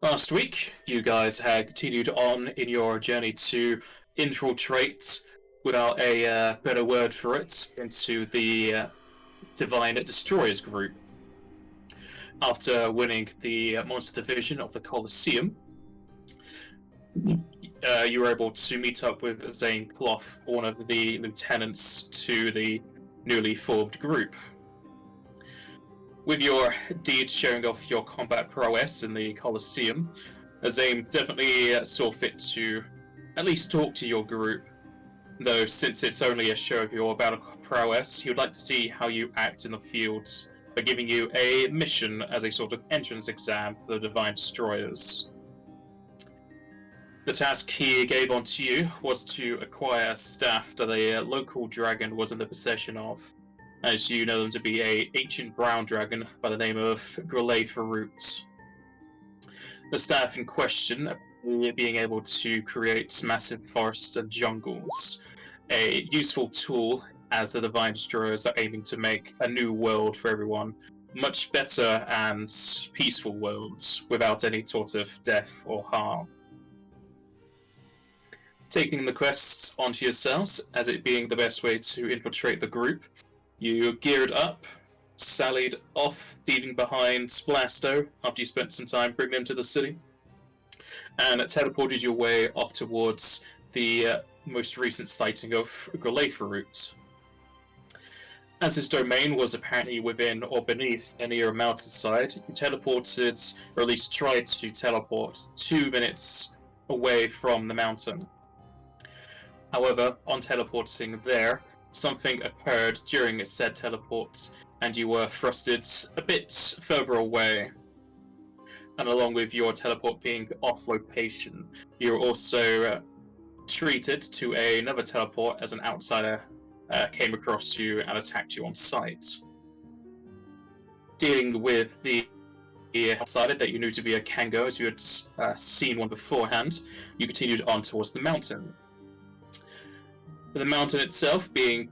Last week, you guys had continued on in your journey to infiltrate, without a better word for it, into the Divine Destroyers group. After winning the Monster Division of the Colosseum, you were able to meet up with Zane Cloth, one of the lieutenants to the newly formed group. With your deeds showing off your combat prowess in the Colosseum, Zane definitely saw fit to at least talk to your group, though since it's only a show of your battle prowess, he would like to see how you act in the fields by giving you a mission as a sort of entrance exam for the Divine Destroyers. The task he gave on to you was to acquire a staff that a local dragon was in the possession of, as you know them to be an ancient brown dragon by the name of Grilleavfahrut. The staff in question being able to create massive forests and jungles, a useful tool as the Divine Destroyers are aiming to make a new world for everyone, much better and peaceful worlds without any sort of death or harm. Taking the quest onto yourselves as it being the best way to infiltrate the group, you geared up, sallied off, leaving behind Splasto after you spent some time bringing him to the city, and teleported your way off towards the most recent sighting of Grilleavfahrut. As his domain was apparently within or beneath a near mountainside, you teleported, or at least tried to teleport, 2 minutes away from the mountain. However, on teleporting there, something occurred during said teleport, and you were thrusted a bit further away. And along with your teleport being off location, you were also treated to another teleport as an outsider came across you and attacked you on sight. Dealing with the outsider that you knew to be a Kango, as you had seen one beforehand, you continued on towards the mountain. The mountain itself being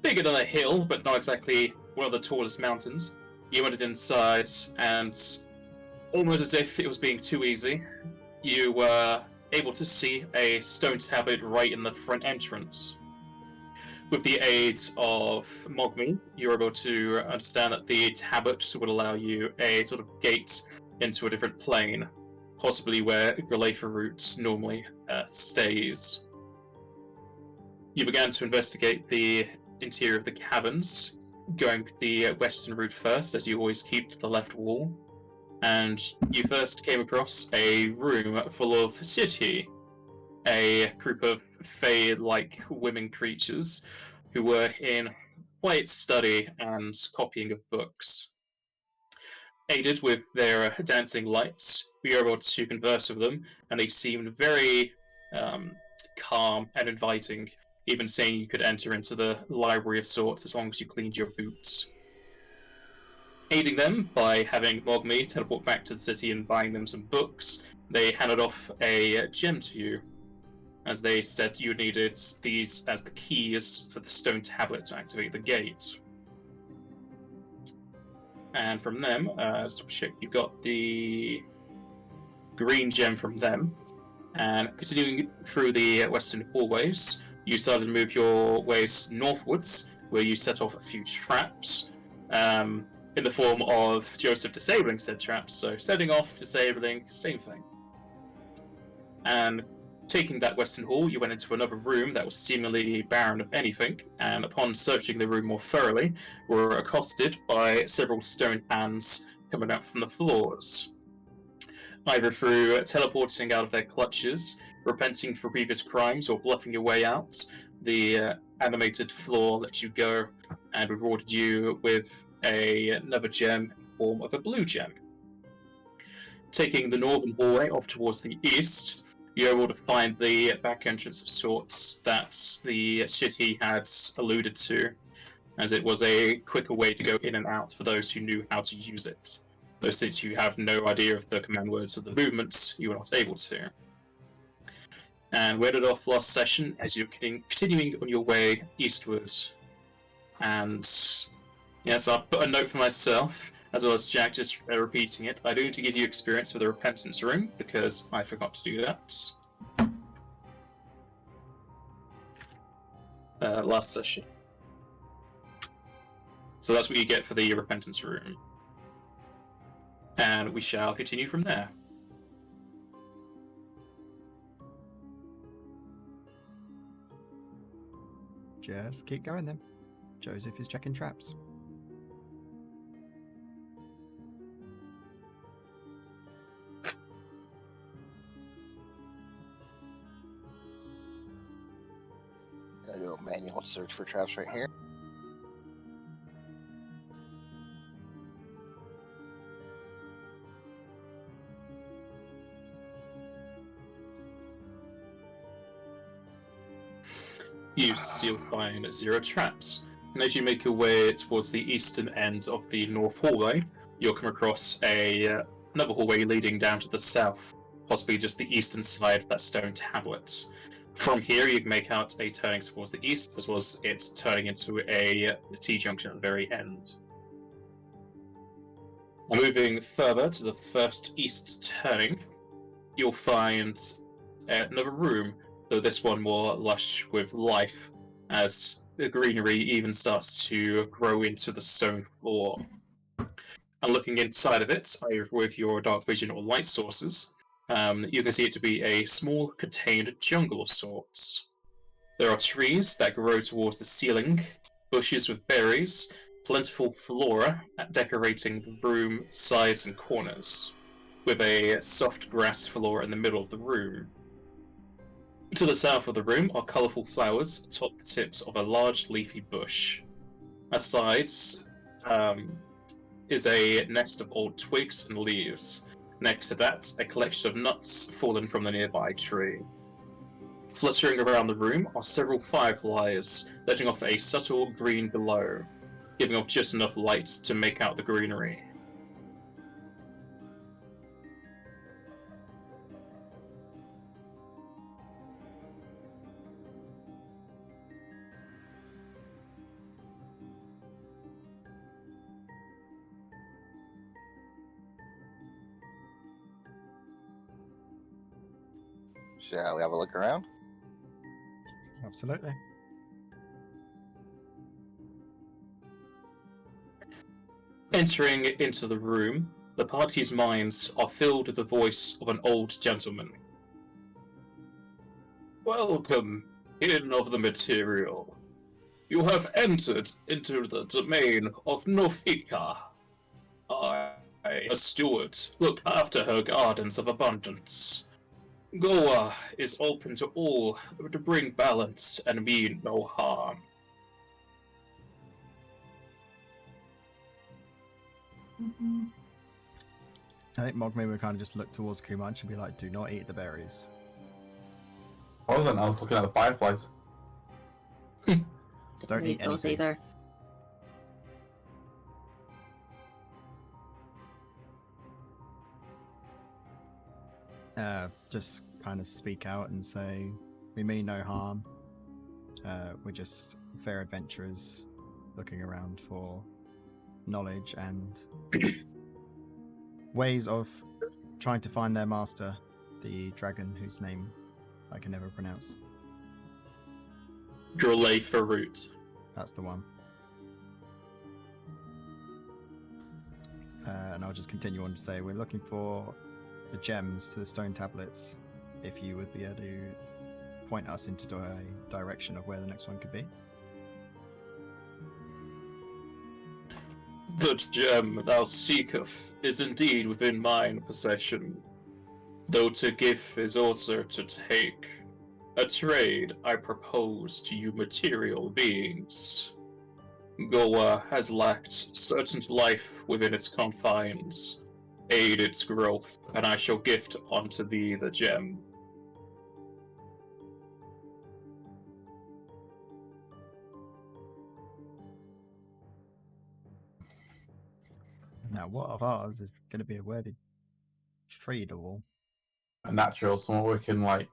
bigger than a hill, but not exactly one of the tallest mountains, you went inside, and almost as if it was being too easy, you were able to see a stone tablet right in the front entrance. With the aid of Mogmi, you were able to understand that the tablet would allow you a sort of gate into a different plane, possibly where Grilleavfahrut normally stays. You began to investigate the interior of the caverns, going the western route first, as you always keep to the left wall, and you first came across a room full of City, a group of Fae-like women creatures who were in quiet study and copying of books. Aided with their dancing lights, we were able to converse with them, and they seemed very calm and inviting, even saying you could enter into the library of sorts as long as you cleaned your boots. Aiding them by having Mogmi teleport back to the city and buying them some books, they handed off a gem to you, as they said you needed these as the keys for the stone tablet to activate the gate. And from them, you got the green gem from them, and continuing through the western hallways, you started to move your ways northwards, where you set off a few traps, in the form of Joseph disabling said traps, so setting off, disabling, same thing. And taking that western hall, you went into another room that was seemingly barren of anything, and upon searching the room more thoroughly, were accosted by several stone hands coming out from the floors. Either through teleporting out of their clutches, repenting for previous crimes, or bluffing your way out, the animated floor let you go and rewarded you with another gem in the form of a blue gem. Taking the northern hallway off towards the east, you're able to find the back entrance of sorts that the city had alluded to, as it was a quicker way to go in and out for those who knew how to use it. Though since you have no idea of the command words of the movements, you were not able to. And we ended off last session as you're continuing on your way eastwards. And yes, I'll put a note for myself. as well as Jack just repeating it, I do need to give you experience for the Repentance Room, because I forgot to do that last session. So that's what you get for the Repentance Room. And we shall continue from there. Just keep going then. Joseph is checking traps. Gotta do a manual search for traps right here. You still find 0 traps, and as you make your way towards the eastern end of the north hallway, you'll come across another hallway leading down to the south, possibly just the eastern side of that stone tablet. From here, you can make out a turning towards the east, as well as it's turning into a T-junction at the very end. Moving further to the first east turning, you'll find another room, though this one more lush with life, as the greenery even starts to grow into the stone floor. And looking inside of it, either with your dark vision or light sources, you can see it to be a small contained jungle of sorts. There are trees that grow towards the ceiling, bushes with berries, plentiful flora decorating the room sides and corners, with a soft grass floor in the middle of the room. To the south of the room are colourful flowers atop the tips of a large leafy bush. Aside is a nest of old twigs and leaves. Next to that, a collection of nuts fallen from the nearby tree. Fluttering around the room are several fireflies, letting off a subtle green below, giving off just enough light to make out the greenery. Shall we have a look around? Absolutely. Entering into the room, the party's minds are filled with the voice of an old gentleman. Welcome, in of the material. You have entered into the domain of Nofika. I, a steward, look after her gardens of abundance. Goa is open to all to bring balance and mean no harm. I think Mogme would kind of just look towards Kumanch and be like, do not eat the berries. I was looking at the fireflies. Don't eat those anything. either. Just kind of speak out and say, we mean no harm. We're just fair adventurers looking around for knowledge and ways of trying to find their master, the dragon whose name I can never pronounce. Grilleavfahrut. That's the one. And I'll just continue on to say, we're looking for the gems to the stone tablets, if you would be able to point us into a direction of where the next one could be. The gem thou seeketh is indeed within mine possession, though to give is also to take. A trade I propose to you material beings. Goa has lacked certain life within its confines. Aid its growth, and I shall gift unto thee the gem. Now, what of ours is going to be a worthy trade or A natural, someone we can like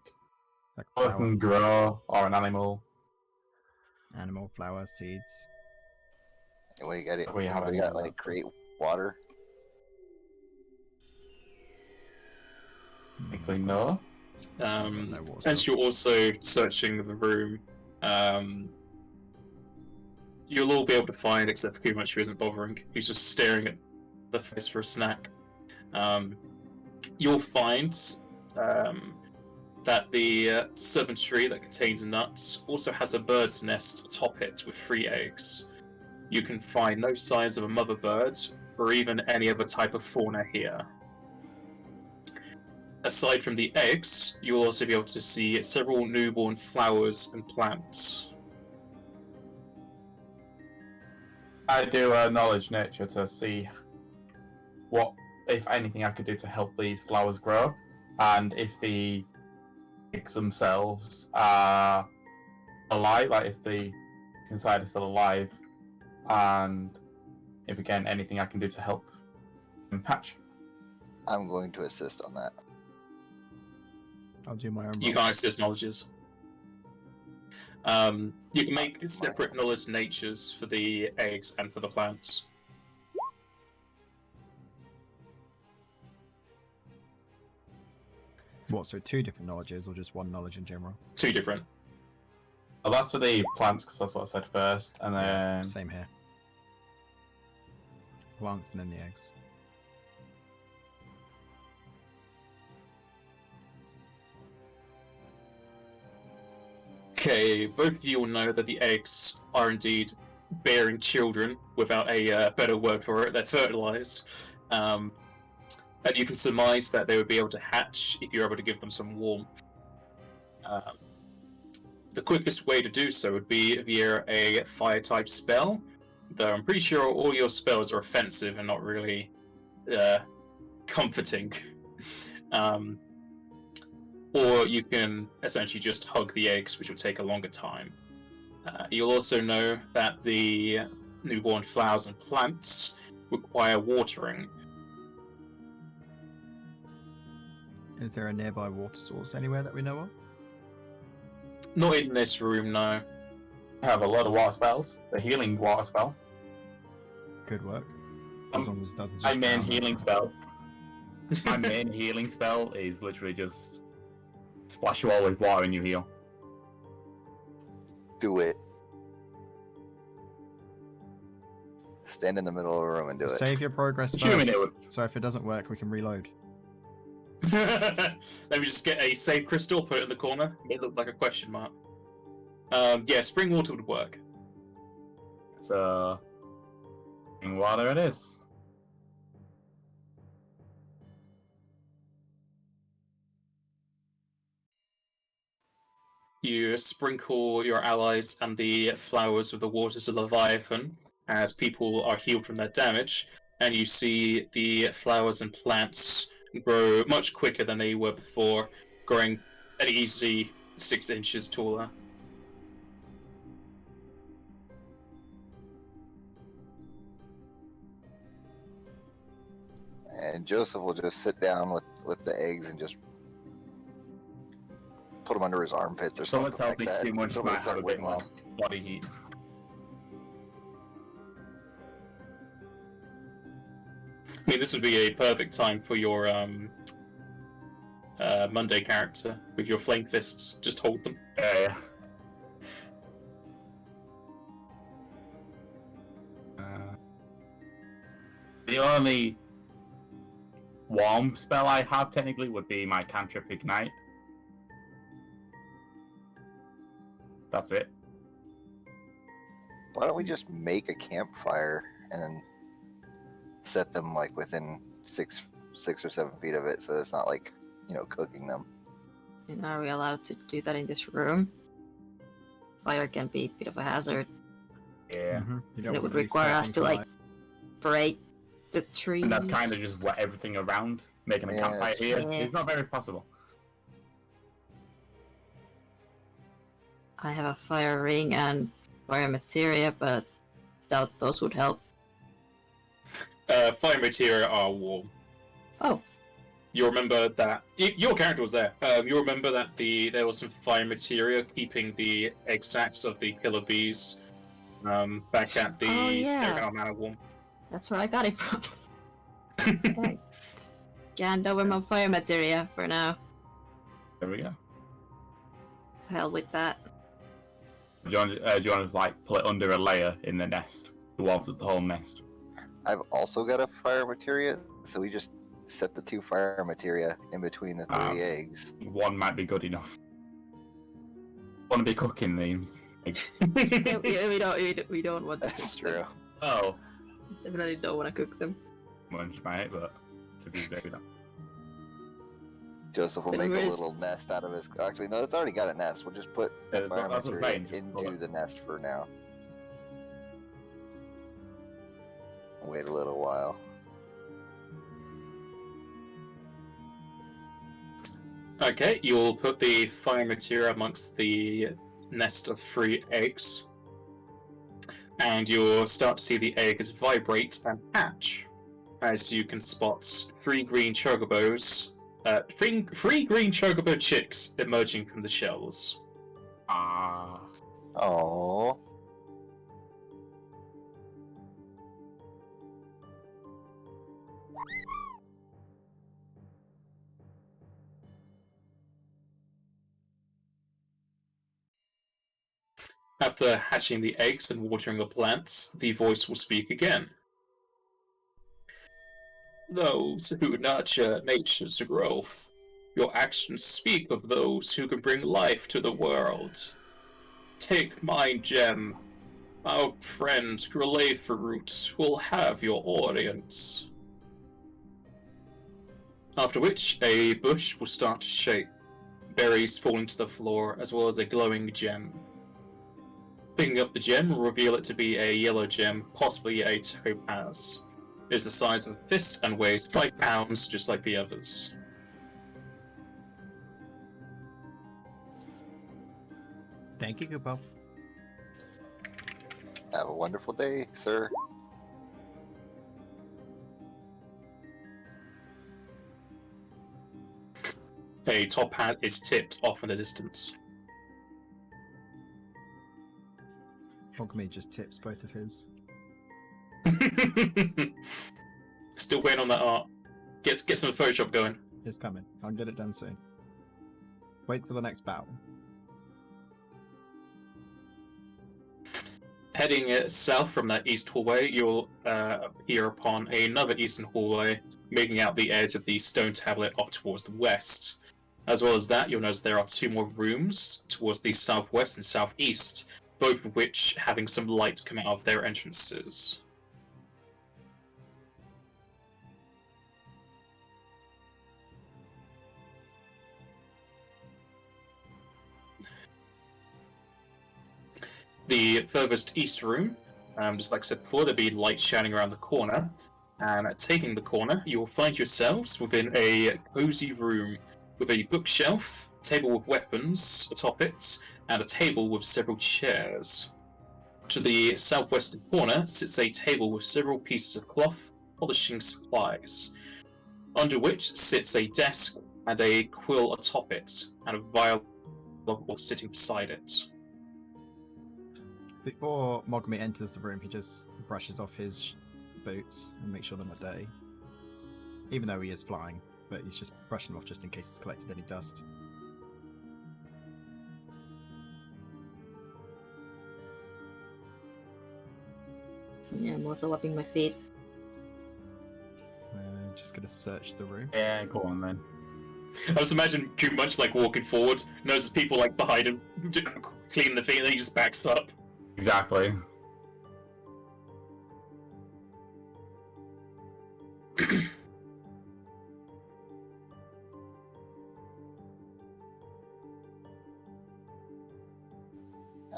we can grow, or an animal. animal, flower, seeds? And we got it. We have We any got of like those. great water. Technically, no. No water As spells. you're also searching the room, you'll all be able to find, except for Kumash, who isn't bothering. He's just staring at the face for a snack. You'll find that the serpent tree that contains nuts also has a bird's nest atop it with 3 eggs. You can find no signs of a mother bird or even any other type of fauna here. Aside from the eggs, you'll also be able to see several newborn flowers and plants. I do knowledge nature to see what, if anything, I could do to help these flowers grow, and if the eggs themselves are alive, like if the inside is still alive, and if again anything I can do to help them hatch. I'm going to assist on that. I'll do my own. You roll. can't access knowledges. You can make separate knowledge natures for the eggs and for the plants. What? So 2 different knowledges, or just 1 knowledge in general? 2 different. Well, that's for the plants because that's what I said first, and then Same here. Plants and then the eggs. Okay, both of you will know that the eggs are indeed bearing children, without a better word for it. They're fertilized. And you can surmise that they would be able to hatch if you're able to give them some warmth. The quickest way to do so would be via a fire-type spell, though I'm pretty sure all your spells are offensive and not really comforting. Or you can essentially just hug the eggs, which will take a longer time. You'll also know that the newborn flowers and plants require watering. Is there a nearby water source anywhere that we know of? Not in this room, no. I have a lot of water spells. The healing water spell. Could work. As long as it doesn't. My just main drown us. healing spell. My main healing spell is literally just splash you all with water and you heal. Do it. Stand in the middle of a room and do it. Save your progress Assuming first. it would. So if it doesn't work, we can reload. Let me just get a save crystal, put it in the corner. It looked like a question mark. Yeah, spring water would work. So, in water it is. You sprinkle your allies and the flowers with the waters of Leviathan as people are healed from their damage, and you see the flowers and plants grow much quicker than they were before, growing an easy 6 inches taller. And Joseph will just sit down with the eggs and just put them under his armpits or Someone something tells me like that. too much until might they have start a bit waiting more on. body heat. I mean, this would be a perfect time for your Monday character with your flame fists. Just hold them. Yeah. The only warm spell I have technically would be my cantrip ignite. That's it. Why don't we just make a campfire and then set them like within six or 7 feet of it, so it's not like, cooking them. And are we allowed to do that in this room? Fire can be a bit of a hazard. Yeah. Mhm. You don't And it would want to be require us to setting like break the trees. And that's kind of just wet everything around, making a Yeah, campfire that's here. true. It's not very possible. I have a fire ring and fire materia, but doubt those would help. Fire materia are warm. Oh. You remember that your character was there. You remember that there was some fire materia keeping the egg sacs of the killer bees back at the Oh, yeah. Derrick Manor warm. That's where I got it from. Okay. to hand over my fire materia for now. There we go. To hell with that. Do you want to like pull it under a layer in the nest to warm up the whole nest? I've also got a fire materia, so we just set the 2 fire materia in between the 3 eggs. One might be good enough. Want to be cooking these eggs? we don't want to That's cook them. true. Oh, Definitely don't want to cook them. munch might, but it's a good day. Joseph will But make a where's- little nest out of his. Actually, no, it's already got a nest. We'll just put the Yeah, fire that's what I'm materia saying, just pull into it. the nest for now. Wait a little while. Okay, you'll put the fire material amongst the nest of 3 eggs. And you'll start to see the eggs vibrate and hatch. As you can spot 3 green chocobos, 3 green chocobo chicks emerging from the shells. Ah, Oh, After hatching the eggs and watering the plants, the voice will speak again. Those who nurture nature's growth, your actions speak of those who can bring life to the world. Take my gem. Our friend Grilleavfahrut will have your audience. After which, a bush will start to shake, berries falling to the floor, as well as a glowing gem. Picking up the gem will reveal it to be a yellow gem, possibly a topaz. It is the size of a fist and weighs 5 pounds, just like the others. Thank you, Kupo. have a wonderful day, sir. A top hat is tipped off in the distance. Ogme just tips both of his. Still waiting on that art. Get some Photoshop going. It's coming. I'll get it done soon. Wait for the next battle. Heading south from that east hallway, you'll appear upon another eastern hallway, making out the edge of the stone tablet off towards the west. As well as that, you'll notice there are 2 more rooms towards the southwest and southeast, both of which having some light coming out of their entrances. The furthest east room, just like I said before, there'll be light shining around the corner. And taking the corner, you'll find yourselves within a cozy room with a bookshelf, table with weapons atop it, and a table with several chairs. To the southwestern corner sits a table with several pieces of cloth, polishing supplies, under which sits a desk and a quill atop it, and a vial sitting beside it. Before Mogmi enters the room, he just brushes off his boots and makes sure they're not dirty. Even though he is flying, but he's just brushing them off just in case it's collected any dust. Yeah, I'm also wiping my feet. Just gonna search the room. yeah, go on then. I just imagine too much like walking forward, notices people like behind him cleaning the feet, and then he just backs up. Exactly.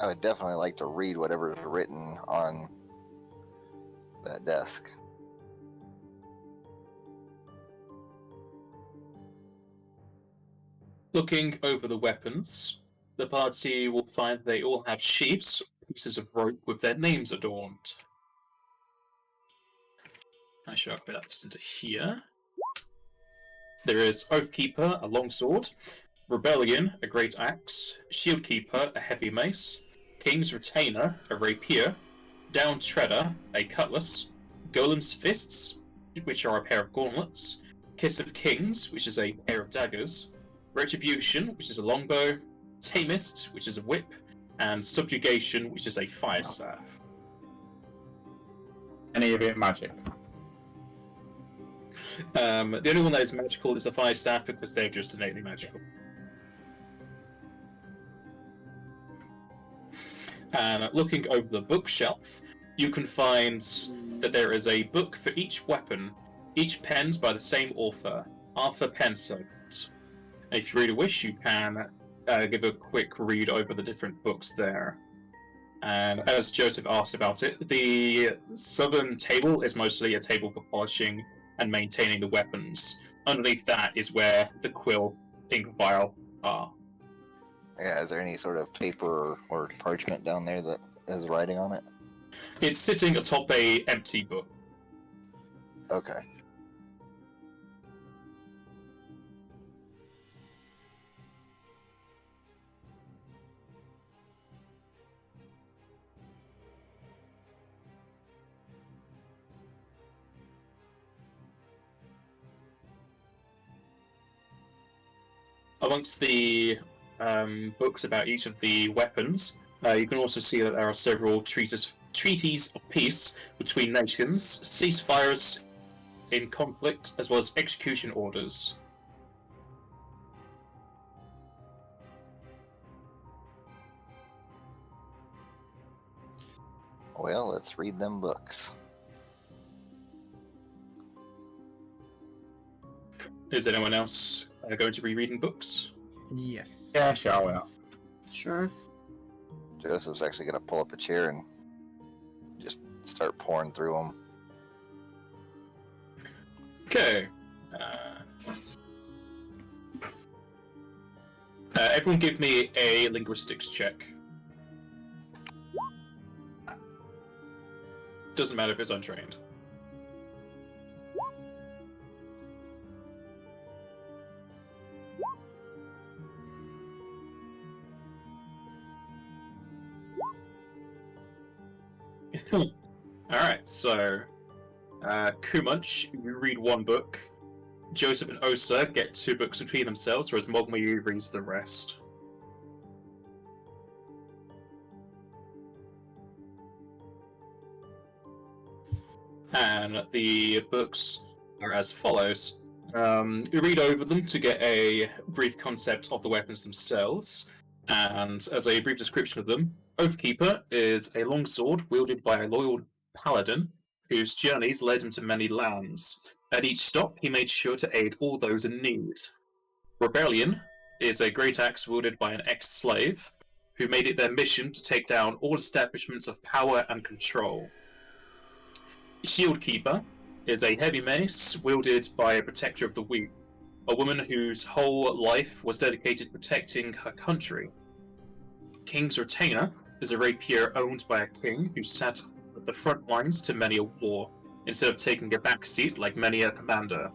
I would definitely like to read whatever's written on that desk. Looking over the weapons, the party will find they all have sheaths, pieces of rope with their names adorned. Actually, I'll put that just into here. There is Oathkeeper, a longsword, Rebellion, a great axe, Shieldkeeper, a heavy mace, King's Retainer, a rapier, Downtreader, a cutlass, Golem's Fists, which are a pair of gauntlets, Kiss of Kings, which is a pair of daggers, Retribution, which is a longbow, Tamist, which is a whip, and Subjugation, which is a fire staff. Any of it magic? The only one that is magical is the fire staff because they're just innately magical. And looking over the bookshelf, you can find that there is a book for each weapon, each penned by the same author, Arthur Penservant. And if you really wish, you can give a quick read over the different books there. And as Joseph asked about it, the southern table is mostly a table for polishing and maintaining the weapons. Underneath that is where the quill, ink vial are. Yeah, is there any sort of paper or parchment down there that has writing on it? It's sitting atop a empty book. Okay. Amongst the books about each of the weapons, you can also see that there are several treaties of peace between nations, ceasefires in conflict, as well as execution orders. Well, let's read them books. Is anyone else going to be reading books? Yes. Yeah, shall we? Sure. Joseph's actually going to pull up a chair and just start pouring through them. Okay. Everyone give me a linguistics check. Doesn't matter if it's untrained. Alright, so Kumunch, you read one book. Joseph and Osa get 2 books between themselves, whereas Mogmayu reads the rest. And the books are as follows. You read over them to get a brief concept of the weapons themselves, and as a brief description of them, Oathkeeper is a longsword wielded by a loyal paladin whose journeys led him to many lands. At each stop, he made sure to aid all those in need. Rebellion is a great axe wielded by an ex-slave who made it their mission to take down all establishments of power and control. Shieldkeeper is a heavy mace wielded by a protector of the weak, a woman whose whole life was dedicated to protecting her country. King's Retainer is a rapier owned by a king who sat at the front lines to many a war, instead of taking a back seat like many a commander.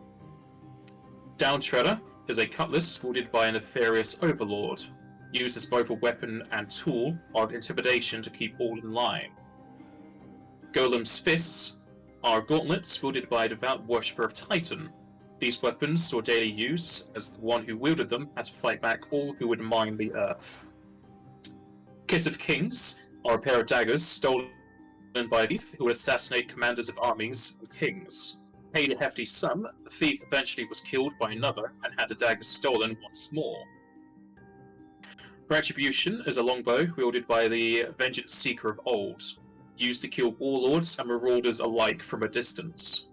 Downtreader is a cutlass wielded by a nefarious overlord, used as both a weapon and tool of intimidation to keep all in line. Golem's Fists are gauntlets wielded by a devout worshipper of Titan. These weapons saw daily use, as the one who wielded them had to fight back all who would mine the earth. Kiss of Kings are a pair of daggers stolen by a thief who would assassinate commanders of armies and kings. Paid a hefty sum, the thief eventually was killed by another and had the daggers stolen once more. Retribution is a longbow wielded by the vengeance seeker of old, used to kill warlords and marauders alike from a distance.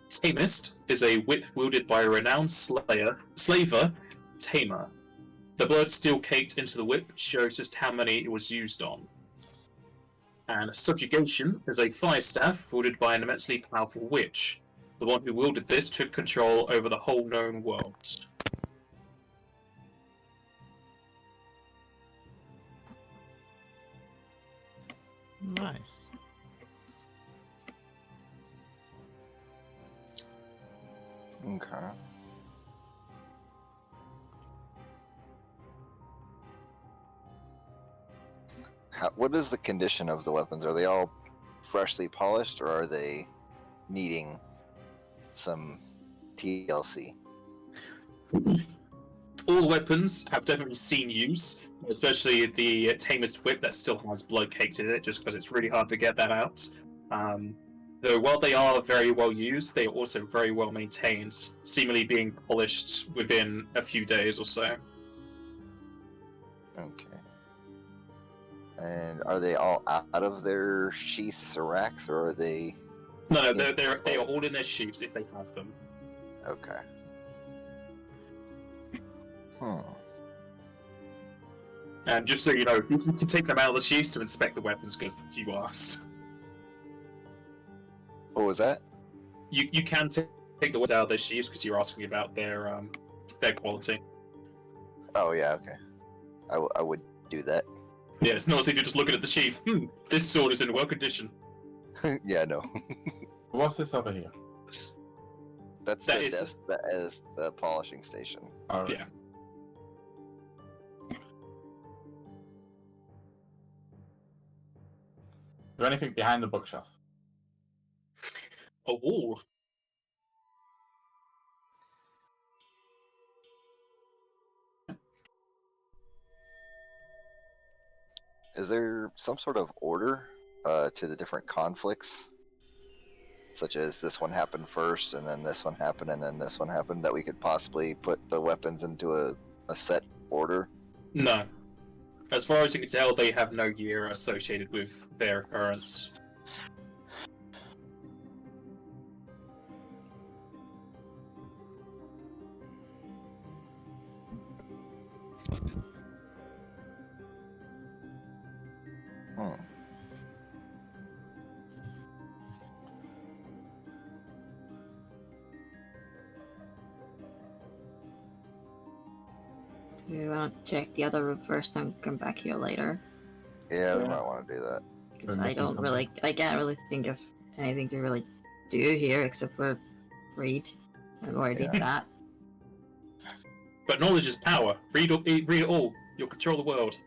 Tamist is a whip wielded by a renowned slaver, Tamer. The blood still caked into the whip shows just how many it was used on. And Subjugation is a fire staff wielded by an immensely powerful witch. The one who wielded this took control over the whole known world. Nice. Okay. What is the condition of the weapons? Are they all freshly polished, or are they needing some TLC. All weapons have definitely seen use, especially the tamest whip that still has blood caked in it, just because it's really hard to get that out. Though while they are very well used, they are also very well maintained, seemingly being polished within a few days or so. Okay. And are they all out of their sheaths or racks, or are they? No, they are all in their sheaths if they have them. Okay. And just so you know, you can take them out of the sheaths to inspect the weapons because you asked. What was that? You can take the weapons out of their sheaths because you're asking about their quality. Oh yeah, okay. I would do that. Yeah, it's not as if you're just looking at the sheath. This sword is in well condition. Yeah, no. What's this over here? That's That the is- desk that is the polishing station. All right. Yeah. Is there anything behind the bookshelf? A wall. Is there some sort of order to the different conflicts? Such as this one happened first, and then this one happened, and then this one happened, that we could possibly put the weapons into a set order? No. As far as you can tell, they have no year associated with their occurrence. Hmm. Do you want to check the other room first and come back here later? Yeah, we Yeah. might want to do that. Because We're I missing I can't really think of anything to really do here except for read. I've already Yeah. did that. But knowledge is power. Read it all. You'll control the world.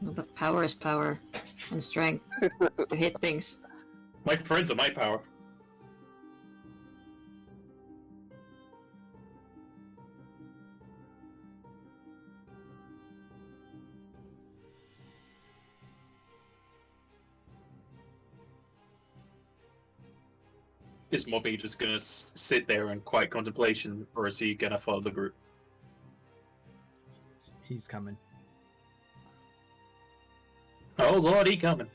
But power is power, and strength to hit things. My friends are my power. Is Mobby just gonna sit there in quiet contemplation, or is he gonna follow the group? He's coming. Oh lord, he coming.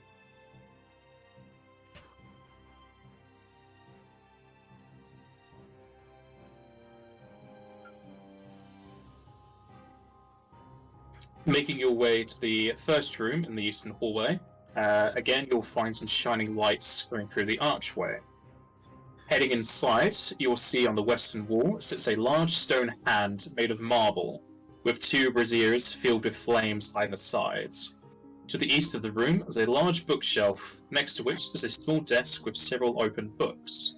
Making your way to the first room in the eastern hallway, again you'll find some shining lights going through the archway. Heading inside, you'll see on the western wall sits a large stone hand made of marble, with two braziers filled with flames either side. To the east of the room is a large bookshelf, next to which is a small desk with several open books.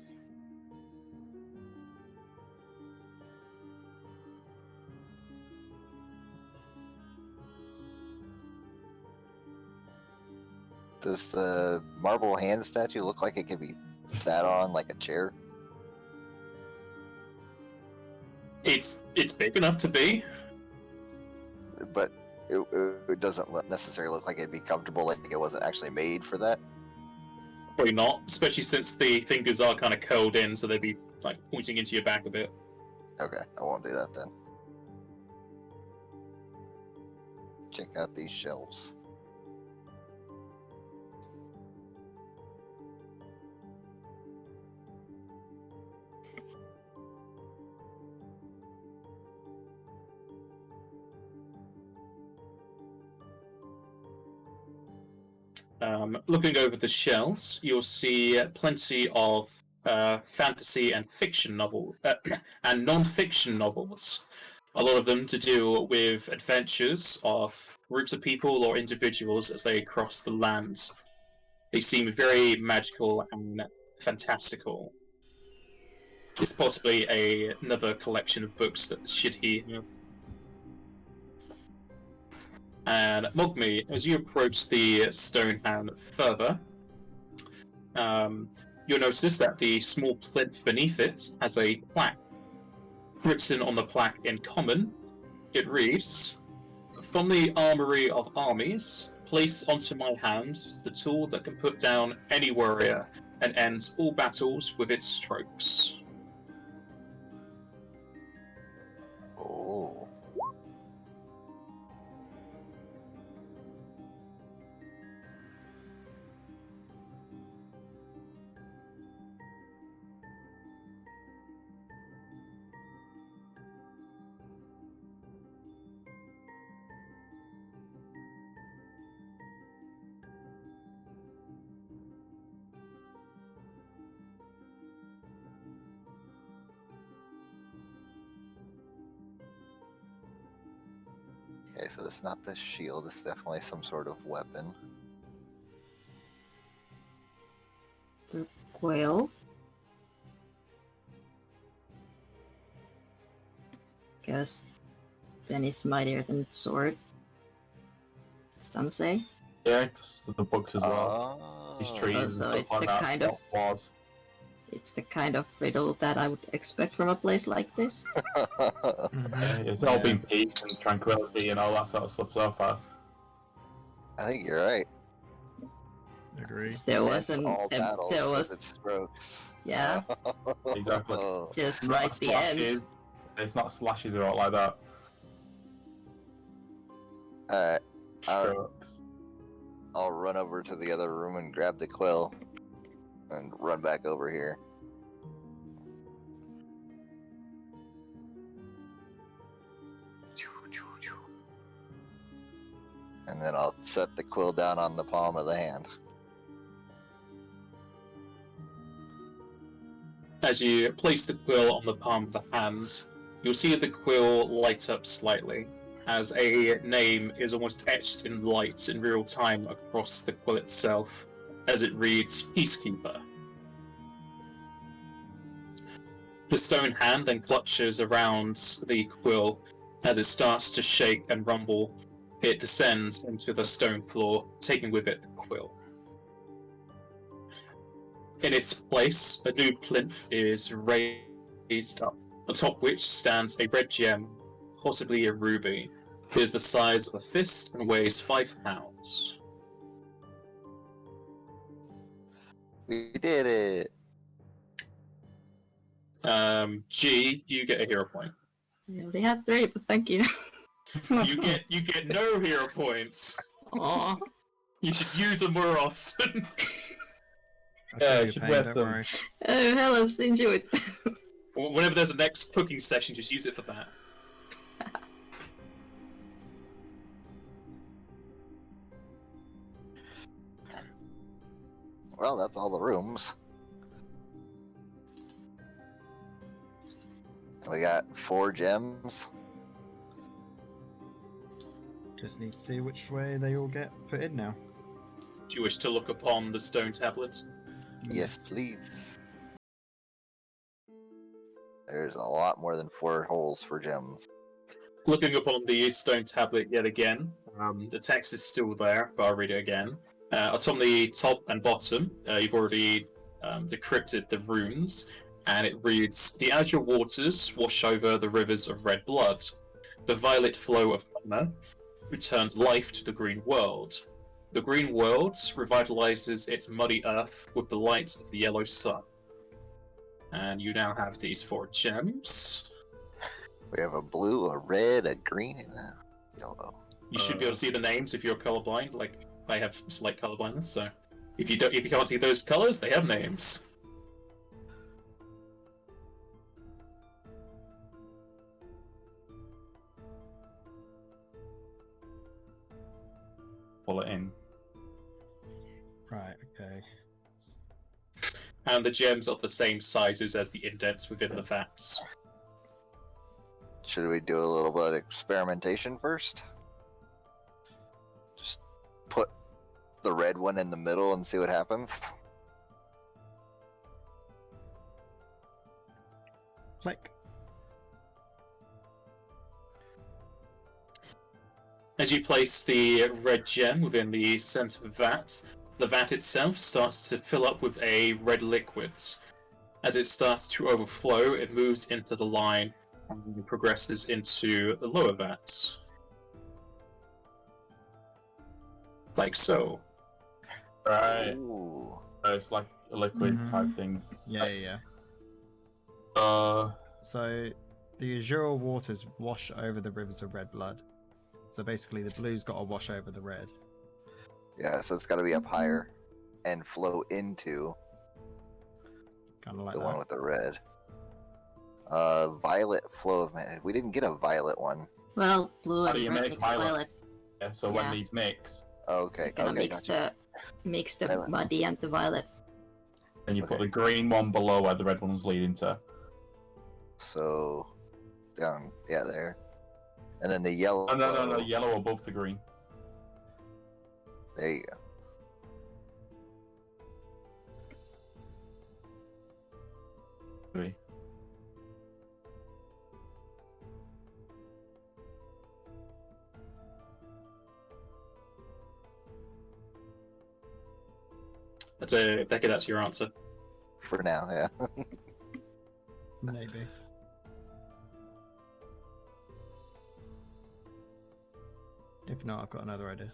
Does the marble hand statue look like it could be sat on like a chair? It's big enough to be. But it doesn't necessarily look like it'd be comfortable, like it wasn't actually made for that. Probably not, especially since the fingers are kind of curled in, so they'd be like pointing into your back a bit. Okay, I won't do that then. Check out these shelves. Looking over the shelves, you'll see plenty of fantasy and fiction novel and non-fiction novels. A lot of them to do with adventures of groups of people or individuals as they cross the lands. They seem very magical and fantastical. It's possibly another collection of books that should he. And Mogmi, as you approach the stone hand further, you'll notice that the small plinth beneath it has a plaque. Written on the plaque in common, it reads, "From the armory of armies, place onto my hand the tool that can put down any warrior and ends all battles with its strokes." Oh. Okay, so it's not the shield, it's definitely some sort of weapon. The quill. Guess then is mightier than sword. Some say. Yeah, because the books as well. These trees and So stuff it's like the that. kind of- Was. It's the kind of riddle that I would expect from a place like this. It's all been peace and tranquility and all that sort of stuff so far. I think you're right. Agree. There Ends was an all battles there with was its strokes. yeah, Exactly. just It's right not the end. slashes. It's not slashes or all like that. Alright, Strokes. I'll run over to the other room and grab the quill and run back over here. And then I'll set the quill down on the palm of the hand. As you place the quill on the palm of the hand, you'll see the quill light up slightly, as a name is almost etched in light in real time across the quill itself, as it reads Peacekeeper. The stone hand then clutches around the quill as it starts to shake and rumble. It descends into the stone floor, taking with it the quill. In its place, a new plinth is raised up, atop which stands a red gem, possibly a ruby. It is the size of a fist and weighs 5 pounds. We did it! G, you get a hero point. I already had 3, but thank you. You get no hero points. Aw. You should use them more often. I'll Yeah, feel you your should pain, rest don't them. worry. Oh, hell, let's enjoy it. Whenever there's a next cooking session, just use it for that. Well, that's all the rooms. We got 4 gems. Just need to see which way they all get put in now. Do you wish to look upon the stone tablet? Yes, please. There's a lot more than 4 holes for gems. Looking upon the stone tablet yet again, the text is still there, but I'll read it again. On the top and bottom, you've already decrypted the runes, and it reads, "The azure waters wash over the rivers of red blood. The violet flow of honor returns life to the green world. The green world revitalizes its muddy earth with the light of the yellow sun." And you now have these 4 gems. We have a blue, a red, a green, and a yellow. You should be able to see the names if you're colorblind. Like, I have slight colorblindness, so if you can't see those colors, they have names. Pull it in. Right, okay. And the gems are the same sizes as the indents within the vats. Should we do a little bit of experimentation first? Just put the red one in the middle and see what happens. Click. As you place the red gem within the center of the vat, The vat itself starts to fill up with a red liquid. As it starts to overflow, it moves into the line and progresses into the lower vat. Like so. Right. Ooh. It's like a liquid type thing. Yeah. So the azure waters wash over the rivers of red blood. So basically, the blue's got to wash over the red. Yeah, so it's got to be up higher and flow into Kind of like the that. one with the red. Violet flow of mana. We didn't get a violet one. Well, blue How do and you red make mix violet? violet. Yeah, so Yeah. when these mix, Oh, okay. Gonna Okay, mix gotcha. the Violet. muddy and the violet. then you put Okay. the green one below where the red one's leading to. So down, yeah, there. And then the yellow. Oh, no, yellow above the green. There you go. Three. That's your answer. For now, yeah. Maybe. If not, I've got another idea.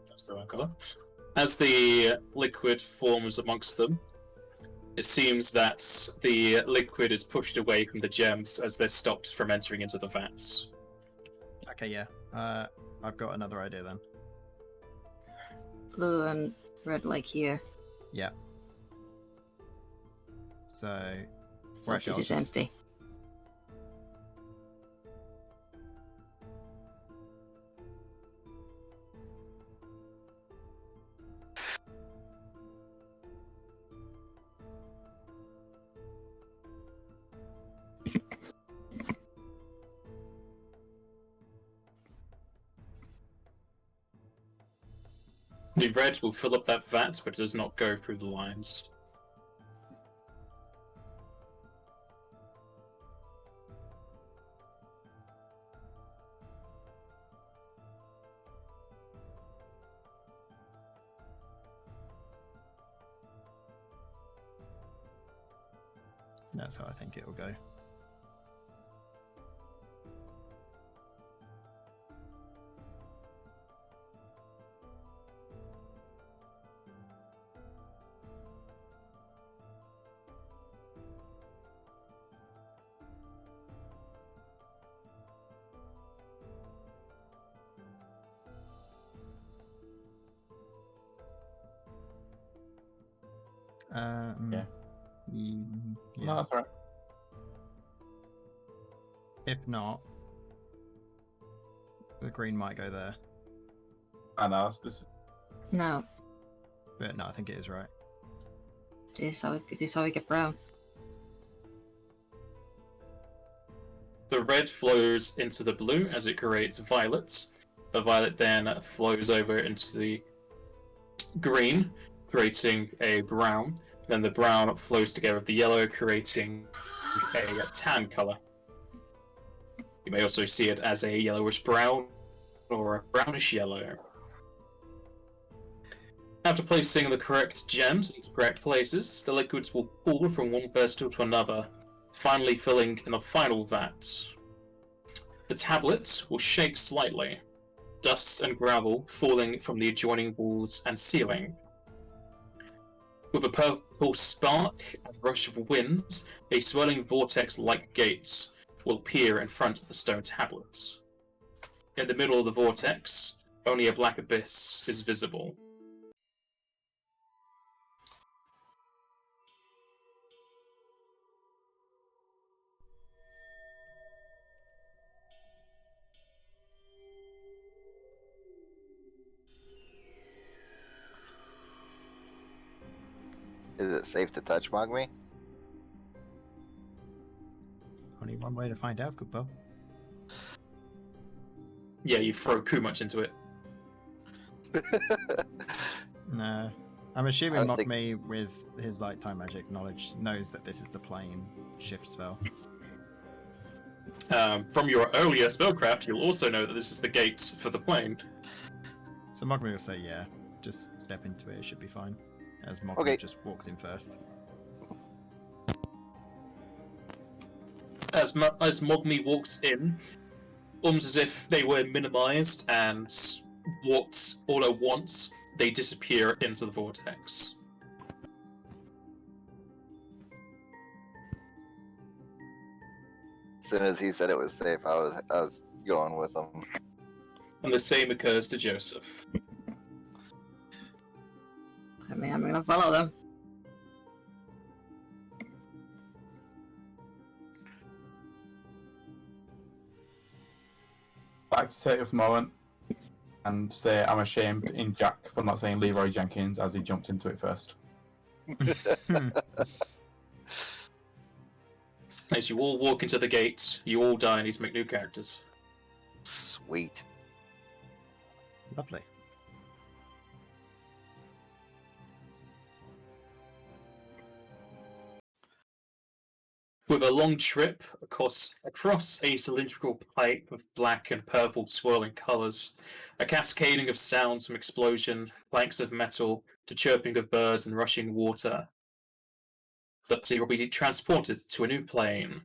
That's the right colour. As the liquid forms amongst them, it seems that the liquid is pushed away from the gems as they're stopped from entering into the vats. Okay, yeah. I've got another idea then. Blue and red like here. Yeah. So, So Right, this I'll is just- empty. The red will fill up that vat, but it does not go through the lines. That's how I think it will go. Yeah. Yeah. No, that's alright. If not, the green might go there. I know, this No, But no, I think it is right. this is how we get brown. The red flows into the blue as it creates violet. The violet then flows over into the green, creating a brown. Then the brown flows together with the yellow, creating a tan color. You may also see it as a yellowish brown or a brownish yellow. After placing the correct gems in the correct places, the liquids will pool from one pedestal to another, finally filling in the final vat. The tablet will shake slightly, dust and gravel falling from the adjoining walls and ceiling. With a purple spark and rush of winds, a swirling vortex-like gate will appear in front of the stone tablets. In the middle of the vortex, only a black abyss is visible. Is it safe to touch Mogmi? Only one way to find out, Kupo. Yeah, you throw too much into it. No. I'm assuming I was Mogmi, with his like time magic knowledge, knows that this is the plane shift spell. From your earlier spellcraft, you'll also know that this is the gate for the plane. So Mogmi will say, yeah, just step into it, it should be fine. As Mogmi Okay. just walks in first. As Mogmi walks in, almost as if they were minimized and walked all at once, they disappear into the vortex. As soon as he said it was safe, I was going with him. And the same occurs to Joseph. I mean, I'm gonna follow them. I'd like to take this moment and say I'm ashamed in Jack for not saying Leroy Jenkins as he jumped into it first. As you all walk into the gates, you all die and need to make new characters. Sweet. Lovely. With a long trip across a cylindrical pipe of black and purple swirling colours, a cascading of sounds from explosion, planks of metal, to chirping of birds and rushing water, the party will be transported to a new plane.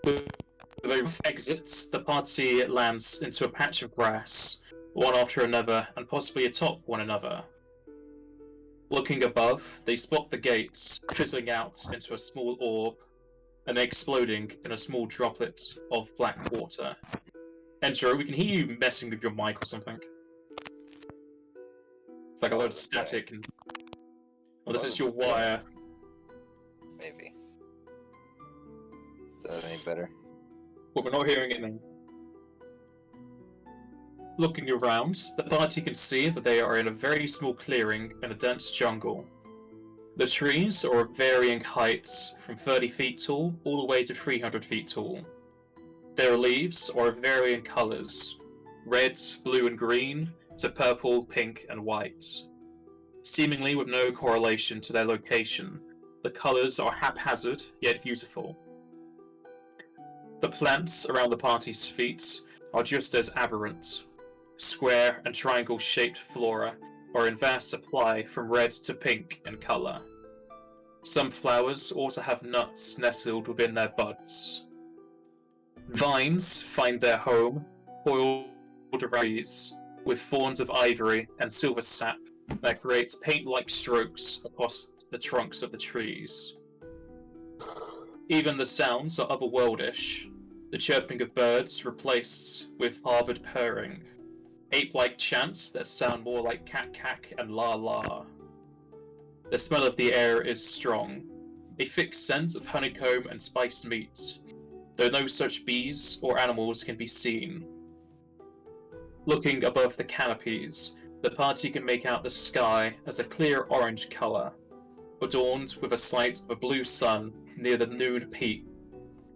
With a rough exit, the party lands into a patch of grass, one after another, and possibly atop one another. Looking above, they spot the gates fizzling out into a small orb and exploding in a small droplet of black water. Entro, we can hear you messing with your mic or something. It's like a load of static and... Well, this is your wire. Maybe. Is that any better? But we're not hearing it now. Looking around, the party can see that they are in a very small clearing in a dense jungle. The trees are of varying heights, from 30 feet tall all the way to 300 feet tall. Their leaves are of varying colours, red, blue and green, to purple, pink and white. Seemingly with no correlation to their location, the colours are haphazard yet beautiful. The plants around the party's feet are just as aberrant. Square and triangle-shaped flora are in vast supply from red to pink in colour. Some flowers also have nuts nestled within their buds. Vines find their home coiled around trees, with thorns of ivory and silver sap that creates paint-like strokes across the trunks of the trees. Even the sounds are otherworldish, the chirping of birds replaced with harbored purring, ape-like chants that sound more like cat-cack and la-la. The smell of the air is strong, a thick scent of honeycomb and spiced meat, though no such bees or animals can be seen. Looking above the canopies, the party can make out the sky as a clear orange colour, adorned with a sight of a blue sun near the noon peak,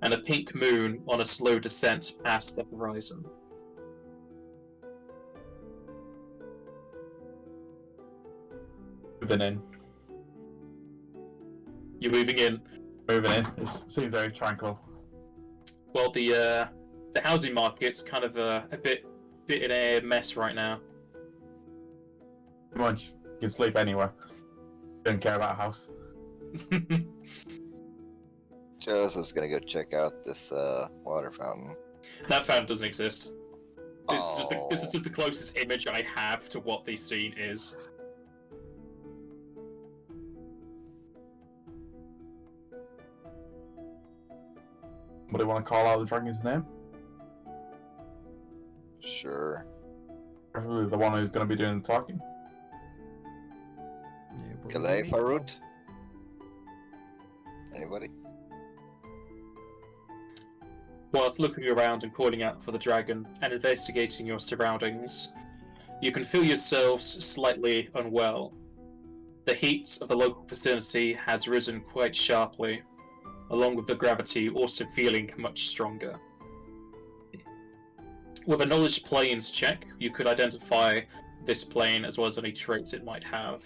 and a pink moon on a slow descent past the horizon. Moving in. You're moving in. Moving in. It seems very tranquil. Well, the housing market's kind of a bit in a mess right now. Come on, you can sleep anywhere. Don't care about a house. Joseph's gonna go check out this water fountain. That fountain doesn't exist. This Oh. is just the closest image I have to what the scene is. Somebody want to call out the dragon's name? Sure. Preferably the one who's going to be doing the talking. Grilleavfahrut? Anybody? Whilst looking around and calling out for the dragon and investigating your surroundings, you can feel yourselves slightly unwell. The heat of the local vicinity has risen quite sharply, along with the gravity also feeling much stronger. With a knowledge planes check, you could identify this plane as well as any traits it might have.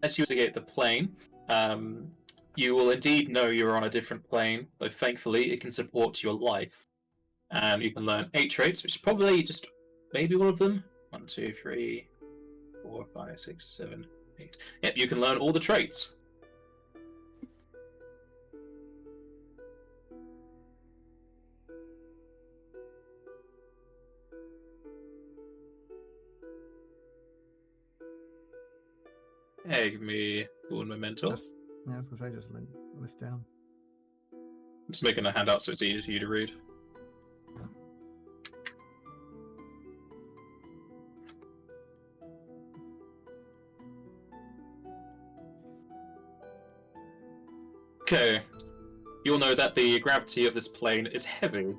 As you investigate the plane, you will indeed know you're on a different plane, though thankfully it can support your life. And you can learn 8 traits, which is probably just maybe all of them. 1, 2, 3, 4, 5, 6, 7, 8. Yep, you can learn all the traits. Hey, give me one memento. I was gonna say, just list down. I'm just making a handout so it's easier for you to read. Okay. You'll know that the gravity of this plane is heavy.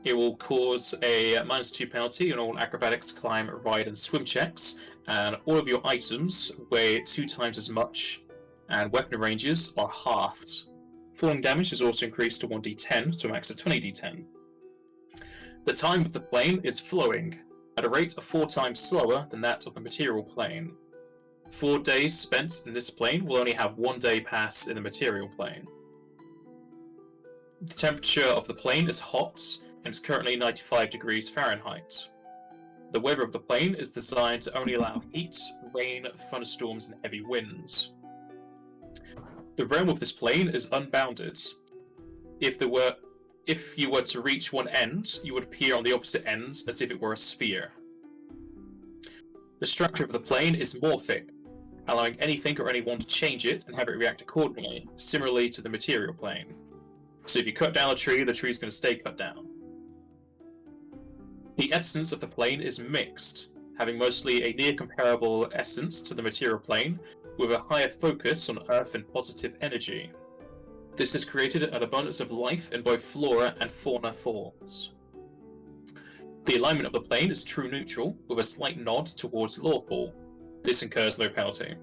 It will cause a -2 penalty on all acrobatics, climb, ride, and swim checks, and all of your items weigh 2 times as much, and weapon ranges are halved. Falling damage is also increased to 1d10 to a max of 20d10. The time of the plane is flowing, at a rate of 4 times slower than that of the material plane. 4 days spent in this plane will only have 1 day pass in the material plane. The temperature of the plane is hot, and is currently 95 degrees Fahrenheit. The weather of the plane is designed to only allow heat, rain, thunderstorms, and heavy winds. The realm of this plane is unbounded. If you were to reach one end, you would appear on the opposite end as if it were a sphere. The structure of the plane is morphic, allowing anything or anyone to change it and have it react accordingly, similarly to the material plane. So if you cut down a tree, the tree's going to stay cut down. The essence of the plane is mixed, having mostly a near comparable essence to the material plane, with a higher focus on earth and positive energy. This has created an abundance of life in both flora and fauna forms. The alignment of the plane is true neutral, with a slight nod towards lawful. This incurs no penalty.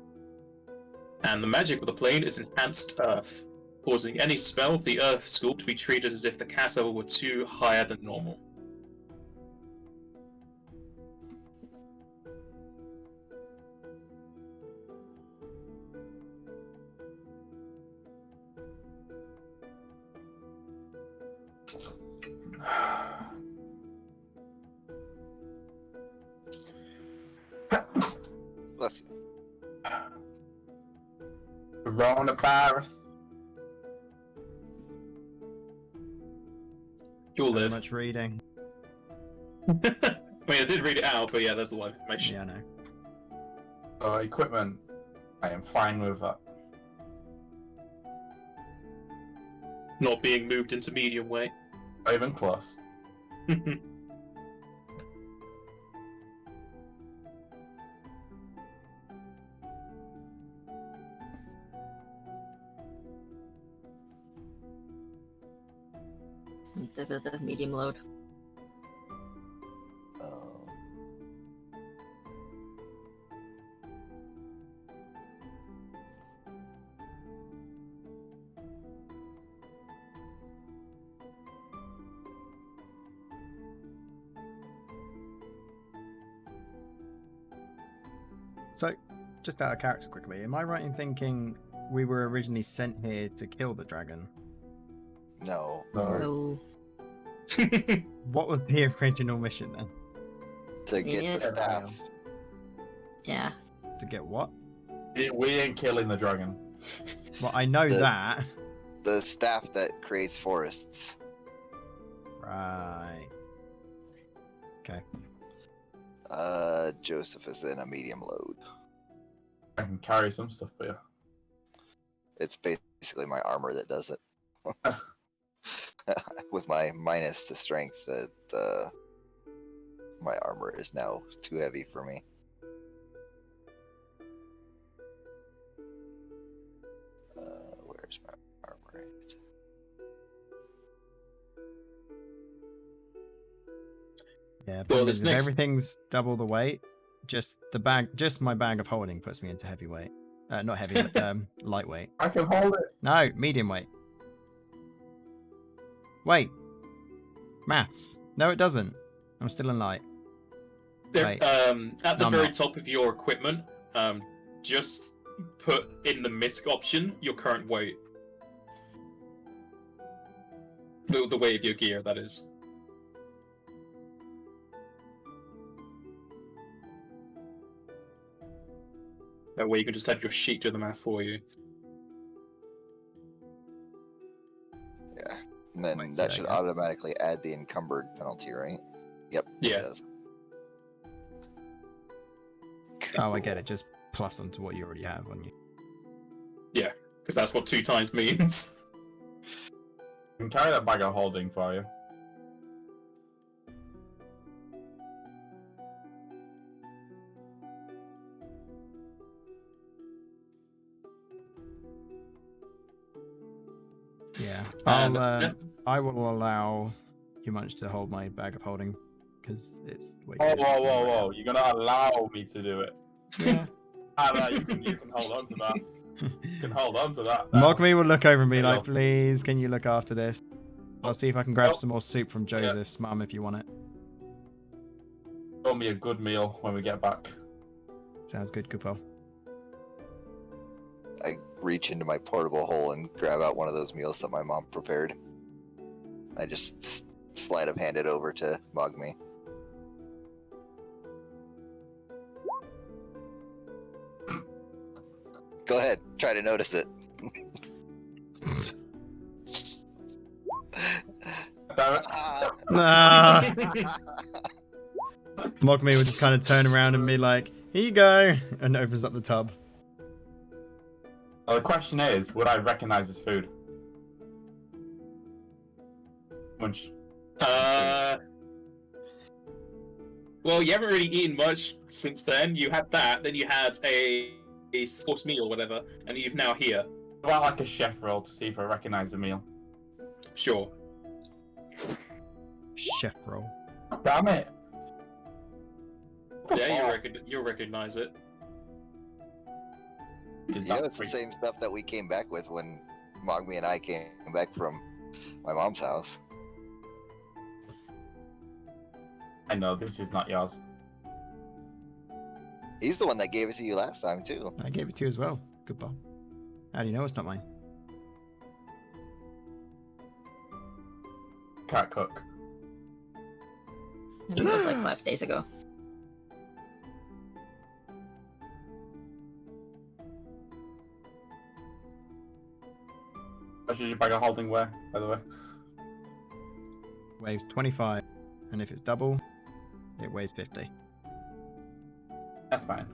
And the magic of the plane is enhanced earth, causing any spell of the earth school to be treated as if the cast level were 2 higher than normal. Bless you. Coronavirus. You'll So live. much reading. I mean, I did read it out, but yeah, there's a lot of information. Yeah, I know. Equipment. I am fine with that. Not being moved into medium weight. Not even close. The medium load. Oh. So, just out of character quickly, am I right in thinking we were originally sent here to kill the dragon? No. So What was the original mission then? To get Yeah. the staff. yeah. To get what? We ain't killing the dragon. Well, I know The- that. The staff that creates forests. Right. Okay. Joseph is in a medium load. I can carry some stuff for you. It's basically my armor that does it. With my minus to strength, that my armor is now too heavy for me. Where's my armor? Yeah, Well, but this if next- everything's double the weight, just my bag of holding puts me into heavyweight. Not heavy, but lightweight. I can hold it. No, medium weight. Wait. Maths. No, it doesn't. I'm still in light. Right. At the No, I'm very not. top of your equipment, just put in the misc option your current weight. The weight of your gear, that is. That way you can just have your sheet do the math for you. Yeah. And then Might see that that should again. automatically add the encumbered penalty, right? Yep. it Yeah. does. Oh, I get it. Just plus onto what you already have on you. Because that's what 2 times means. I can carry that bag of holding for you. Yeah. And, I will allow Humunch to hold my bag of holding because it's way Oh, too whoa, heavy whoa, right whoa! You're gonna allow me to do it? now. Yeah. No, you can hold on to that. You can hold on to that. now. Mogme will look over and be Hang like, on. please, can you look after this? I'll see if I can grab Oh. some more soup from Joseph's mum if you want it. Show me a good meal when we get back. Sounds good, Kupo. I reach into my portable hole and grab out one of those meals that my mom prepared. I just sleight of hand it over to Mogme. Go ahead, try to notice it. Damn it. Nah. Mogme would just kind of turn around and be like, here you go, and opens up the tub. Well, the question is, would I recognize this food? Munch. Well, you haven't really eaten much since then. You had that, then you had a course meal or whatever, and you've now here. What about like a chef roll to see if I recognize the meal? Sure. Chef roll. Damn it! Yeah, you'll recognize it. Did You know, that it's the freak- same stuff that we came back with when Mogme and I came back from my mom's house. I know this is not yours. He's the one that gave it to you last time, too. I gave it to you as well. Good ball. How do you know it's not mine? Cat cook. It was like 5 days ago. What should your bag of holding weigh, by the way? Weighs 25, and if it's double, it weighs 50. That's fine.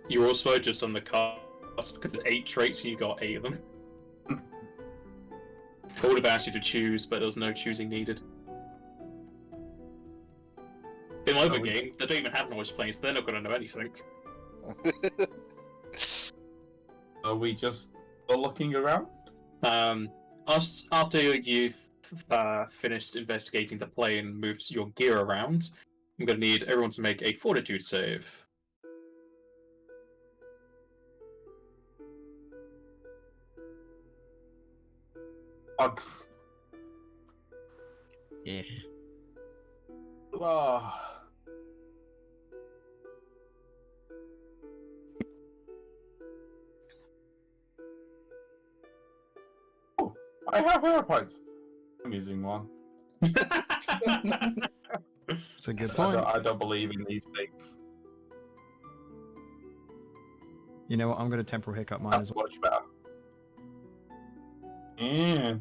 You're also just on the cusp because there's 8 traits and you got 8 of them. I would have asked you to choose, but there was no choosing needed. In my other game, they don't even have noise playing, so they're not going to know anything. Are we just looking around? After you've finished investigating the plane and moved your gear around, I'm going to need everyone to make a fortitude save. Ugh. Yeah. Oh. Oh, I have hero points. I'm using one. It's a good point. I don't believe in these things. You know what? I'm going to temporal hiccup mine as That's well. much better.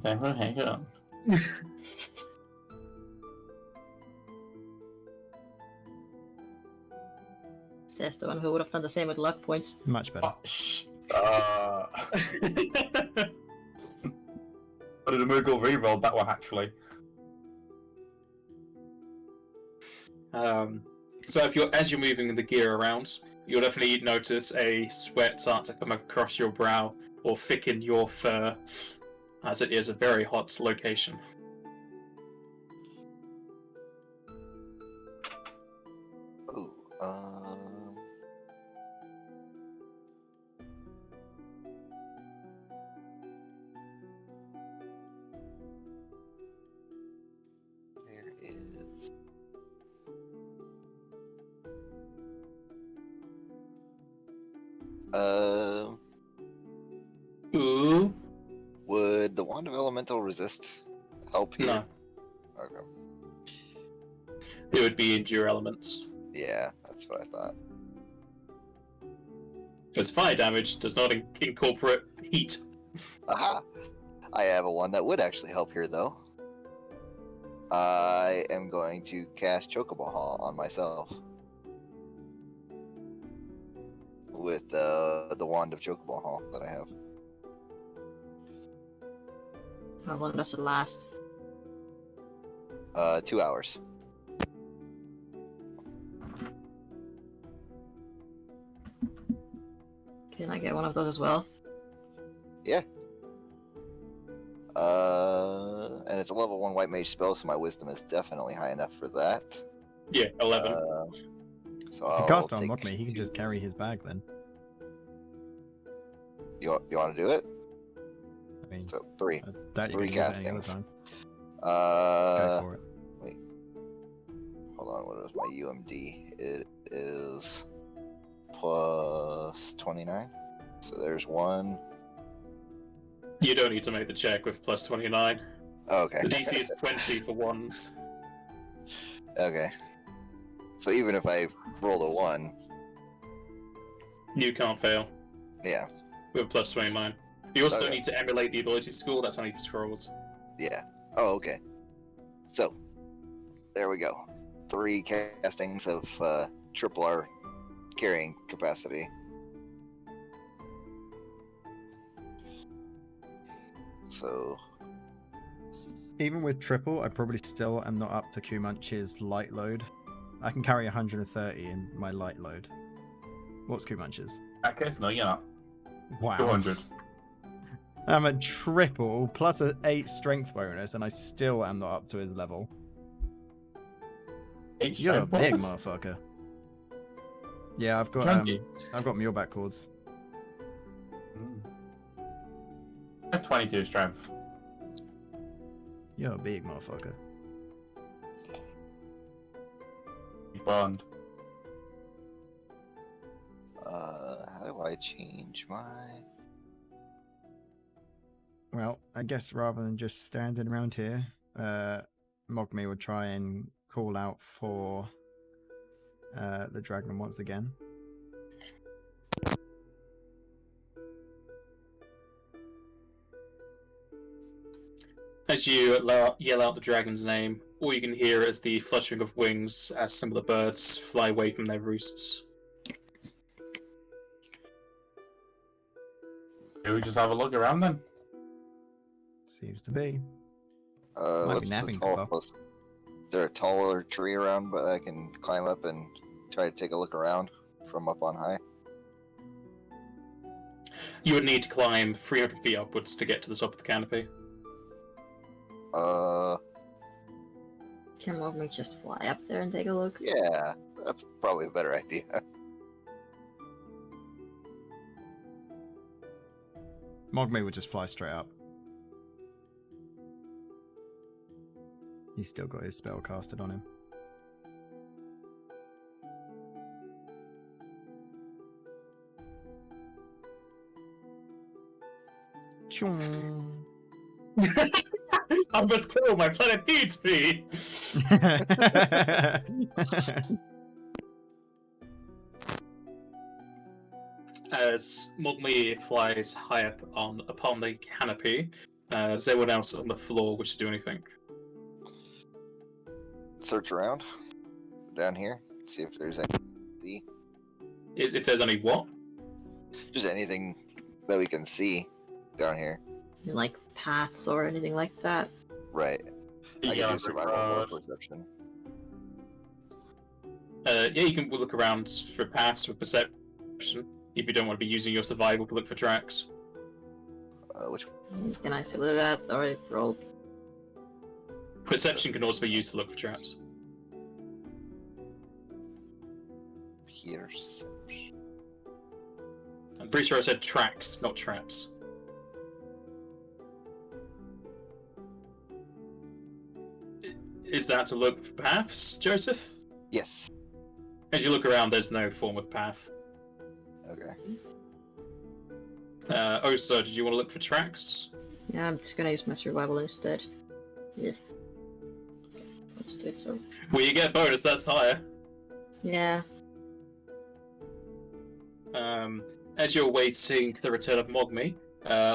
Temporal hiccup. Says the one who would have done the same with luck points. Much better. But the Moogle re-rolled that one actually. So as you're moving the gear around, you'll definitely notice a sweat start to come across your brow or thicken your fur, as it is a very hot location. Ooh, there is. Ooh. Would the Wand of Elemental resist help here? No. Okay. It would be endure elements. Yeah, that's what I thought. Because fire damage does not incorporate heat. Aha! I have a one that would actually help here, though. I am going to cast Chocobo Hall on myself. With the Wand of Chocobo Hall that I have. How long does it last? 2 hours. Can I get one of those as well? Yeah. And it's a level 1 white mage spell, so my wisdom is definitely high enough for that. Yeah, 11. So He I'll cast on take... Mogme, he can just carry his bag then. You want to do it? I mean, So 3. I doubt you're 3 gonna use it any other castings. time. Go Uh, for it. hold on. What is my UMD? It is plus 29. So there's 1. You don't need to make the check with plus 29. Oh, okay. The DC is 20 for ones. Okay. So even if I roll a 1, You can't fail yeah, with plus 29. You also don't Okay. need to emulate the ability score, that's only for scrolls. yeah. Oh, okay. So there we go. 3 castings of triple R carrying capacity. So Even with triple, I probably still am not up to Kumunch's light load. I can carry 130 in my light load. What's Kumunch's? In that case, no, you're not. Wow. 200. I'm at triple plus an 8 strength bonus, and I still am not up to his level. 8 You're a strength big bonus? motherfucker. Yeah, I've got Chunky. I've got muleback cords. I have 22 strength. You're a big motherfucker. You burned. how do I change my... Well, I guess rather than just standing around here, Mogme would try and call out for the dragon once again. As you yell out the dragon's name, all you can hear is the fluttering of wings as some of the birds fly away from their roosts. Should we just have a look around then? Seems to be. Uh, Might be what's the napping, tall... Kubo. Is there a taller tree around but I can climb up and try to take a look around from up on high? You would need to climb 300 feet upwards to get to the top of the canopy. Can Mogme just fly up there and take a look? Yeah, that's probably a better idea. Mogme would just fly straight up. He's still got his spell casted on him. Chong. I must kill my planet needs me! As Mogme flies high up upon the canopy, Does anyone else on the floor wish to do anything? Search around down here, see if there's anything. See, If there's any what? just anything that we can see down here. Like paths or anything like that. Right. I Yeah, can do survival road. or perception. Yeah, you can look around for paths with perception if you don't want to be using your survival to look for tracks. Which Can I still do that? Already rolled. Perception can also be used to look for traps. Pierce? I'm pretty sure I said tracks, not traps. Is that to look for paths, Joseph? Yes. As you look around, there's no form of path. Okay. Osa, did you want to look for tracks? Yeah, I'm just gonna use my survival instead. Yeah. Let's do it so. Well, you get bonus, that's higher. Yeah. As you're waiting the return of Mogmi,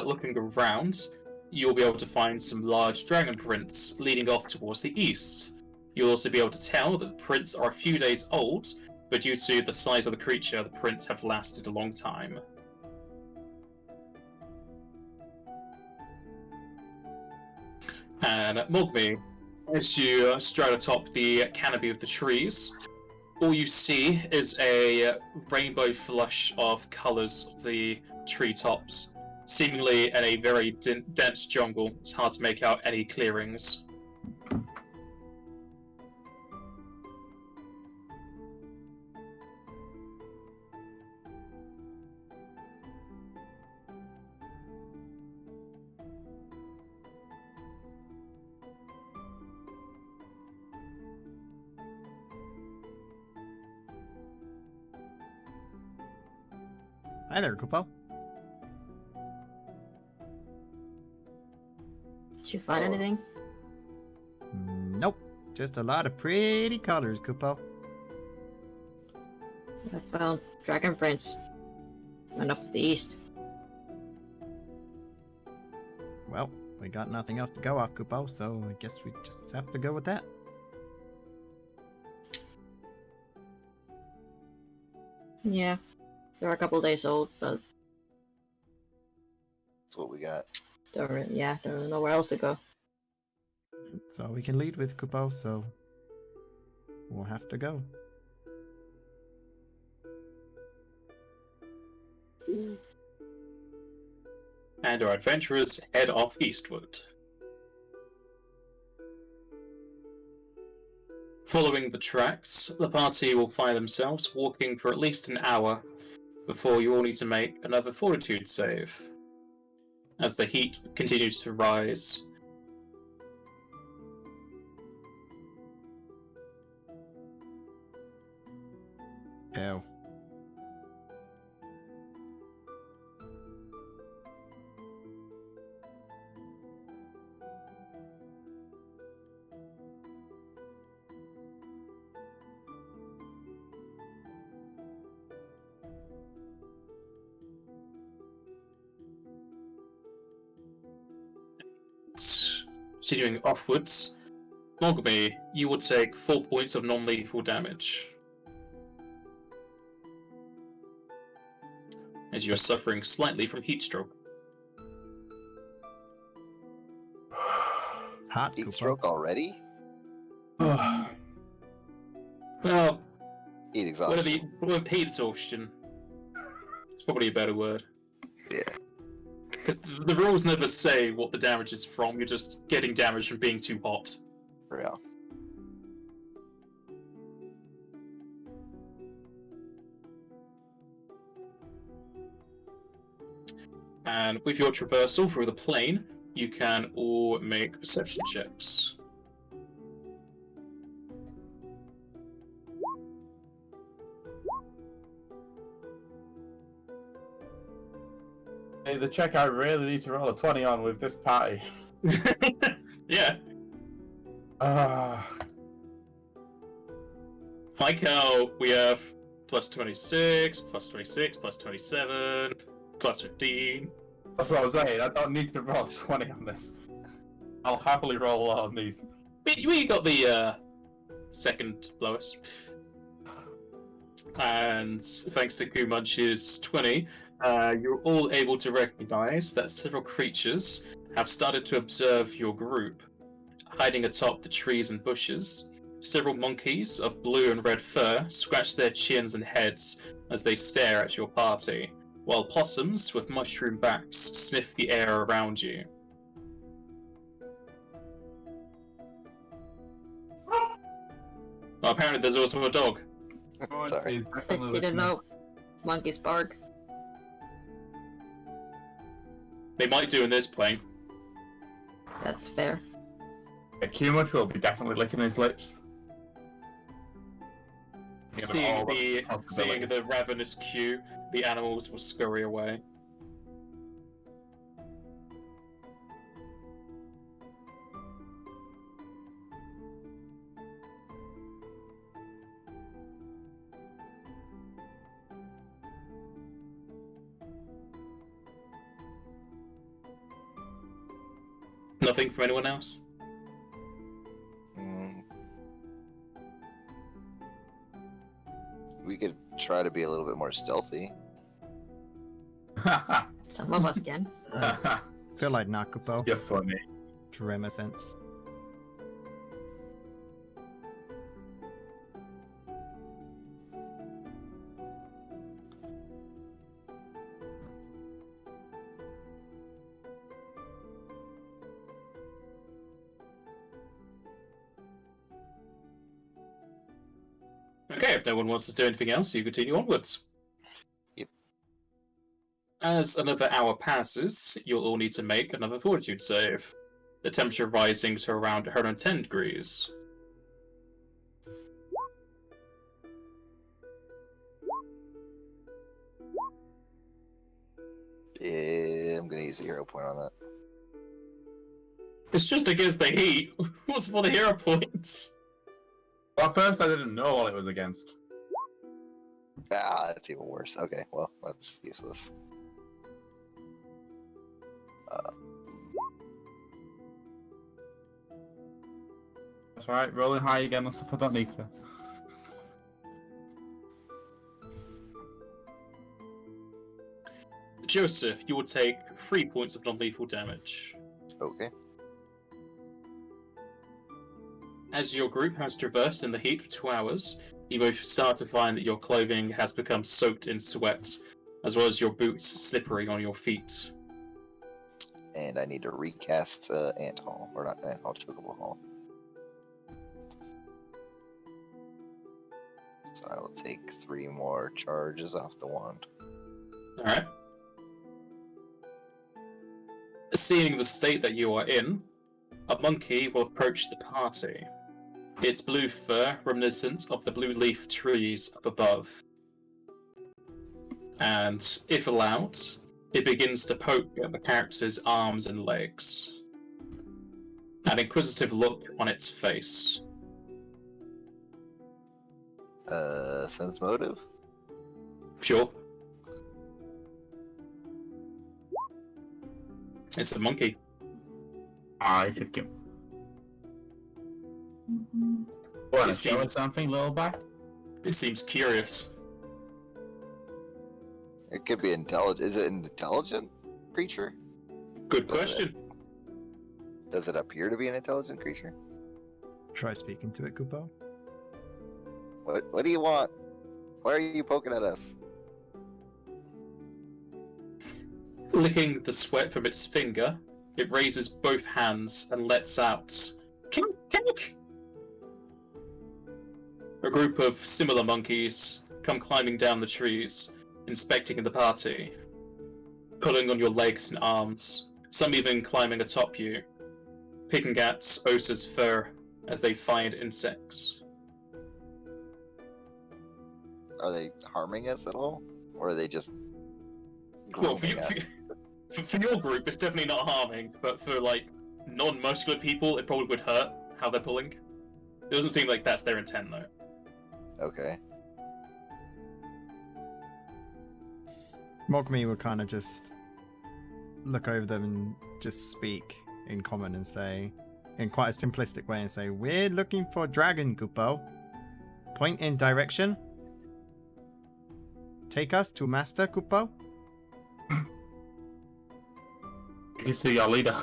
looking around, you'll be able to find some large dragon prints leading off towards the east. You'll also be able to tell that the prints are a few days old, but due to the size of the creature, the prints have lasted a long time. And Mogmi, as you stride atop the canopy of the trees, all you see is a rainbow flush of colours of the treetops, seemingly in a very dense jungle. It's hard to make out any clearings. Hi there, Kupo. Did you find anything? Nope. Just a lot of pretty colors, Kupo. I found dragon prints. Went up to the east. Well, we got nothing else to go off, Kupo, so I guess we just have to go with that. Yeah. They're a couple days old, but That's what we got. don't know where else to go. So we can lead with Kupo, so we'll have to go. And our adventurers head off eastward. Following the tracks, the party will find themselves walking for at least an hour before you all need to make another fortitude save, as the heat continues to rise. Ew. Continuing offwards, Mogami, you will take 4 points of non-lethal damage, as you are suffering slightly from heat stroke. It's hot, Heat Kupo. stroke already? Well, Heat exhaustion. heat exhaustion. It's probably a better word. Yeah. Because the rules never say what the damage is from, you're just getting damage from being too hot. For real. And with your traversal through the plane, you can all make perception checks. Hey, the check I really need to roll a 20 on with this party. Yeah. Ah. Like how we have plus 26, plus 26, plus 27, plus 15. That's what I was saying. I don't need to roll 20 on this. I'll happily roll on these. We got the second lowest. And thanks to Kumunch's 20, you're all able to recognize that several creatures have started to observe your group. Hiding atop the trees and bushes, several monkeys of blue and red fur scratch their chins and heads as they stare at your party, while possums with mushroom backs sniff the air around you. Well, apparently there's also a dog. Sorry. Is I definitely didn't listening. know. Monkeys bark. They might do in this plane. That's fair. Yeah, Kumut will be definitely licking his lips. Given all Seeing possibility. the ravenous queue, the animals will scurry away. Nothing from anyone else? We could try to be a little bit more stealthy. Some of us can. I feel like Nakupo. You're funny. Tremor sense. Okay, if no one wants to do anything else, you continue onwards. Yep. As another hour passes, you'll all need to make another fortitude save. The temperature rising to around 110 degrees. Yeah, I'm gonna use a hero point on that. It's just against the heat. What's for the hero points? Well, at first I didn't know what it was against. Ah, that's even worse. Okay, well, that's useless. That's right, rolling high again and stuff I don't need to. Joseph, you will take 3 points of non-lethal damage. Okay. As your group has traversed in the heat for 2 hours, you both start to find that your clothing has become soaked in sweat, as well as your boots slippery on your feet. And I need to recast Ant Hall, or not Ant Hall, Chocobo Hall. So I will take 3 more charges off the wand. Alright. Seeing the state that you are in, a monkey will approach the party. Its blue fur reminiscent of the blue leaf trees up above. And, if allowed, it begins to poke at the character's arms and legs. An inquisitive look on its face. Sense motive? Sure. It's a monkey. I took him. Want It to show seems- us something, little guy? It seems curious. It could be intelligent. Is it an intelligent creature? Good question. Does it appear to be an intelligent creature? Try speaking to it, Kupo. What do you want? Why are you poking at us? Licking the sweat from its finger, it raises both hands and lets out "Kink, kink." A group of similar monkeys come climbing down the trees, inspecting the party, pulling on your legs and arms, some even climbing atop you, picking at Osa's fur as they find insects. Are they harming us at all? Or are they just Well, grooming us? for your group, it's definitely not harming, but for like non-muscular people, it probably would hurt how they're pulling. It doesn't seem like that's their intent, though. Okay. Mogmi would kind of just look over them and just speak in common and say, in quite a simplistic way, and say, "We're looking for dragon, Kupo. Point in direction. Take us to Master Kupo." Give to your leader.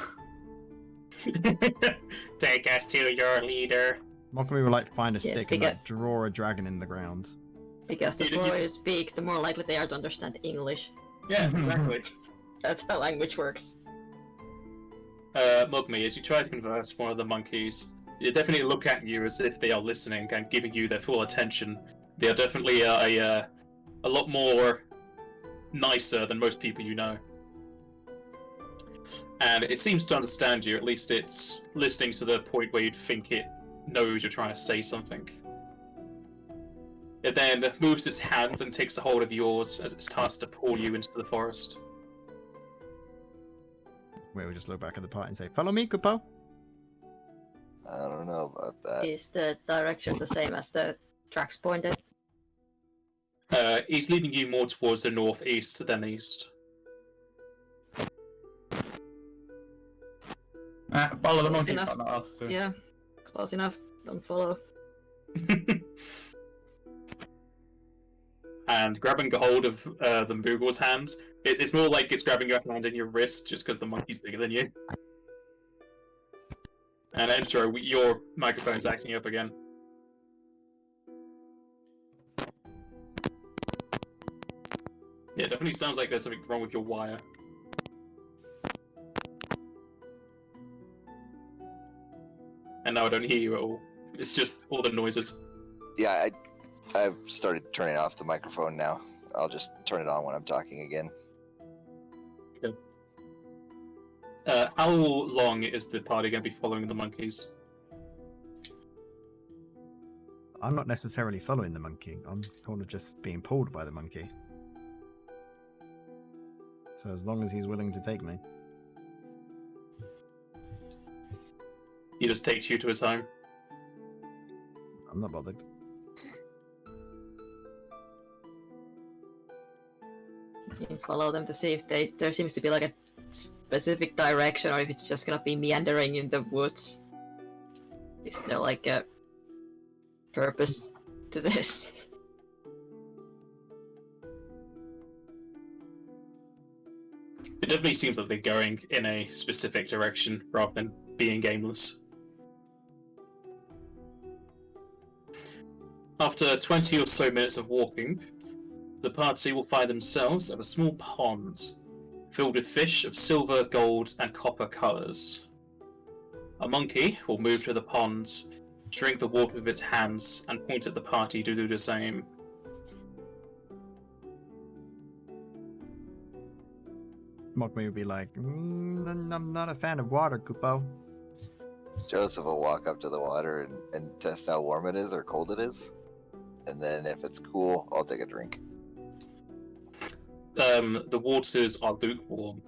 Take us to your leader. Mokami will like find a Yes, stick and like, draw a dragon in the ground. Because the slower you speak, the more likely they are to understand English. Yeah, exactly. That's how language works. Mugme, as you try to converse with one of the monkeys, they definitely look at you as if they are listening and giving you their full attention. They are definitely a lot more nicer than most people you know. And it seems to understand you, at least it's listening to the point where you'd think it knows you're trying to say something. It then moves its hand and takes a hold of yours as it starts to pull you into the forest. We'll just look back at the party and say, "Follow me, Kupo." I don't know about that. Is the direction the same as the tracks pointed? He's leading you more towards the northeast than east. Follow the Close monkey, enough. but not us. So. Yeah, close enough. Don't follow. And grabbing a hold of the Moogle's hand, it's more like it's grabbing your hand in your wrist just because the monkey's bigger than you. And Entro, your microphone's acting up again. Yeah, it definitely sounds like there's something wrong with your wire. And now I don't hear you at all. It's just all the noises. Yeah, I've started turning off the microphone now. I'll just turn it on when I'm talking again. How long is the party going to be following the monkeys? I'm not necessarily following the monkey. I'm kind of just being pulled by the monkey. So as long as he's willing to take me. He just takes you to his home. I'm not bothered. You follow them to see if there seems to be like a specific direction or if it's just gonna be meandering in the woods. Is there like a purpose to this? It definitely seems like they're going in a specific direction rather than being aimless. After 20 or so minutes of walking, the party will find themselves at a small pond filled with fish of silver, gold, and copper colours. A monkey will move to the pond, drink the water with its hands, and point at the party to do the same. Mokme would be like, I'm not a fan of water, Kupo. Joseph will walk up to the water and test how warm it is or cold it is. And then if it's cool, I'll take a drink. The waters are lukewarm.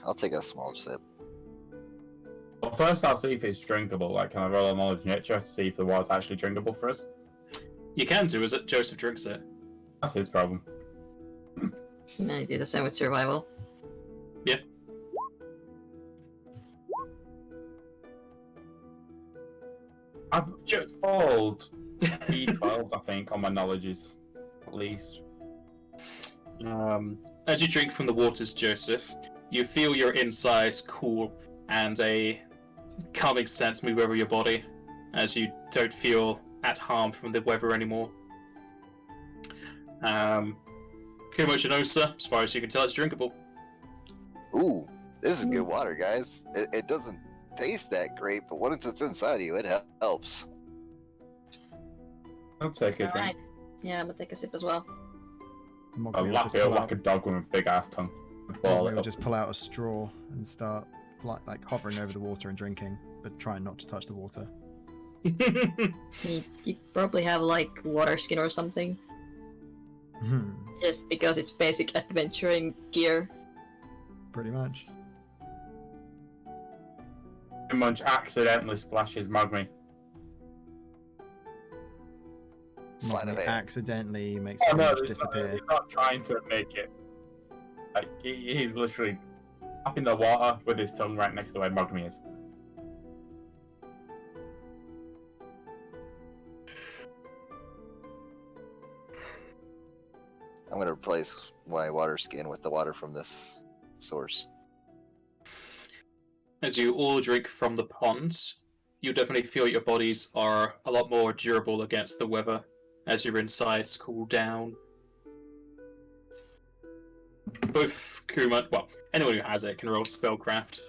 I'll take a small sip. Well, first I'll see if it's drinkable. Like, can I roll a knowledge nature to see if the water's actually drinkable for us? You can do, as it Joseph drinks it. That's his problem. No, you do the same with survival. Yeah. I've just rolled D12s, I think, on my knowledges, at least. As you drink from the waters, Joseph, you feel your insides cool and a calming sense move over your body as you don't feel at harm from the weather anymore. Kumoshinosa, as far as you can tell, it's drinkable. Ooh, this is good water, guys. It doesn't taste that great, but once it's inside of you, it helps. I'll take a drink. Alright. Yeah, I'm gonna take a sip as well. Mokme I'll will lap just it pull like out- a dog with a big ass tongue. And ball Mokme it will up. just pull out a straw and start like hovering over the water and drinking, but trying not to touch the water. You probably have like water skin or something. Just because it's basic adventuring gear. Pretty much. Munch accidentally splashes Magmi. Sleight of Mokme hand. accidentally makes Oh no, Scrooge disappear. he's not trying to make it. Like, he's literally up in the water with his tongue right next to where Mogmi is. I'm gonna replace my water skin with the water from this source. As you all drink from the pond, you definitely feel your bodies are a lot more durable against the weather as your insides cool down. Both Kuma, well, anyone who has it can roll spellcraft.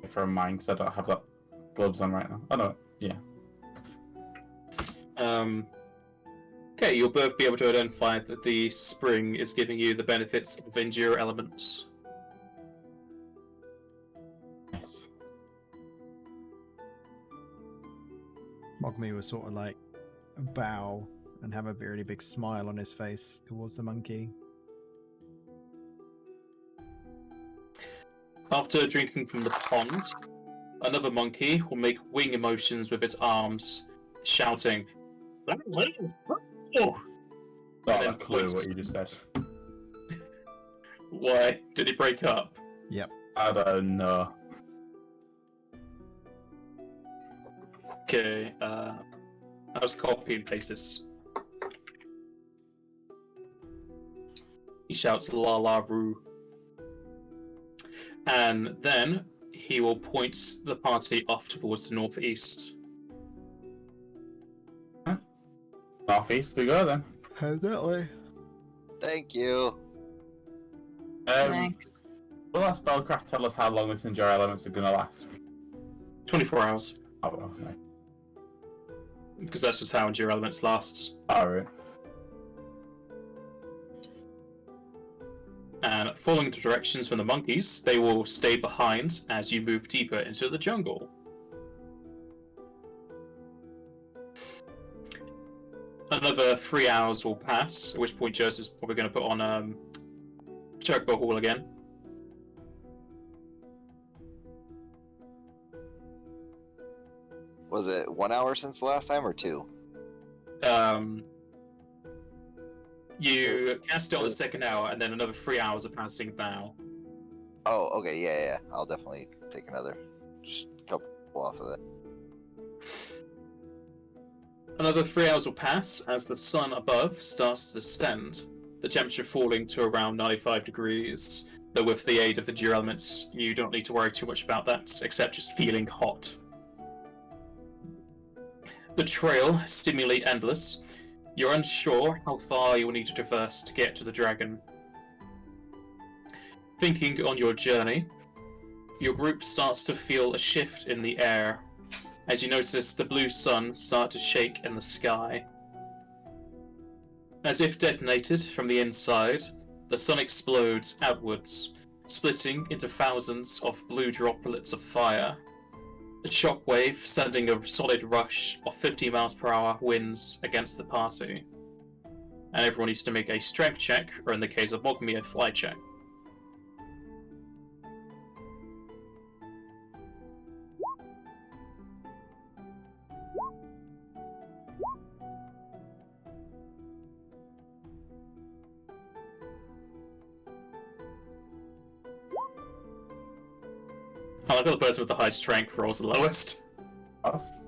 For mine, because I don't have that gloves on right now. Oh no, yeah. Okay, you'll both be able to identify that the spring is giving you the benefits of endure elements. Nice. Mogmi will sort of like bow and have a really big smile on his face towards the monkey. After drinking from the pond, another monkey will make wing emotions with its arms, shouting, "Oh!" Not then a clue points- what you just said. Why? Did it break up? Yep. I don't know. Okay, I'll just copy and paste this. He shouts "La La Roo." And then he will point the party off towards the northeast. Northeast we go then. Head that way. Thank you. Thanks. Will our spellcraft tell us how long this endure elements are gonna last? 24 hours. Oh, okay. Because that's just how endure elements lasts. Alright. And following the directions from the monkeys, they will stay behind as you move deeper into the jungle. Another 3 hours will pass, at which point Joseph's probably going to put on Chocobo Hall again. Was it 1 hour since the last time or 2? You cast it on the second hour, and then another 3 hours are passing now. Oh, okay, yeah. I'll definitely take another just couple off of that. Another 3 hours will pass as the sun above starts to descend, the temperature falling to around 95 degrees, though with the aid of the endure elements, you don't need to worry too much about that, except just feeling hot. The trail is seemingly endless. You're unsure how far you will need to traverse to get to the dragon. Thinking on your journey, your group starts to feel a shift in the air as you notice the blue sun start to shake in the sky. As if detonated from the inside, the sun explodes outwards, splitting into thousands of blue droplets of fire. A shockwave sending a solid rush of 50 miles per hour winds against the party. And everyone needs to make a strength check, or in the case of Mogmi, a fly check. I like how the person with the high strength rolls the lowest. Us?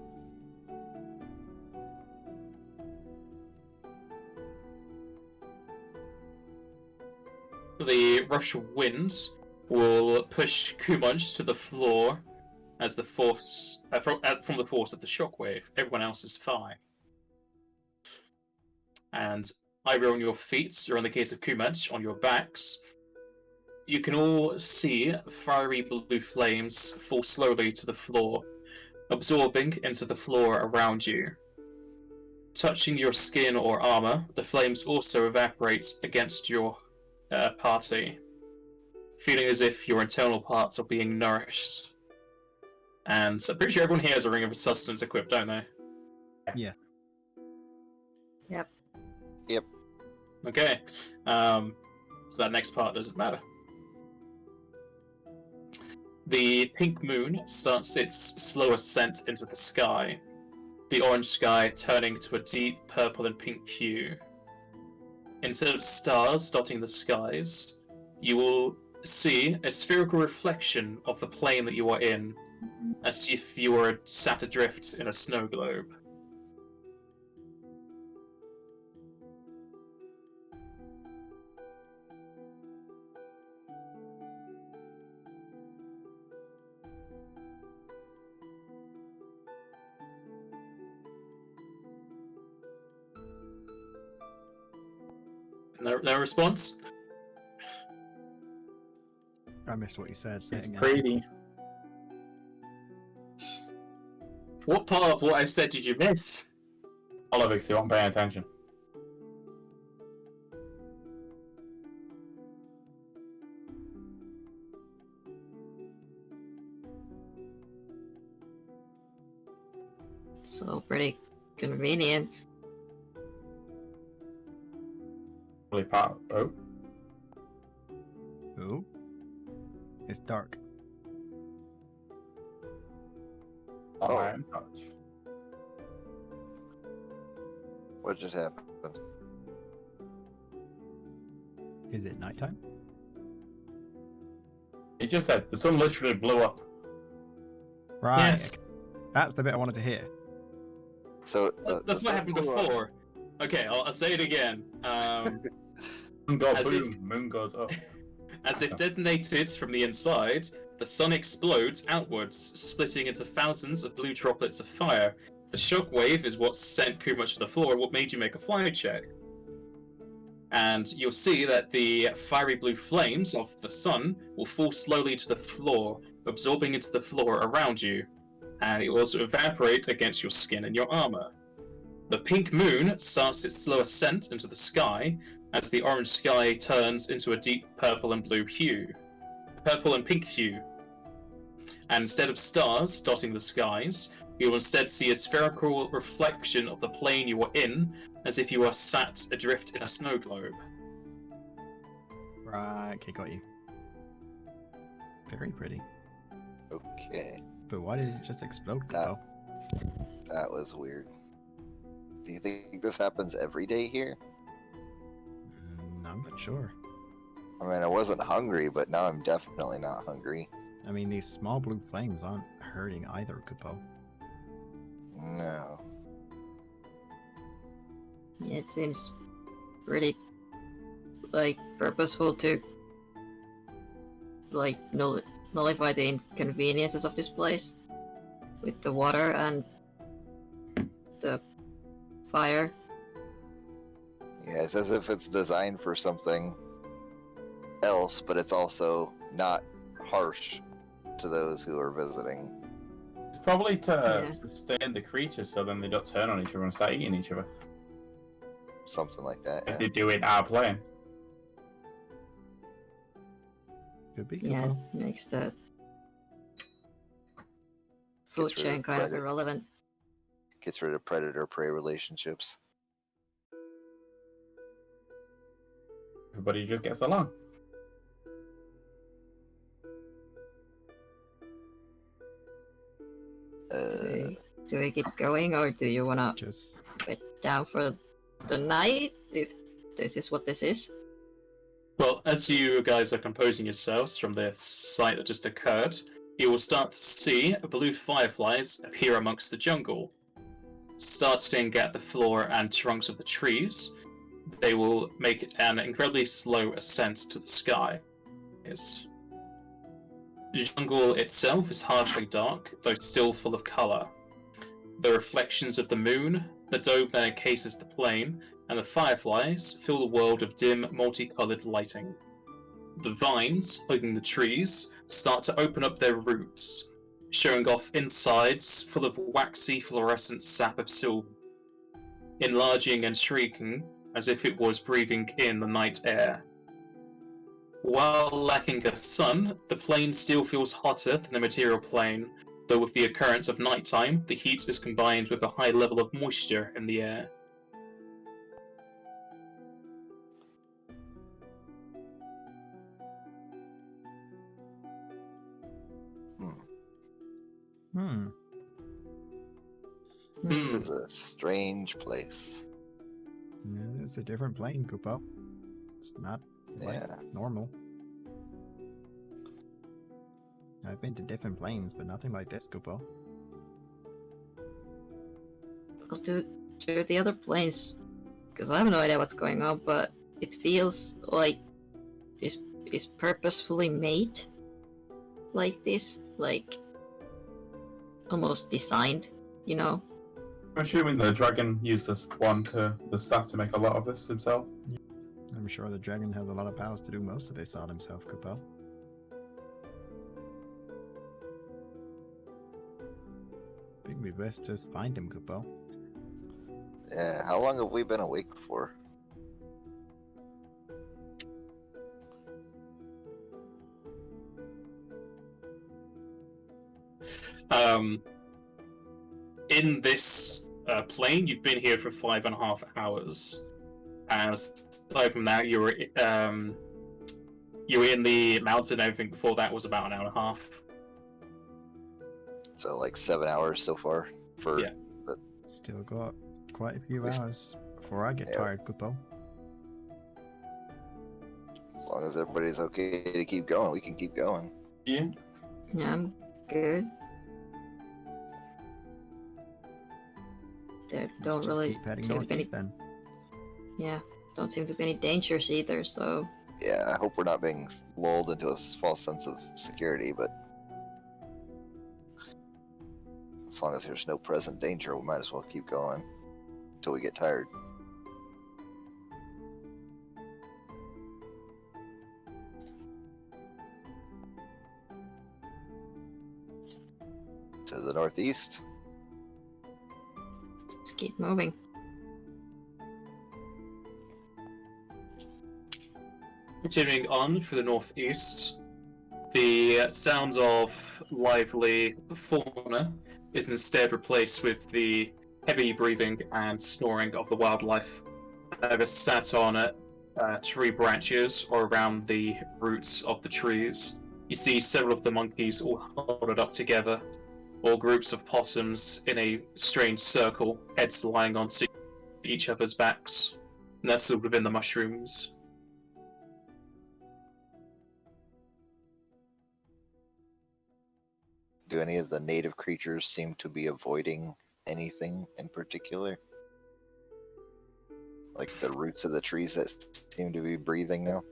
The rush of winds will push Kumunch to the floor as the force from the force of the shockwave. Everyone else is fine. And either on your feet, or in the case of Kumunch, on your backs, you can all see fiery blue flames fall slowly to the floor, absorbing into the floor around you. Touching your skin or armor, the flames also evaporate against your party, feeling as if your internal parts are being nourished. And I'm pretty sure everyone here has a ring of sustenance equipped, don't they? Yeah. Yep. Okay. So that next part doesn't matter. The pink moon starts its slow ascent into the sky, the orange sky turning to a deep purple and pink hue. Instead of stars dotting the skies, you will see a spherical reflection of the plane that you are in, as if you were sat adrift in a snow globe. No response? I missed what you said. Say it It's again. pretty. What part of what I said did you miss? Olivix, you weren't paying attention. So pretty convenient. Really part. Oh, Ooh. It's dark. Oh. I am touch. What just happened? Is it nighttime? He just said the sun literally blew up. Right. Yes. That's the bit I wanted to hear. So That's what happened before. Okay, I'll say it again. Moon goes As boom, moon goes up. As if detonated from the inside, the sun explodes outwards, splitting into thousands of blue droplets of fire. The shockwave is what sent Kumach to the floor and what made you make a fly check. And you'll see that the fiery blue flames of the sun will fall slowly to the floor, absorbing into the floor around you, and it will also evaporate against your skin and your armor. The pink moon starts its slow ascent into the sky as the orange sky turns into a deep purple and blue hue. Purple and pink hue. And instead of stars dotting the skies, you will instead see a spherical reflection of the plane you are in, as if you are sat adrift in a snow globe. Right. Okay, got you. Very pretty. Okay, But why did it just explode? That- Kupo? that was weird. Do you think this happens every day here? I'm not sure. I mean, I wasn't hungry, but now I'm definitely not hungry. I mean, these small blue flames aren't hurting either, Kupo. No. Yeah, it seems pretty like purposeful to like nullify the inconveniences of this place with the water and the fire. Yeah, it's as if it's designed for something else, but it's also not harsh to those who are visiting. It's probably to Yeah. sustain the creatures so then they don't turn on each other and start eating each other. Something like that. If Yeah. they do it our plane. Could be. Yeah, Kupo. makes the food Gets rid chain of kind of predator. irrelevant. Gets rid of predator-prey relationships. Everybody just gets along. Do we keep going, or do you wanna Just wait down for the night if this is what this is? Well, as you guys are composing yourselves from the sight that just occurred, you will start to see blue fireflies appear amongst the jungle. Starting at the floor and trunks of the trees, they will make an incredibly slow ascent to the sky. Yes. The jungle itself is harshly dark, though still full of colour. The reflections of the moon, the dome that encases the plain, and the fireflies fill the world of dim, multicoloured lighting. The vines, hugging the trees, start to open up their roots, showing off insides full of waxy fluorescent sap of silver, enlarging and shrieking as if it was breathing in the night air. While lacking a sun, the plane still feels hotter than the material plane, though with the occurrence of nighttime, the heat is combined with a high level of moisture in the air. Hmm. This is a strange place. Yeah, it's a different plane, Kupo. It's not like Yeah. normal. I've been to different planes, but nothing like this, Kupo. I'll do the other planes, because I have no idea what's going on, but it feels like this is purposefully made like this, like almost designed, you know? I'm assuming the dragon used the staff to make a lot of this himself. I'm sure the dragon has a lot of powers to do most of this all himself, Kupo. I think we best just find him, Kupo. Yeah, how long have we been awake for? In this plane, you've been here for 5.5 hours. And aside from that, you were in the mountain. Everything before that was about an hour and a half. So like 7 hours so far for Yeah. Still got quite a few We st- hours before I get Yeah. tired, Kupo. as long as everybody's okay to keep going, we can keep going. Yeah. Yeah, I'm good. There Let's don't just really keep heading seem to be any, northeast then. yeah, don't seem to be any dangers either, so Yeah, I hope we're not being lulled into a false sense of security, but as long as there's no present danger, we might as well keep going until we get tired. To the northeast. let's keep moving. Continuing on for the northeast, the sounds of lively fauna is instead replaced with the heavy breathing and snoring of the wildlife, either sat on tree branches or around the roots of the trees. You see several of the monkeys all huddled up together, or groups of possums in a strange circle, heads lying onto each other's backs, nestled within the mushrooms. Do any of the native creatures seem to be avoiding anything in particular? Like the roots of the trees that seem to be breathing now?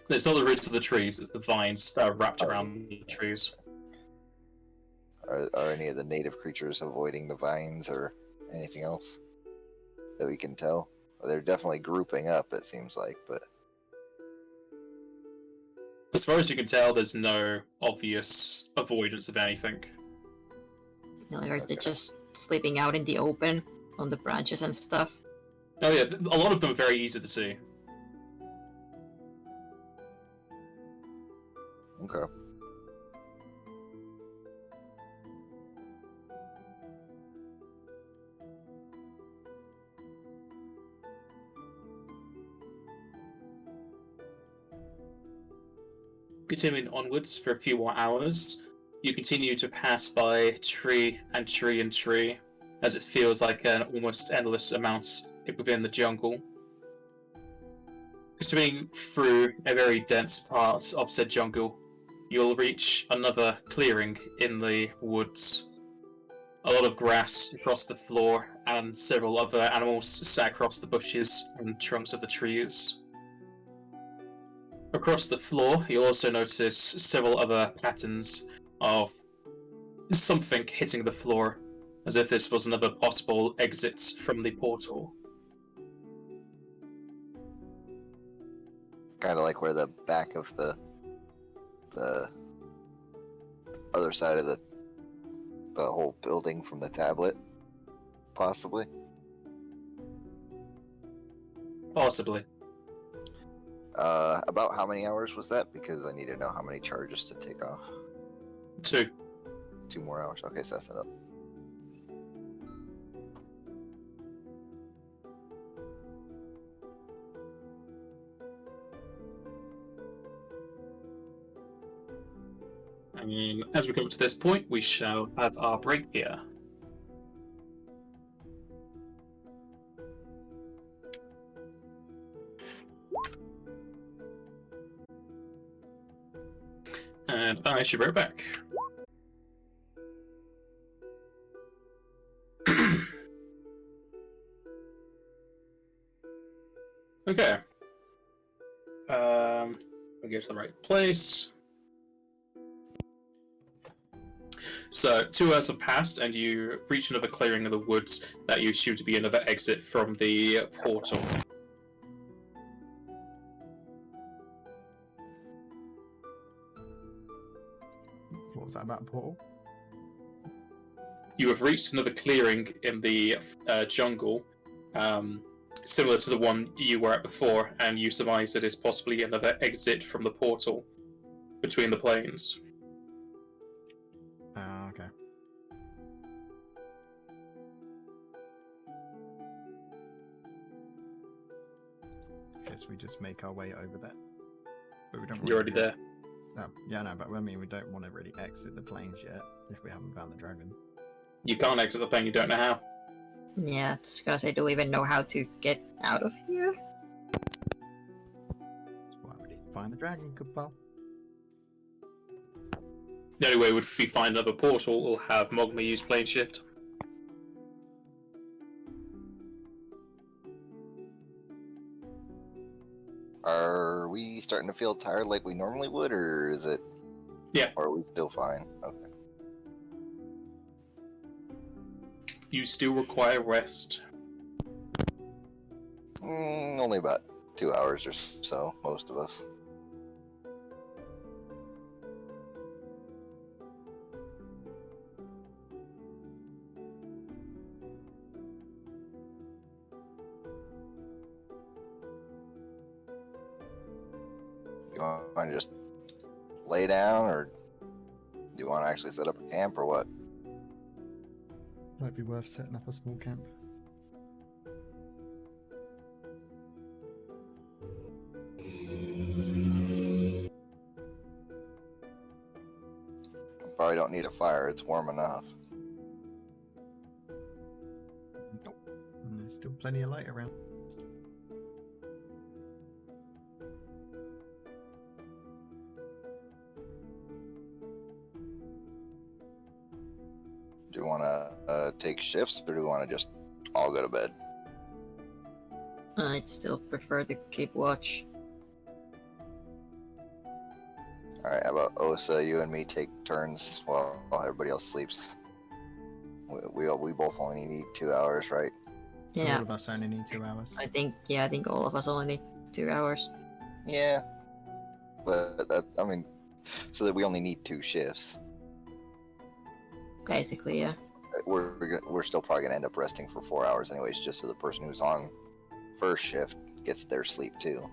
It's not the roots of the trees, it's the vines that are wrapped Oh. around the trees. Are any of the native creatures avoiding the vines or anything else that we can tell? Well, they're definitely grouping up, it seems like, but As far as you can tell, there's no obvious avoidance of anything. You know, are they Okay. just sleeping out in the open on the branches and stuff? Oh yeah, a lot of them are very easy to see. okay. Continuing onwards for a few more hours, you continue to pass by tree and tree and tree, as it feels like an almost endless amount within the jungle. Continuing through a very dense part of said jungle, you'll reach another clearing in the woods. A lot of grass across the floor, and several other animals sat across the bushes and trunks of the trees. Across the floor, you'll also notice several other patterns of something hitting the floor, as if this was another possible exit from the portal. Kind of like where the back of the other side of the whole building from the tablet, possibly. Possibly. About how many hours was that? Because I need to know how many charges to take off. 2. 2 more hours. Okay, so that's it up. And as we come to this point, we shall have our break here. And I should be right back. Okay. We get to the right place. So 2 hours have passed, and you reach another clearing in the woods that you assume to be another exit from the portal. What was that about portal? You have reached another clearing in the jungle, similar to the one you were at before, and you surmise that it's possibly another exit from the portal between the planes. Okay. Guess we just make our way over there. But we don't. You're already there. Oh, yeah, no, but I mean, we don't want to really exit the plains yet if we haven't found the dragon. You can't exit the plane, you don't know how. Yeah, it's gonna say, do we even know how to get out of here? That's why we need to find the dragon, good pal. The only way would be find another portal or have Mogma use plane shift. Are we starting to feel tired like we normally would, or is it? Yeah. Or are we still fine? Okay. You still require rest. Only about 2 hours or so, most of us. You want to just lay down, or do you want to actually set up a camp, or what? Might be worth setting up a small camp. Probably don't need a fire, it's warm enough. Nope. And there's still plenty of light around. Do you want to take shifts, or do you want to just all go to bed? I'd still prefer to keep watch. Alright, how about Osa, you and me take turns while everybody else sleeps? We both only need 2 hours, right? Yeah, All of us only need 2 hours. I think all of us only need 2 hours. Yeah. But that, I mean, so that we only need 2 shifts. Basically, yeah. We're still probably gonna end up resting for 4 hours anyways, just so the person who's on first shift gets their sleep too.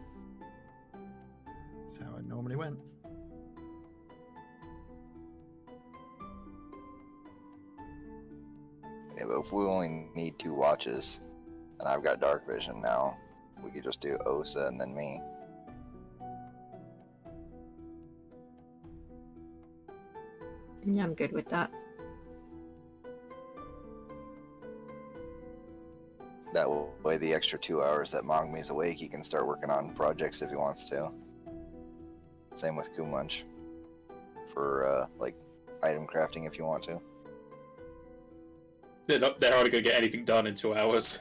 That's how it normally went. Yeah, but if we only need 2 watches, and I've got dark vision now, we could just do Osa and then me. Yeah, I'm good with that. That way, the extra 2 hours that Mongmi's awake, he can start working on projects if he wants to. Same with Kumunch. For, like, item crafting if you want to. They're hardly going to get anything done in 2 hours.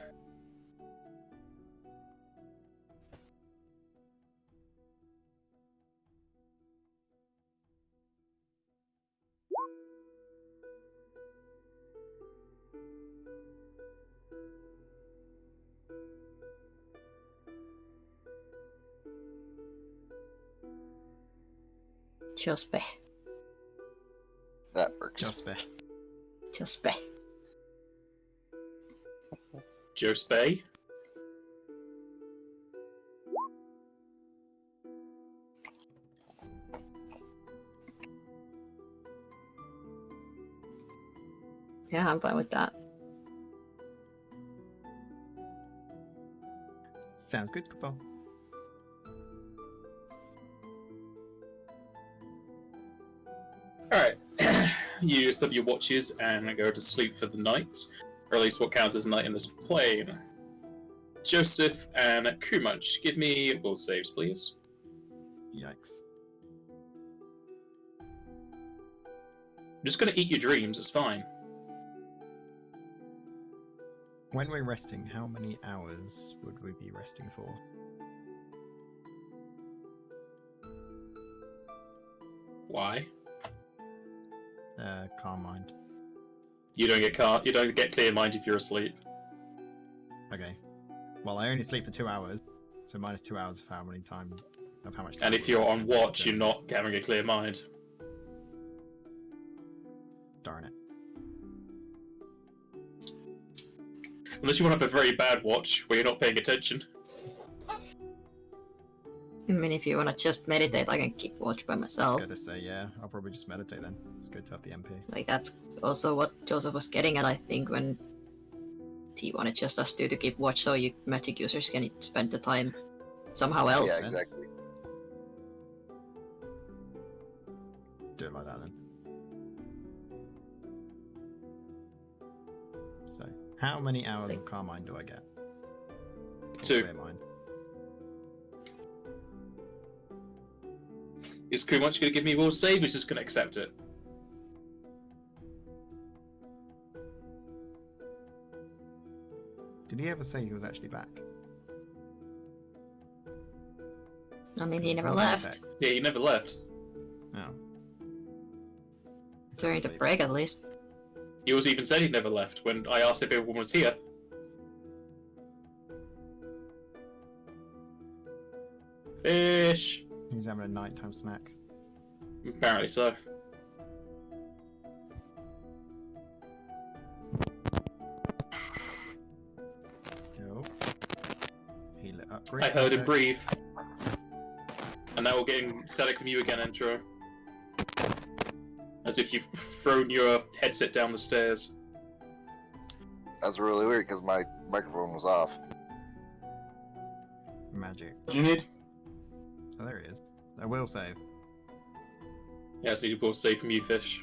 Just be. That works. Just be. Just be. Joe Spay. Yeah, I'm fine with that. Sounds good, Kupal. Alright. You stop your watches and go to sleep for the night, or at least what counts as night in this plane. Joseph and Kumach, give me will saves, please. Yikes. I'm just gonna eat your dreams, it's fine. When we're resting, how many hours would we be resting for? Why? Calm mind. You don't get clear mind if you're asleep. Okay. Well, I only sleep for 2 hours, so minus 2 hours of how many time of how much. And time if we're you're on resting, watch, so- you're not having a clear mind. Darn it. Unless you want to have a very bad watch where you're not paying attention. I mean, if you want to just meditate, I can keep watch by I was myself. gonna say, yeah, I'll probably just meditate then. It's good to have the MP. Like, that's also what Joseph was getting at, I think, when he wanted just us two to keep watch so you magic users can spend the time somehow else. Yeah, sense. exactly. Do it like that then. So, how many hours of calm mind do I get? Or 2. clear mind? Is Kumach gonna give me will save? He's just gonna accept it. Did he ever say he was actually back? I mean, he never Someone left. check. Yeah, he never left. Oh. During the Sleep. break, at least. He also even said he never left when I asked if everyone was here. Fish! He's having a nighttime snack. Apparently so. Yo. Heal it up. I heard him breathe. And now we're getting static from you again, Intro. As if you've thrown your headset down the stairs. That's really weird because my microphone was off. Magic. What do you need? Oh, there he is. I will save. Yeah, so you will save from you, Fish.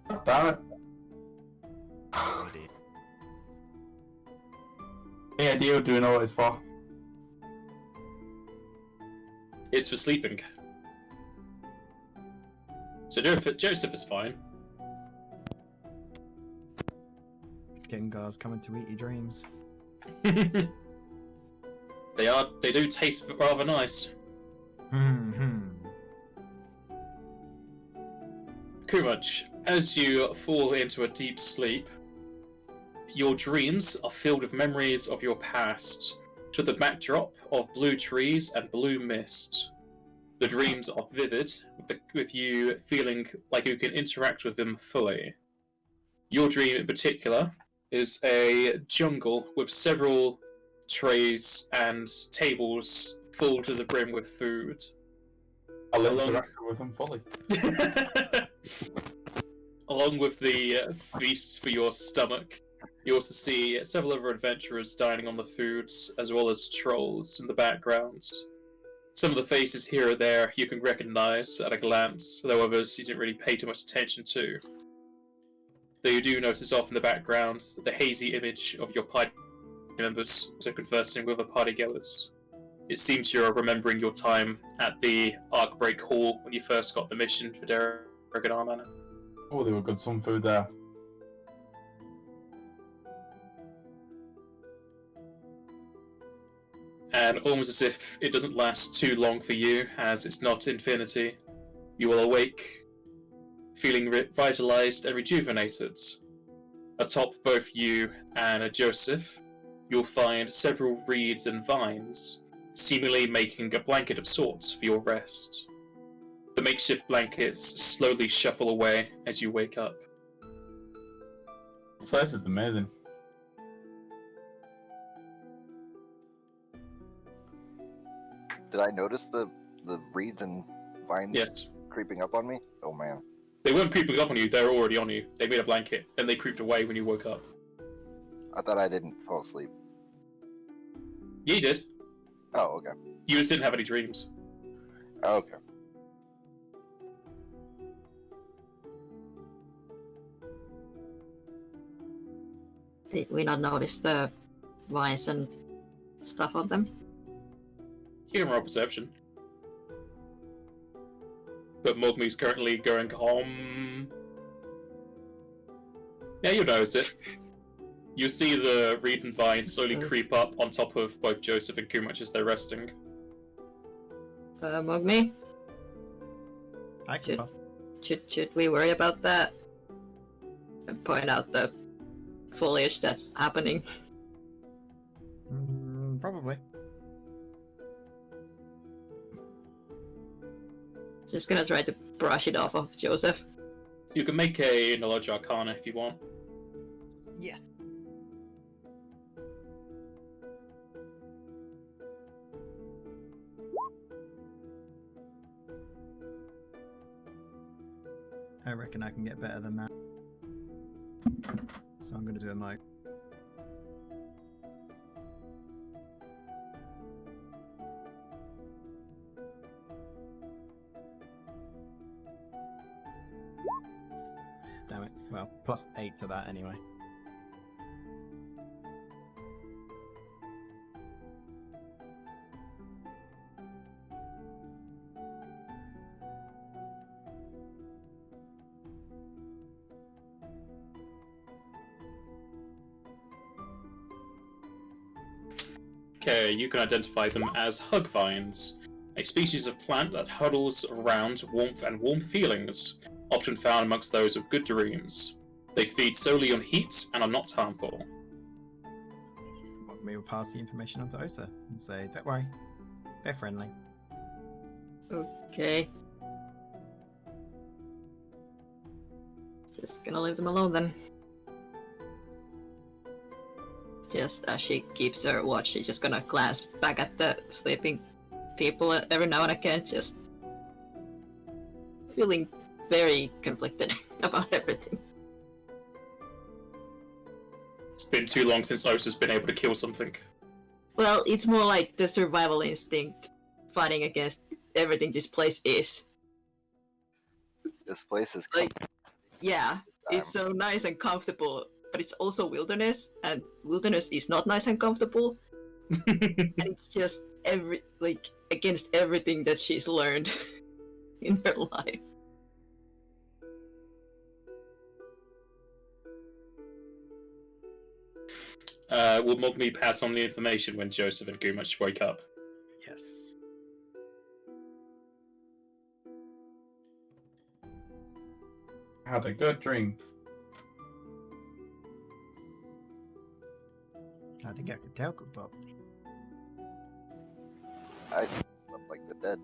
God damn it. Any idea what do you know what it's for? It's for sleeping. So Joseph is fine. Gengar's coming to eat your dreams. They do taste rather nice. Kumach, as you fall into a deep sleep, your dreams are filled with memories of your past, to the backdrop of blue trees and blue mist. The dreams are vivid, with you feeling like you can interact with them fully. Your dream in particular is a jungle with several trays and tables full to the brim with food. I'll Along- interact with them fully. Along with the feasts for your stomach, you also see several other adventurers dining on the foods, as well as trolls in the background. Some of the faces here or there you can recognize at a glance, though others you didn't really pay too much attention to. Though you do notice off in the background the hazy image of your party members conversing with the party-goers. It seems you're remembering your time at the Arcbreak Hall when you first got the mission for Roegadyn Manor. Oh, they were good. Some food there. And almost as if it doesn't last too long for you, as it's not infinity, you will awake, feeling revitalized and rejuvenated. Atop both you and Joseph, you'll find several reeds and vines, seemingly making a blanket of sorts for your rest. The makeshift blankets slowly shuffle away as you wake up. This place is amazing. Did I notice the the reeds and vines Yes. creeping up on me? Oh man. They weren't creeping up on you, they were already on you. They made a blanket, then they creeped away when you woke up. I thought I didn't fall asleep. Yeah, you did. Oh, okay. You just didn't have any dreams. Oh, okay. Did we not notice the vines and stuff on them? You can roll perception. But Mogmi's currently going, Yeah, you'll notice it. You see the reeds and vines slowly creep up on top of both Joseph and Kumach as they're resting. Mogmi? I Should- can Should we worry about that? And point out the foliage that's happening. Probably. Just gonna try to brush it off of Joseph. You can make a Knowledge Arcana if you want. Yes. I reckon I can get better than that. So I'm going to do a mic. Damn it. Well, plus 8 to that anyway. Okay, you can identify them as hug vines, a species of plant that huddles around warmth and warm feelings, often found amongst those of good dreams. They feed solely on heat and are not harmful. We will pass the information on to Osa and say, don't worry, they're friendly. Okay. Just gonna leave them alone then. Just as she keeps her watch, she's just gonna glance back at the sleeping people every now and again, just feeling very conflicted about everything. It's been too long since Osa's been able to kill something. Well, it's more like the survival instinct fighting against everything this place is. This place is Like, yeah, it's um, so nice and comfortable, but it's also wilderness, and wilderness is not nice and comfortable. And it's just against everything that she's learned in her life. Will Mogmi pass on the information when Joseph and Kumach wake up? Yes. Had a good dream. I think I can tell, good Bob. I slept like the dead.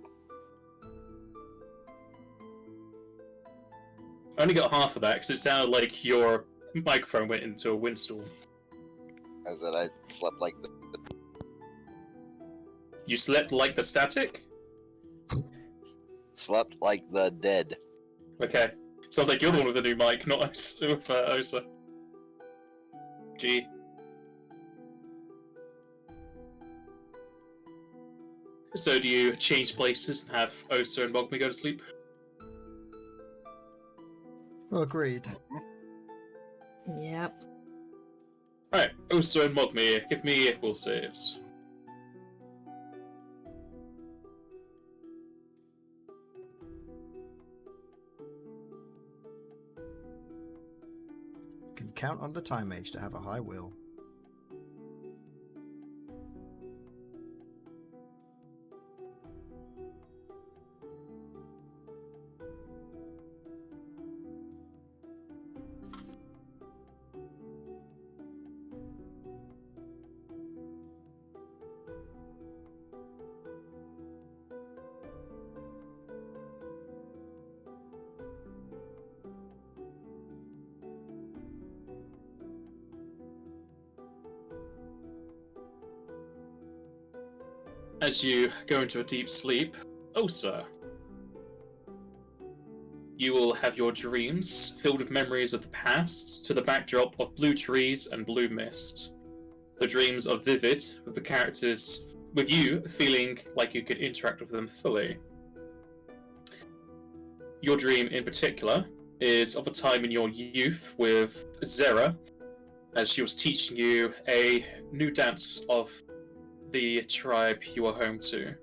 I only got half of that because it sounded like your microphone went into a windstorm. I said I slept like the You slept like the static? slept like the dead. Okay. Sounds like you're the one with the new mic, not Osa. G. So do you change places and have Osa and Mogmi go to sleep? Agreed. Yep. Alright, Osa and Mogmi, give me will saves. Can count on the time mage to have a high will. As you go into a deep sleep, Osa. You will have your dreams filled with memories of the past to the backdrop of blue trees and blue mist. The dreams are vivid, with the characters, with you feeling like you could interact with them fully. Your dream in particular is of a time in your youth with Zera, as she was teaching you a new dance of the tribe you are home to.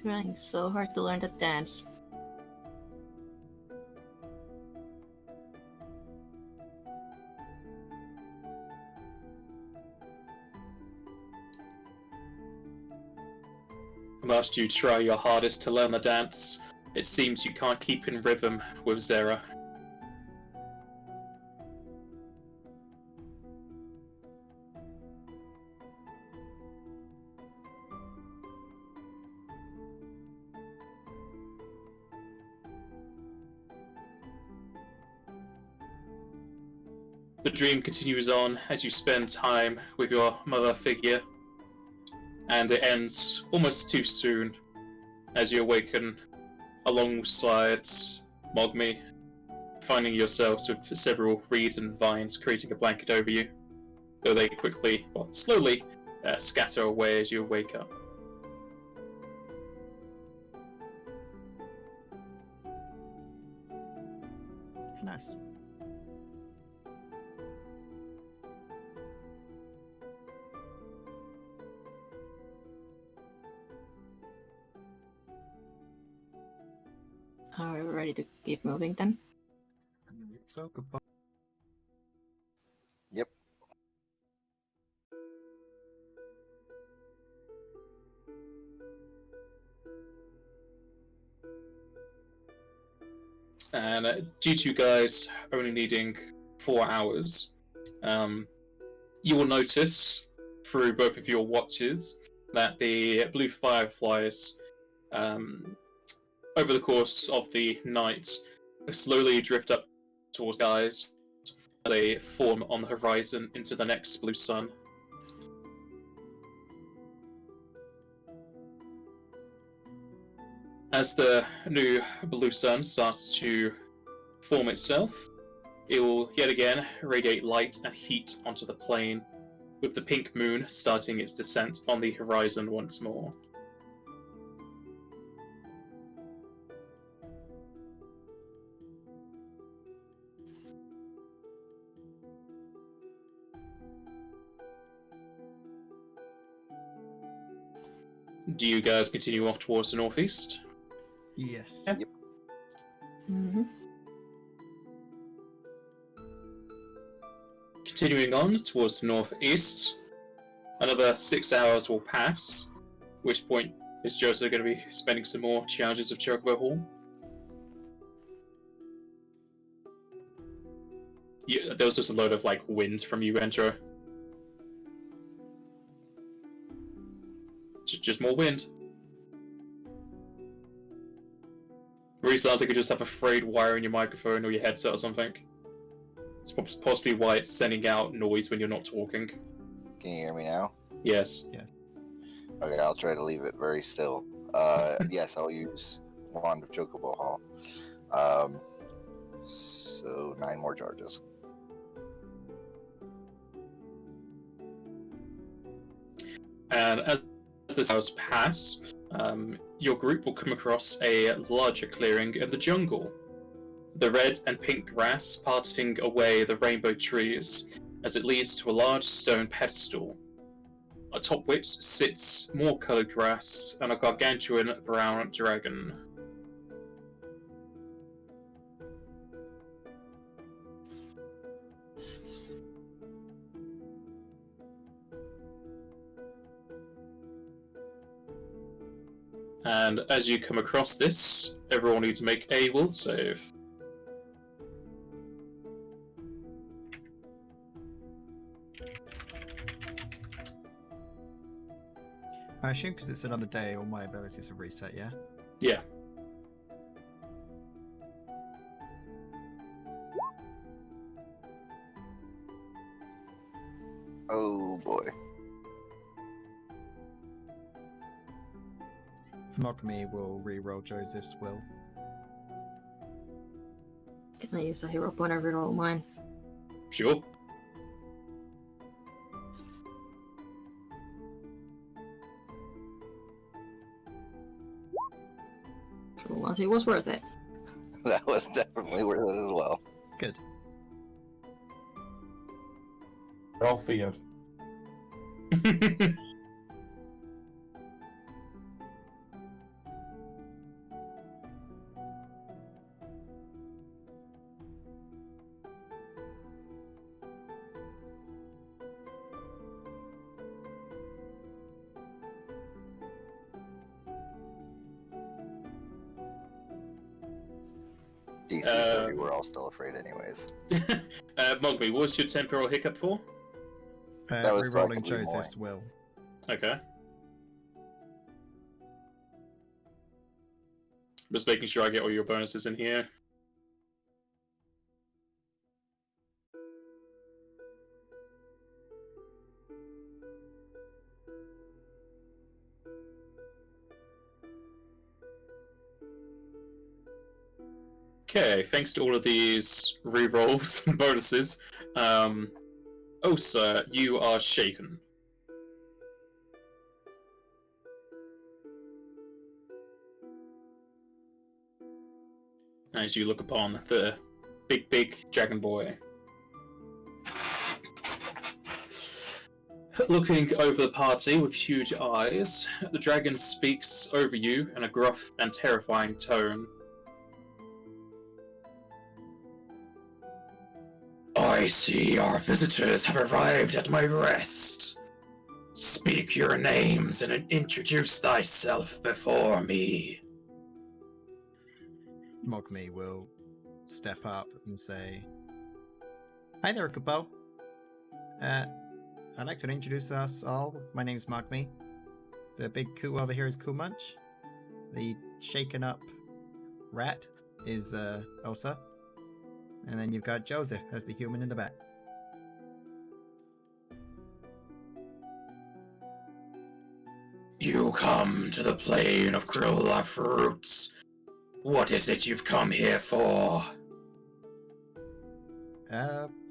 Trying so hard to learn that dance. Whilst you try your hardest to learn the dance, it seems you can't keep in rhythm with Zera. The dream continues on as you spend time with your mother figure, and it ends almost too soon as you awaken alongside Mogmi, finding yourselves with several reeds and vines creating a blanket over you, though they quickly, or slowly, scatter away as you wake up. Nice. Are we ready to keep moving then? So goodbye. Yep. And due to you guys only needing 4 hours, you will notice through both of your watches that the blue fireflies, over the course of the night, slowly drift up towards the skies. They form on the horizon into the next blue sun. As the new blue sun starts to form itself, it will yet again radiate light and heat onto the plain, with the pink moon starting its descent on the horizon once more. Do you guys continue off towards the northeast? Yes. Yeah. Mm-hmm. Continuing on towards the northeast, another 6 hours will pass, at which point is Joseph going to be spending some more challenges of Chocobo Hall. Yeah, there was just a load of wind from you, Entro. Just more wind. Really sounds like you just have a frayed wire in your microphone or your headset or something. It's possibly why it's sending out noise when you're not talking. Can you hear me now? Yes. Okay, I'll try to leave it very still. Yes, I'll use Wand of Chocobo Hall. So 9 more charges. And as the hours pass, your group will come across a larger clearing in the jungle. The red and pink grass parting away the rainbow trees as it leads to a large stone pedestal, atop which sits more coloured grass and a gargantuan brown dragon. And as you come across this, everyone needs to make a will save. I assume because it's another day, all my abilities have reset, yeah? Yeah. boy. Mogmi will re-roll Joseph's will. Can I use a hero point or reroll mine? Sure. For once, it was worth it. That was definitely worth it as well. Good. We're all feared. DC 30, we're all still afraid anyways. Mogmi, what was your temporal hiccup for? That was so I Re-rolling could read more. Joseph's will. Okay. Just making sure I get all your bonuses in here. Okay, thanks to all of these rerolls and bonuses, Osa, you are shaken. As you look upon the big dragon boy. Looking over the party with huge eyes, the dragon speaks over you in a gruff and terrifying tone. I see our visitors have arrived at my rest. Speak your names and introduce thyself before me. Mogmi will step up and say, "Hi there, Kupo. I'd like to introduce us all. My name's Mogmi. The big coup over here is Kumunch. The shaken up rat is Osa. And then you've got Joseph as the human in the back." You come to the plane of Grilleavfahrut. What is it you've come here for?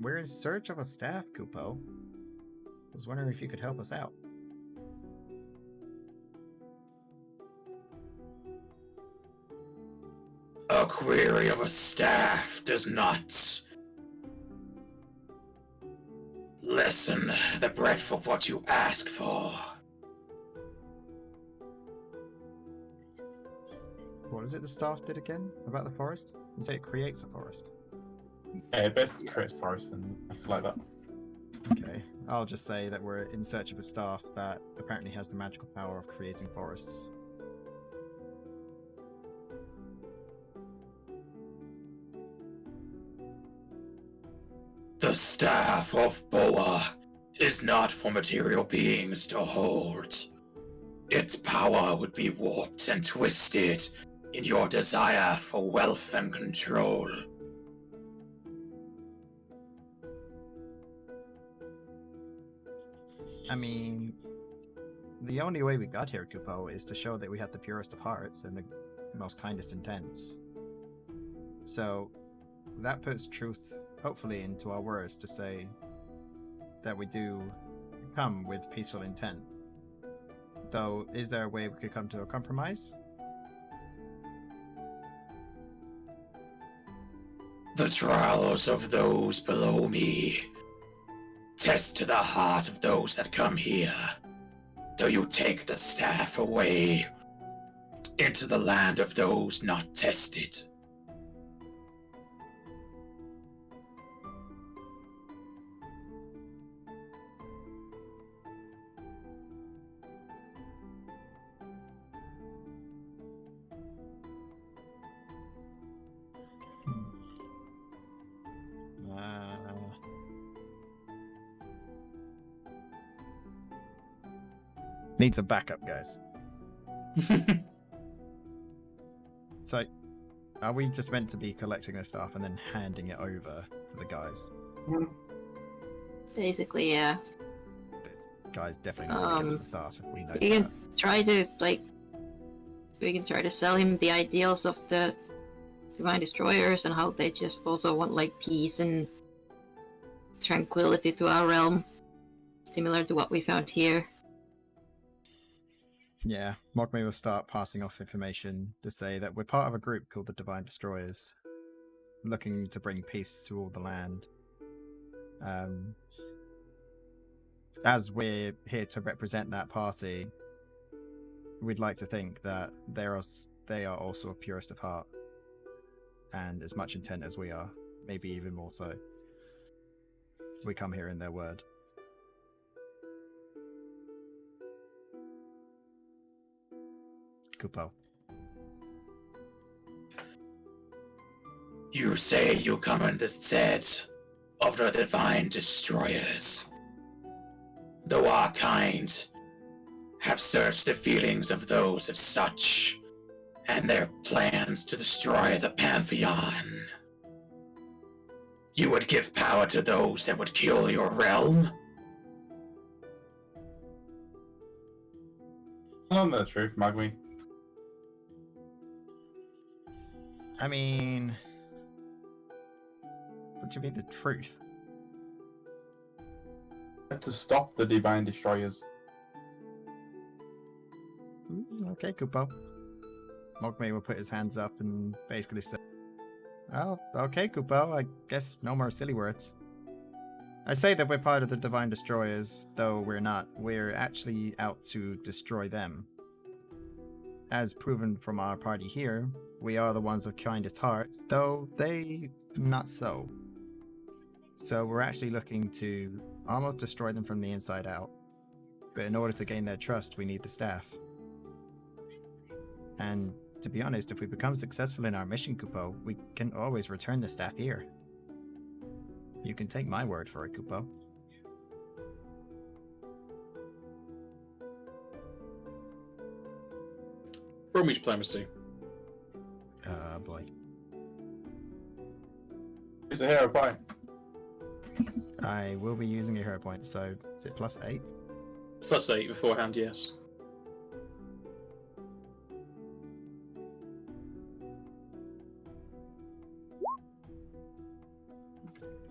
We're in search of a staff, Kupo. Was wondering if you could help us out. A query of a staff does not lessen the breadth of what you ask for. What is it the staff did again about the forest? You say it creates a forest. Yeah, it basically creates forests and stuff like that. Okay, I'll just say that we're in search of a staff that apparently has the magical power of creating forests. The staff of Boa is not for material beings to hold. Its power would be warped and twisted in your desire for wealth and control. I mean, the only way we got here, Kupo, is to show that we have the purest of hearts and the most kindest intents. So, that puts truth, hopefully, into our words to say that we do come with peaceful intent. Though, is there a way we could come to a compromise? The trials of those below me test to the heart of those that come here. Though you take the staff away into the land of those not tested. Needs a backup, guys. So, are we just meant to be collecting this stuff and then handing it over to the guys? Basically, yeah. guy's definitely not going to give us the start if we know We can that. try to we can try to sell him the ideals of the Divine Destroyers and how they just also want like peace and tranquility to our realm, similar to what we found here. Yeah, Mogme will start passing off information to say that we're part of a group called the Divine Destroyers, looking to bring peace to all the land. As we're here to represent that party, we'd like to think that they are also of purest of heart, and as much intent as we are, maybe even more so. We come here in their word. Kupo. You say you come in the stead of the Divine Destroyers. Though our kind have searched the feelings of those of such and their plans to destroy the pantheon, you would give power to those that would kill your realm? Tell them the truth, Magmi. I mean, what do you mean the truth? To stop the Divine Destroyers. Okay, Kupo. Mogme will put his hands up and basically say, "Oh, okay, Kupo, I guess no more silly words." I say that we're part of the Divine Destroyers, though we're not. We're actually out to destroy them. As proven from our party here, we are the ones of kindest hearts, though they not so. So we're actually looking to almost destroy them from the inside out. But in order to gain their trust, we need the staff. And to be honest, if we become successful in our mission, Kupo, we can always return the staff here. You can take my word for it, Kupo. Roll me diplomacy. Boy. Use a hero point. I will be using a hero point, so is it +8? +8 beforehand, yes.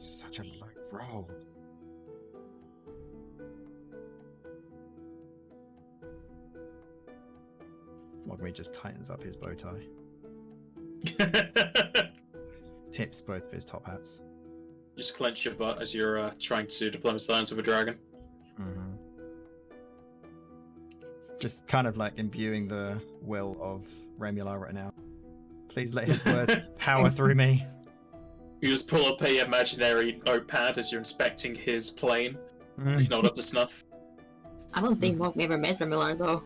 Such a low roll. Mogme just tightens up his bow tie. Tips both of his top hats. Just clench your butt as you're trying to diplomatize with a dragon. Mm-hmm. Just kind of like imbuing the will of Remular right now. Please let his words power through me. You just pull up a imaginary notepad as you're inspecting his plane. He's not up to snuff. I don't think Mogme ever met Remilar though.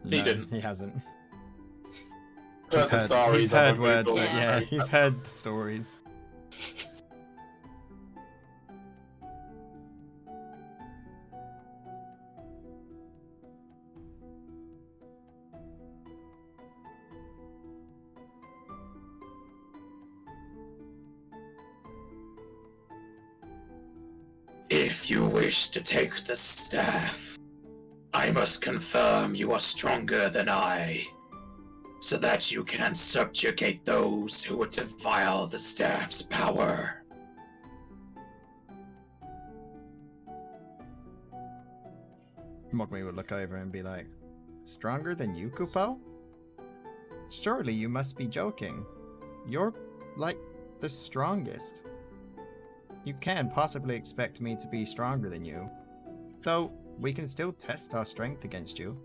He didn't. He hasn't. Heard the stories He's of heard a words. Google. Yeah, he's heard the stories. If you wish to take the staff, I must confirm you are stronger than I, so that you can subjugate those who would defile the staff's power. Mogme would look over and be like, "Stronger than you, Kupo? Surely you must be joking. You're, like, the strongest. You can't possibly expect me to be stronger than you. Though, we can still test our strength against you.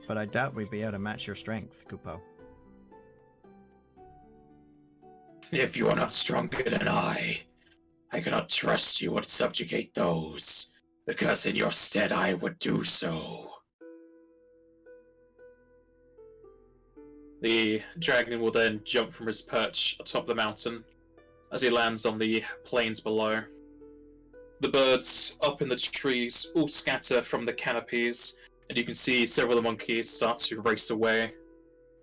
But I doubt we'd be able to match your strength, Kupo." If you are not stronger than I cannot trust you would subjugate those, because in your stead I would do so. The dragon will then jump from his perch atop the mountain as he lands on the plains below. The birds up in the trees all scatter from the canopies, and you can see several of the monkeys start to race away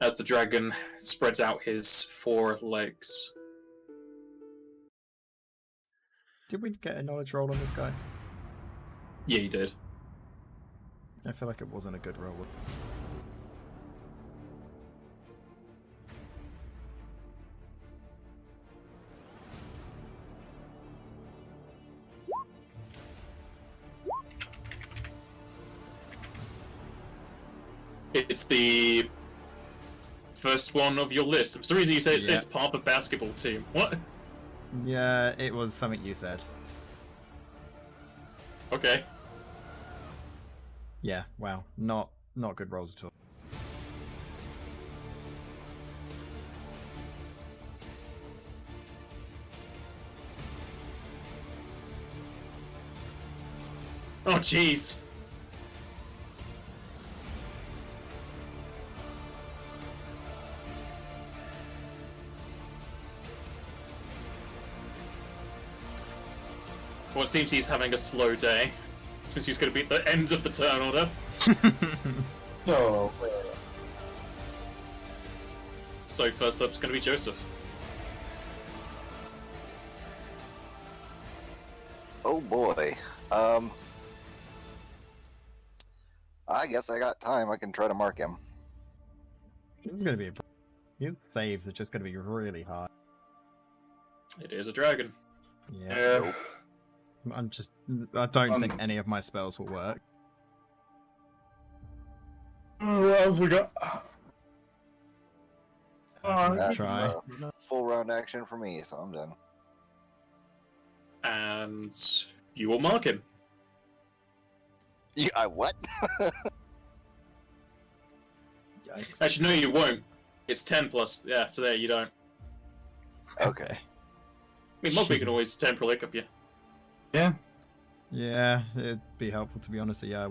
as the dragon spreads out his 4 legs. Did we get a knowledge roll on this guy? Yeah, you did. I feel like it wasn't a good roll. It's the first one of your list. For some reason you say it's, Yeah. it's part of a basketball team. What? Yeah, it was something you said. Okay. Yeah, wow. Not good rolls at all. Oh, jeez. Well, it seems he's having a slow day, since he's going to be at the end of the turn order. No. So first up's going to be Joseph. Oh boy. I guess I got time. I can try to mark him. This is gonna be his saves are just gonna be really hard. It is a dragon. Yeah. I don't think any of my spells will work. What else we got? That's Try. a full round action for me, so I'm done. And you will mark him. I what? Yikes. Actually, no, you won't. It's 10 plus. Yeah, so there, you don't. Okay. I mean, Mugby can Jeez. always temporal hiccup you. Yeah. Yeah, it'd be helpful to be honest. Yeah.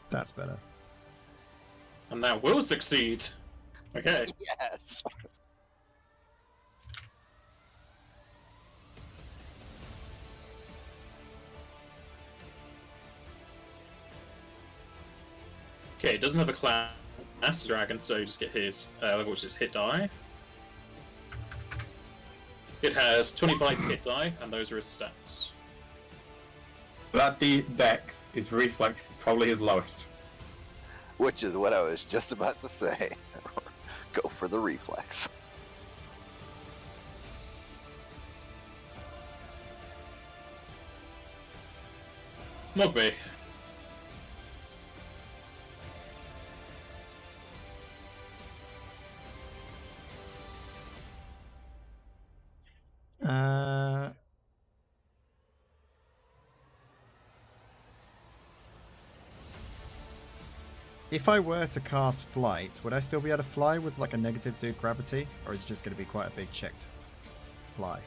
That's better. And that will succeed. Okay. Yes. Okay, it doesn't have a class dragon, so you just get his level, which is hit die. It has 25 hit die, and those are his stats. That dex, his reflex is probably his lowest. Which is what I was just about to say. Go for the reflex. Mugby. If I were to cast flight, would I still be able to fly with like a negative 2 gravity, or is it just going to be quite a big check to fly?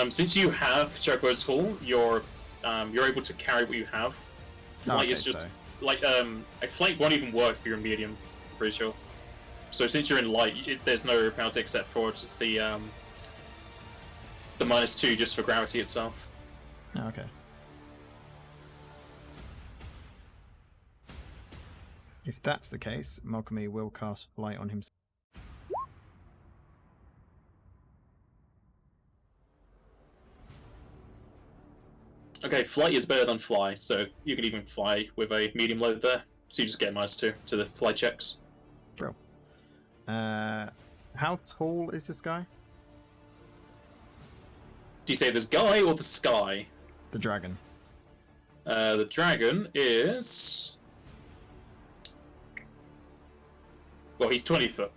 Since you have Chocobo's Hall, you're able to carry what you have. Flight Okay, is just so- like a flight won't even work if you're in medium, I'm pretty sure. So since you're in light, there's no penalty except for just the -2 just for gravity itself. Oh, okay. If that's the case, Malcolmy will cast flight on himself. Okay, flight is better than fly, so you can even fly with a medium load there. So you just get -2 to the flight checks. Bro. How tall is this guy? Do you say this guy or the sky? The dragon. The dragon is... Well, he's 20 foot.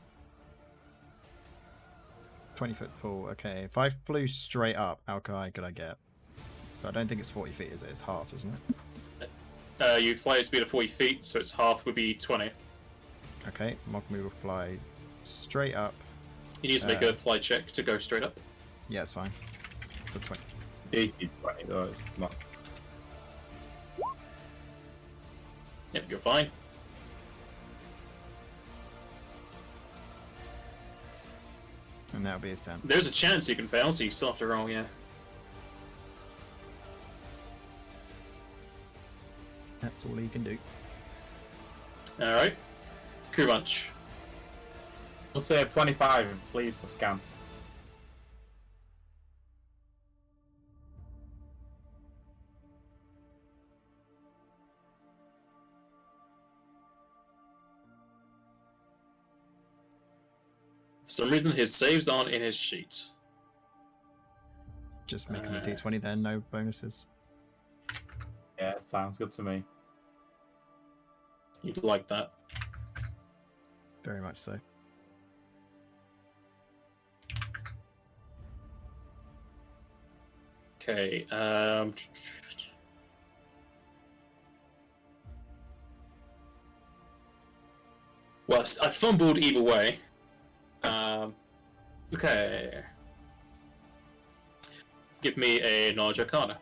20 foot tall. Okay, if I flew straight up, how high could I get? So I don't think it's 40 feet, is it? It's half, isn't it? You fly at a speed of 40 feet, so it's half would be 20. Okay, Malcolmy will fly straight up. You need to make a fly check to go straight up. Yeah, it's fine. For 20. DC 20 though, it's not. Yep, you're fine. And that'll be his turn. There's a chance you can fail, so you still have to roll, yeah. That's That's all he can do. Alright. Crew Munch. We'll save 25, please, for scan. For some reason, his saves aren't in his sheet. Just make him a D20 then, no bonuses. Yeah, sounds good to me. You'd like that. Very much so. Okay, well, I fumbled either way. Okay. Give me a Knowledge Arcana.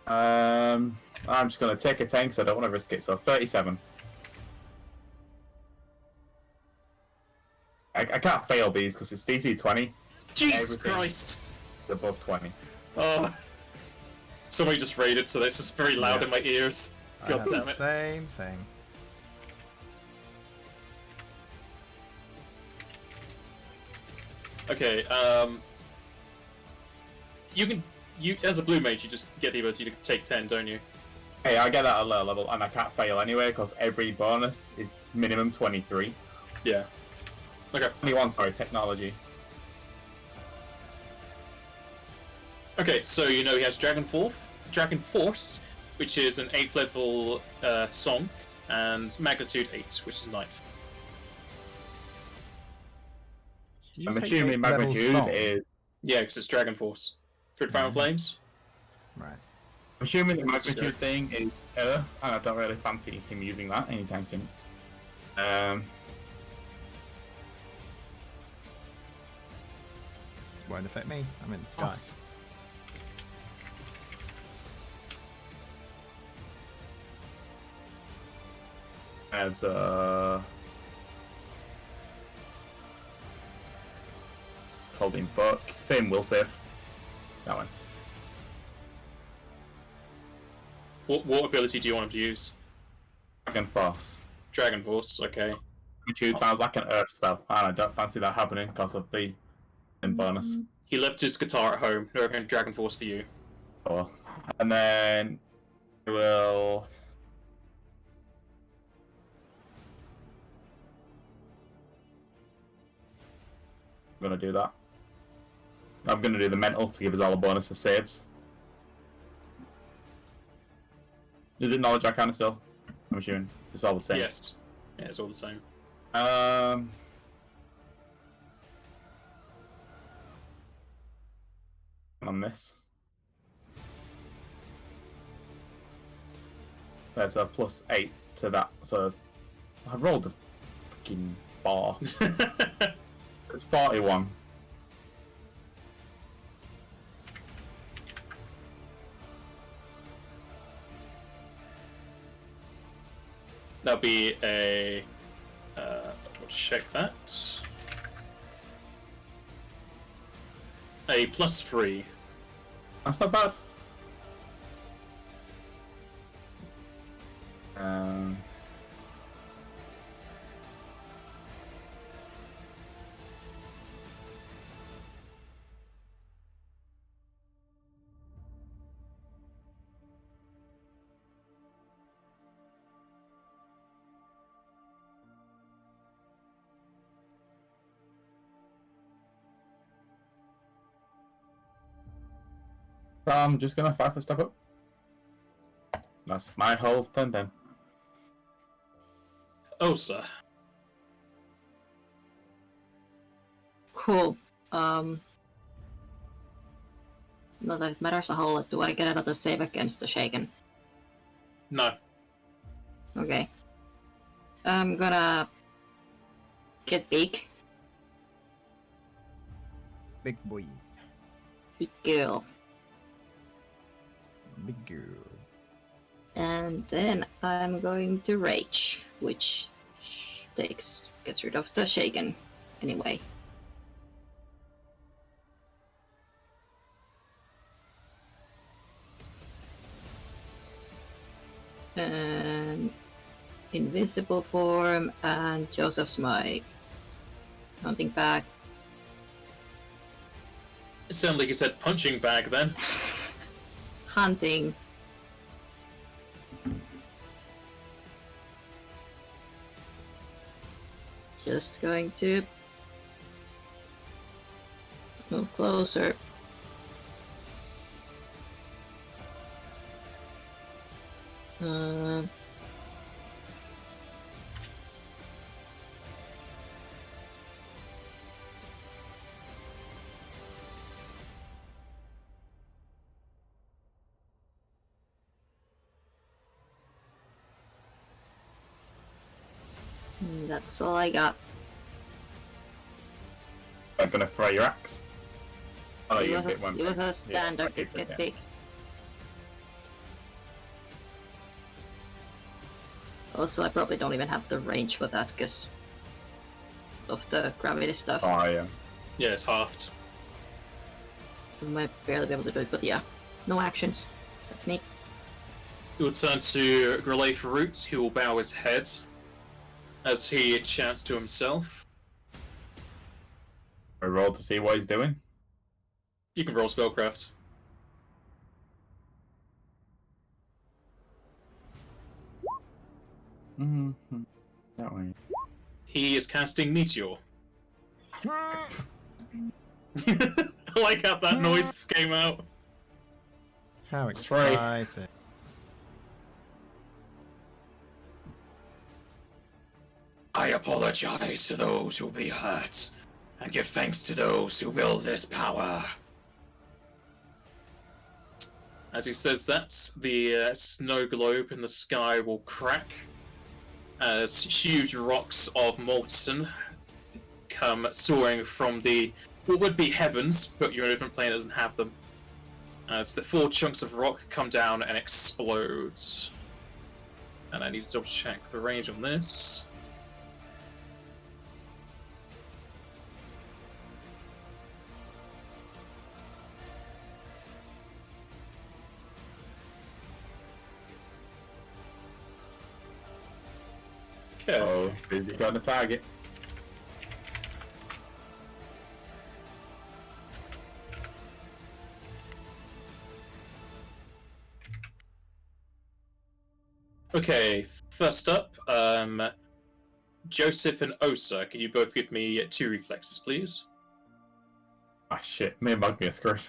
I'm just going to take a 10 because I don't want to risk it, so 37. I can't fail these because it's DC 20. Jesus Everything Christ! above 20. Oh. Somebody just raided, so that's just very loud Yeah. in my ears. I God had damn the it. same thing. Okay, you as a blue mage, you just get the ability to take 10, don't you? Hey, I get that at a lower level, and I can't fail anyway because every bonus is minimum 23. Yeah. Okay. 21, sorry, technology. Okay, so you know he has Dragon Force, which is an 8th level song, and Magnitude 8, which is 9th. Did you I'm say assuming eighth level magnitude song? is. Yeah, because it's Dragon Force. Through Final Flames? Right. I'm assuming the magnitude thing is Earth, and I don't really fancy him using that anytime soon. Won't affect me. I'm in the sky. As holding book. Same will save. That one. What ability do you want him to use? Dragon Force. Dragon Force, okay. Magnitude sounds like an Earth spell, and I don't fancy that happening because of the bonus. He left his guitar at home. No, okay, Dragon Force for you. Oh. And then we will. I'm gonna do that. I'm gonna do the mental to give us all a bonus to saves. Is it knowledge arcana still? I'm assuming it's all the same. Yes. Yeah, it's all the same. On this. There's a +8 to that, so I've rolled a freaking 4. It's 41. That'll be a. We'll check that. A +3. That's not bad. So I'm just gonna 5 foot step up. That's my whole turn then. Oh, sir. Cool. Not that it matters a whole lot. Do I get another save against the shaken? No. Okay. I'm gonna get big. Big boy. Big girl. Big girl. And then I'm going to rage, which gets rid of the shaken anyway. And invisible form and Joseph's mic. Hunting back. It sounded like you said punching bag then. Hunting. Just going to move closer. That's all I got. I'm gonna throw your axe. Oh, It you was hit one it was thing. a standard Yeah, get big. Also, I probably don't even have the range for that because of the gravity stuff. Oh, yeah. Yeah, it's halved. I might barely be able to do it, but yeah. No actions. That's me. He will turn to Grilleavfahrut, who will bow his head as he chants to himself. I roll to see what he's doing. You can roll spellcraft. Mm-hmm. That way. He is casting Meteor. I like how that noise came out. How That's right. exciting. I apologize to those who will be hurt, and give thanks to those who wield this power. As he says that, the snow globe in the sky will crack as huge rocks of molten come soaring from the what would be heavens, but your different plane doesn't have them. As the 4 chunks of rock come down and explode. And I need to double check the range on this. Okay. Oh, busy got the target. Okay, first up, Joseph and Osa, can you both give me 2 reflexes, please? Ah, shit. Me and Bugby are screwed.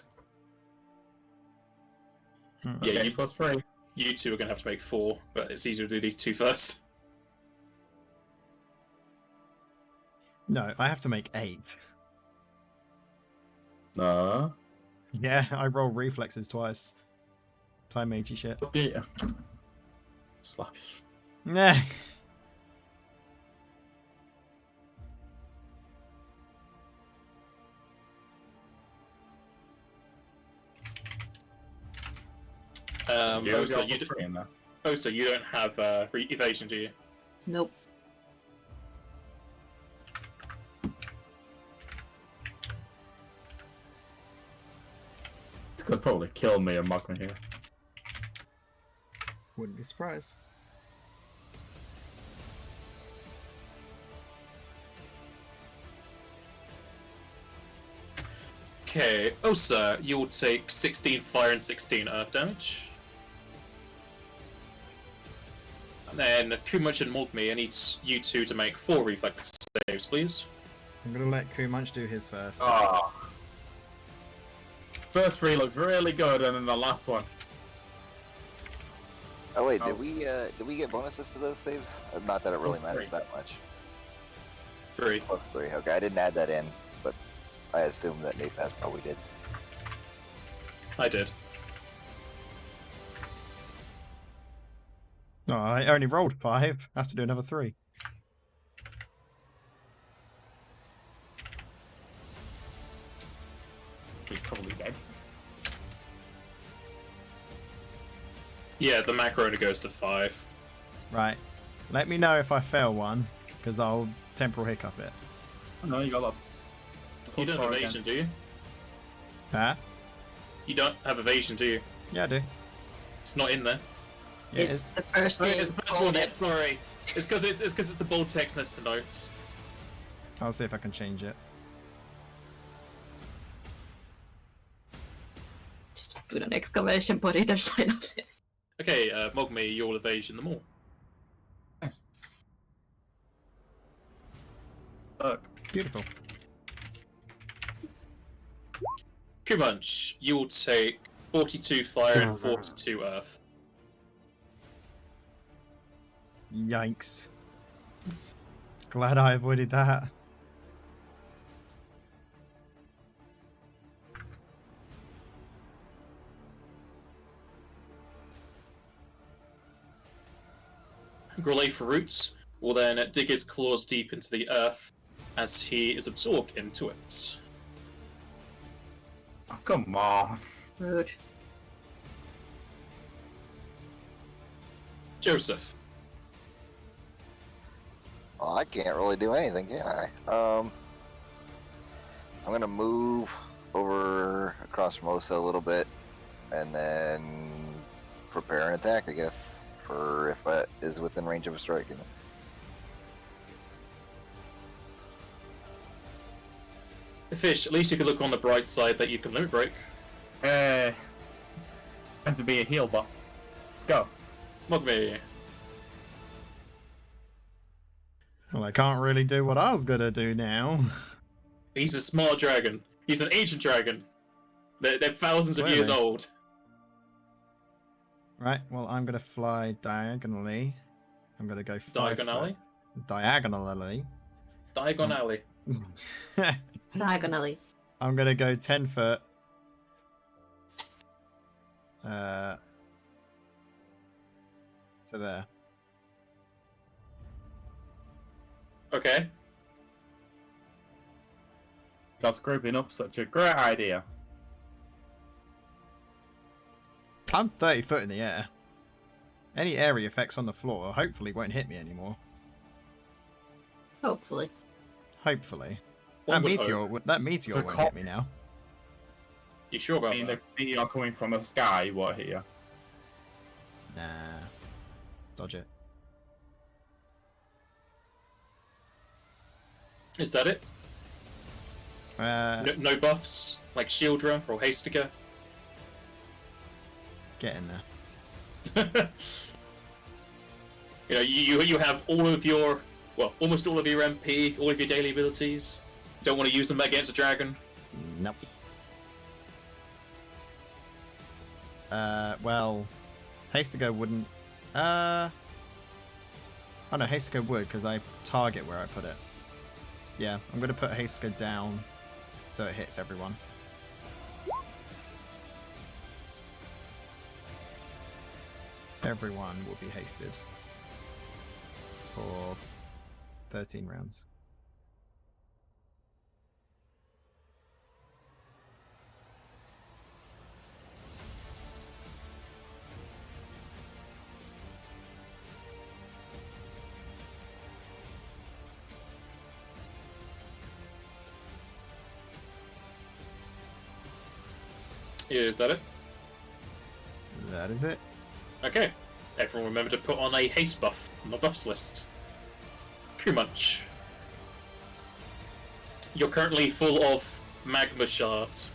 Hmm. Yeah, Okay, you- +3. You 2 are going to have to make 4, but it's easier to do these 2 first. No, I have to make 8. No. Yeah, I roll reflexes twice. Time magey shit. Yeah. Slap. Nah. Osa, you, +3 in there. Osa, you don't have evasion, do you? Nope. This could probably kill me and Magma here. Wouldn't be surprised. Okay, Osa, you will take 16 fire and 16 earth damage. And then Kumach and Mulkme, I need you 2 to make 4 reflex saves, please. I'm gonna let Kumunch do his first. Oh. First 3 looked really good, and then the last one. Oh wait, Oh. did we get bonuses to those saves? Not that it really Plus matters 3. that much. 3. +3. Okay, I didn't add that in, but I assume that Napaz probably did. I did. No, I only rolled 5. I have to do another 3. He's probably dead. Yeah, the macro only goes to 5. Right. Let me know if I fail one, because I'll temporal hiccup it. Oh, no, you got that. You don't have +4 evasion, do you? Huh? You don't have evasion, do you? Yeah, I do. It's not in there. Yeah, it it's is. the first Oh, thing. it's the first one. Yeah, sorry. It's because it's the bold text next to notes. I'll see if I can change it. Just put an exclamation point either side of it. Okay, Mogme, you'll evasion them all. Nice. Look. Beautiful. Kumunch, you will take 42 fire and 42 earth. Yikes. Glad I avoided that. Grilleavfahrut will then dig his claws deep into the earth as he is absorbed into it. Oh, come on. Rude. Joseph. Oh, I can't really do anything, can I? I'm gonna move over across from Osa a little bit, and then prepare an attack, I guess, for if it is within range of a strike. Fish, at least you can look on the bright side that you can limit break. Tends to be a heal bot. Go. Mogme. Well, I can't really do what I was gonna do now. He's a smart dragon. He's an ancient dragon. They're thousands of years Really? old. Right, well, I'm gonna fly diagonally. I'm gonna go 5 Diagonally? foot. Diagonally. Diagonally. Diagonally. I'm gonna go 10 foot. To there. Okay. Because grouping up such a great idea. I'm 30 foot in the air. Any area effects on the floor hopefully won't hit me anymore. Hopefully. Hopefully. One That would meteor, hope. that meteor So won't cop- hit me now. You sure I about mean, that? the meteor coming from the sky, what here? Nah. Dodge it. Is that it? No buffs? Like Shieldra or Hastiger? Get in there. You know, you have all of your, well, almost all of your MP, all of your daily abilities. Don't want to use them against a dragon. Nope. Well, Hastiger wouldn't. Oh no, Hastiger would because I target where I put it. Yeah, I'm gonna put Hastiger down so it hits everyone. Everyone will be hasted for 13 rounds. Is that it? That is it. Okay. Everyone remember to put on a haste buff on the buffs list. Kumunch. You're currently full of magma shards.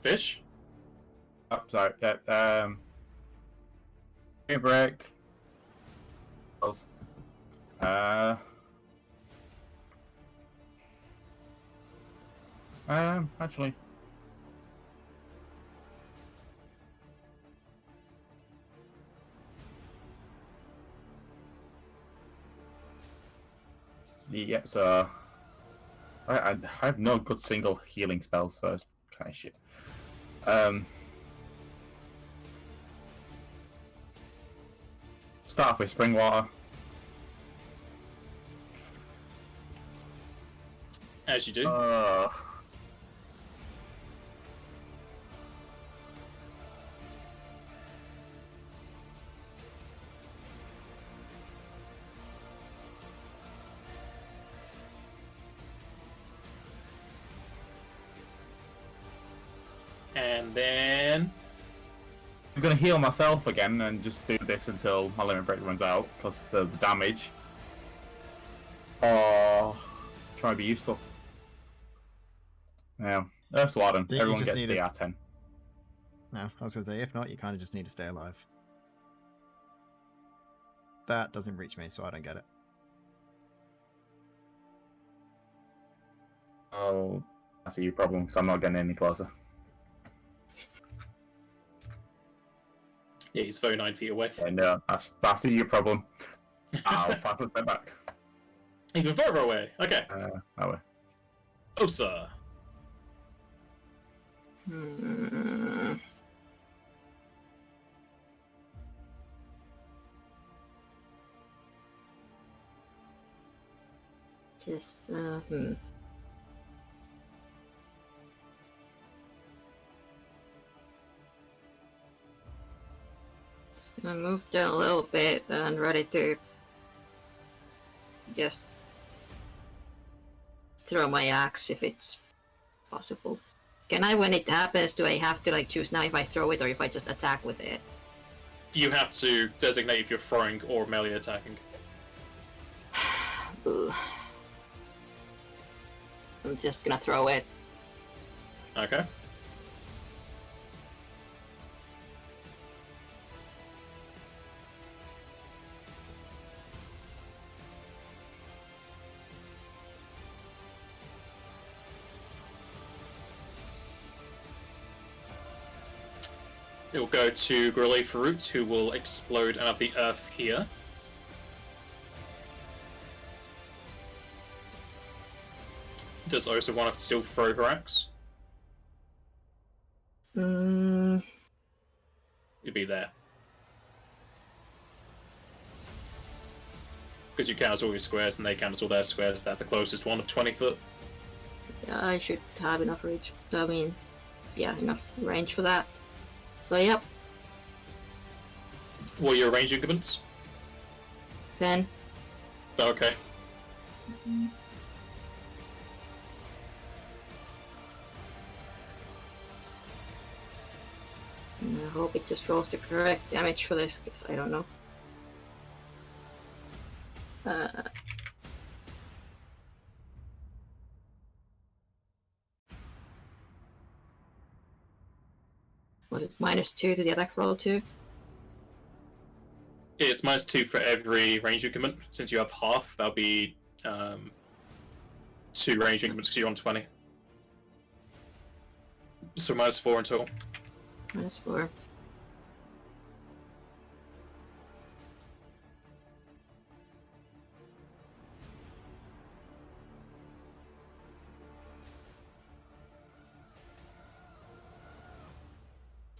Fish? Oh, sorry. Yeah. Give me a break. Pause. Actually. Yeah, so I have no good single healing spells, so it's kind of shit. Start off with spring water. As you do. And then... I'm gonna heal myself again and just do this until my limit break runs out, plus the damage. Or try to be useful. Yeah, Earth's Warden. You Everyone just gets need DR10. No, I was gonna say, if not, you kind of just need to stay alive. That doesn't reach me, so I don't get it. Oh, that's a you problem, because I'm not getting any closer. Yeah, he's 39 feet away. And that's a you problem. I'll 5 foot step back. Even further away. Okay. That way. Osa. Hmm. Just, Just gonna move down a little bit and ready to just throw my axe if it's possible. Can I, when it happens, do I have to like choose now if I throw it or if I just attack with it? You have to designate if you're throwing or melee attacking. Ooh. I'm just gonna throw it. Okay. It will go to Grilleavfahrut, who will explode out of the earth here. Does Osa want to still throw her axe? Mm, You'd be there. Because you count all your squares and they count all their squares, that's the closest one of 20 foot. yeah, I should have enough reach. I mean, yeah, enough range for that. So, yep, What are your range increments? 10. Okay. I hope it just rolls the correct damage for this, because I don't know. Was it -2 to the attack roll too? It's -2 for every range increment. Since you have half, that'll be 2 range increments because you're on 20. So -4 in total. -4.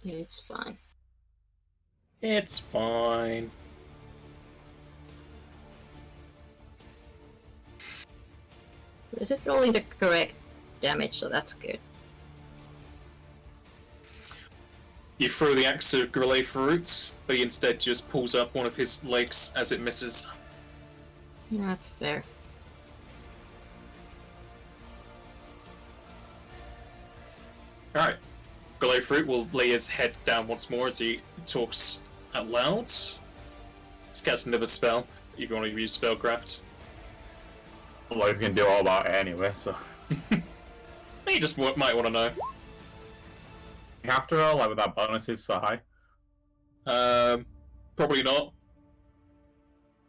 It's fine. It's fine. Is it rolling the correct damage? So that's good. You throw the axe at Grilleavfahrut, but he instead just pulls up one of his legs as it misses. Yeah, that's fair. Alright. Grilleavfahrut will lay his head down once more as he talks out loud. He's cast another spell, if you want to use spellcraft. Well, we can do all that anyway, so. You just might want to know. You have to roll, like, with that bonuses so high. Probably not.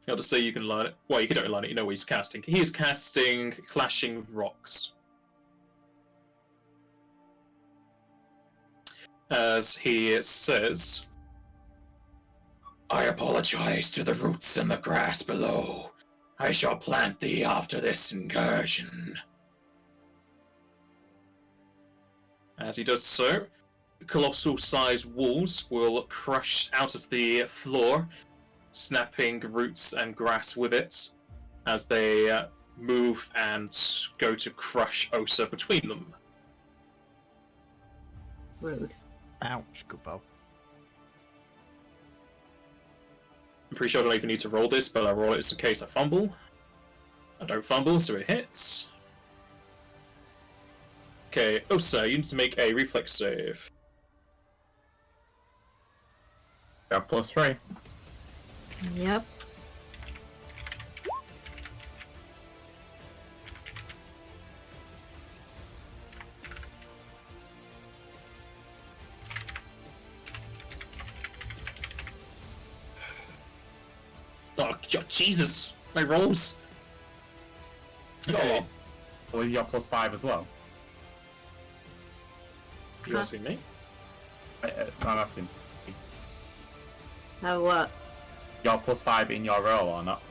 I'll just say you can learn it. Well, you don't learn it, you know what he's casting. He is casting Clashing Rocks. As he says, I apologize to the roots and the grass below. I shall plant thee after this incursion. As he does so, colossal-sized walls will crush out of the floor, snapping roots and grass with it, as they move and go to crush Osa between them. Rude. Ouch, Kupo. I'm pretty sure I don't even need to roll this, but I roll it just in case I fumble. I don't fumble, so it hits. Okay, Osa, you need to make a reflex save. You have +3. Yep. Oh, Jesus! My rolls! Okay. Or is your +5 as well? You asking me? I'm asking. Have what? Your +5 in your roll or not?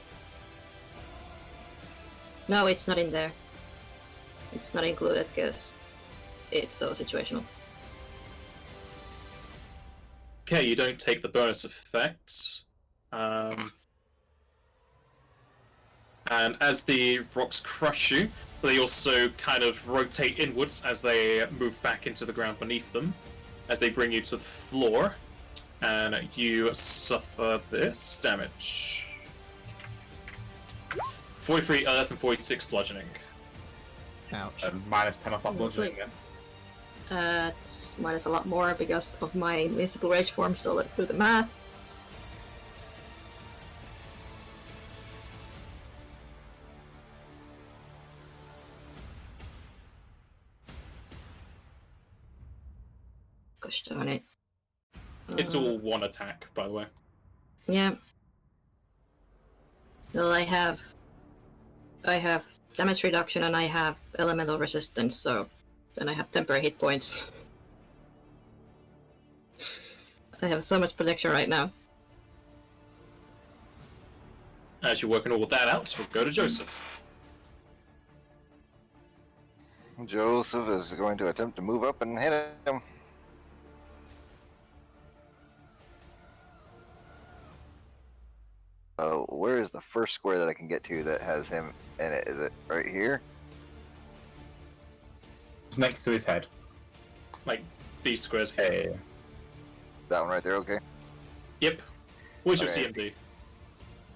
No, it's not in there. It's not included because it's so situational. Okay, you don't take the bonus effect. And as the rocks crush you, they also kind of rotate inwards as they move back into the ground beneath them, as they bring you to the floor, and you suffer this damage. 43 earth and 46 bludgeoning. Ouch. And -10 off that bludgeoning again. It's minus a lot more because of my invincible rage form, so let's do the math. Gosh darn it. It's all one attack, by the way. Yeah. Well, I have damage reduction and I have elemental resistance, so then I have temporary hit points. I have so much protection right now. As you're working all that out, we'll go to Joseph. Joseph is going to attempt to move up and hit him. Oh, where is the first square that I can get to that has him in it? Is it right here? It's next to his head. Like, these squares here. Hey. That one right there, okay? Yep. What's your Okay. CMD?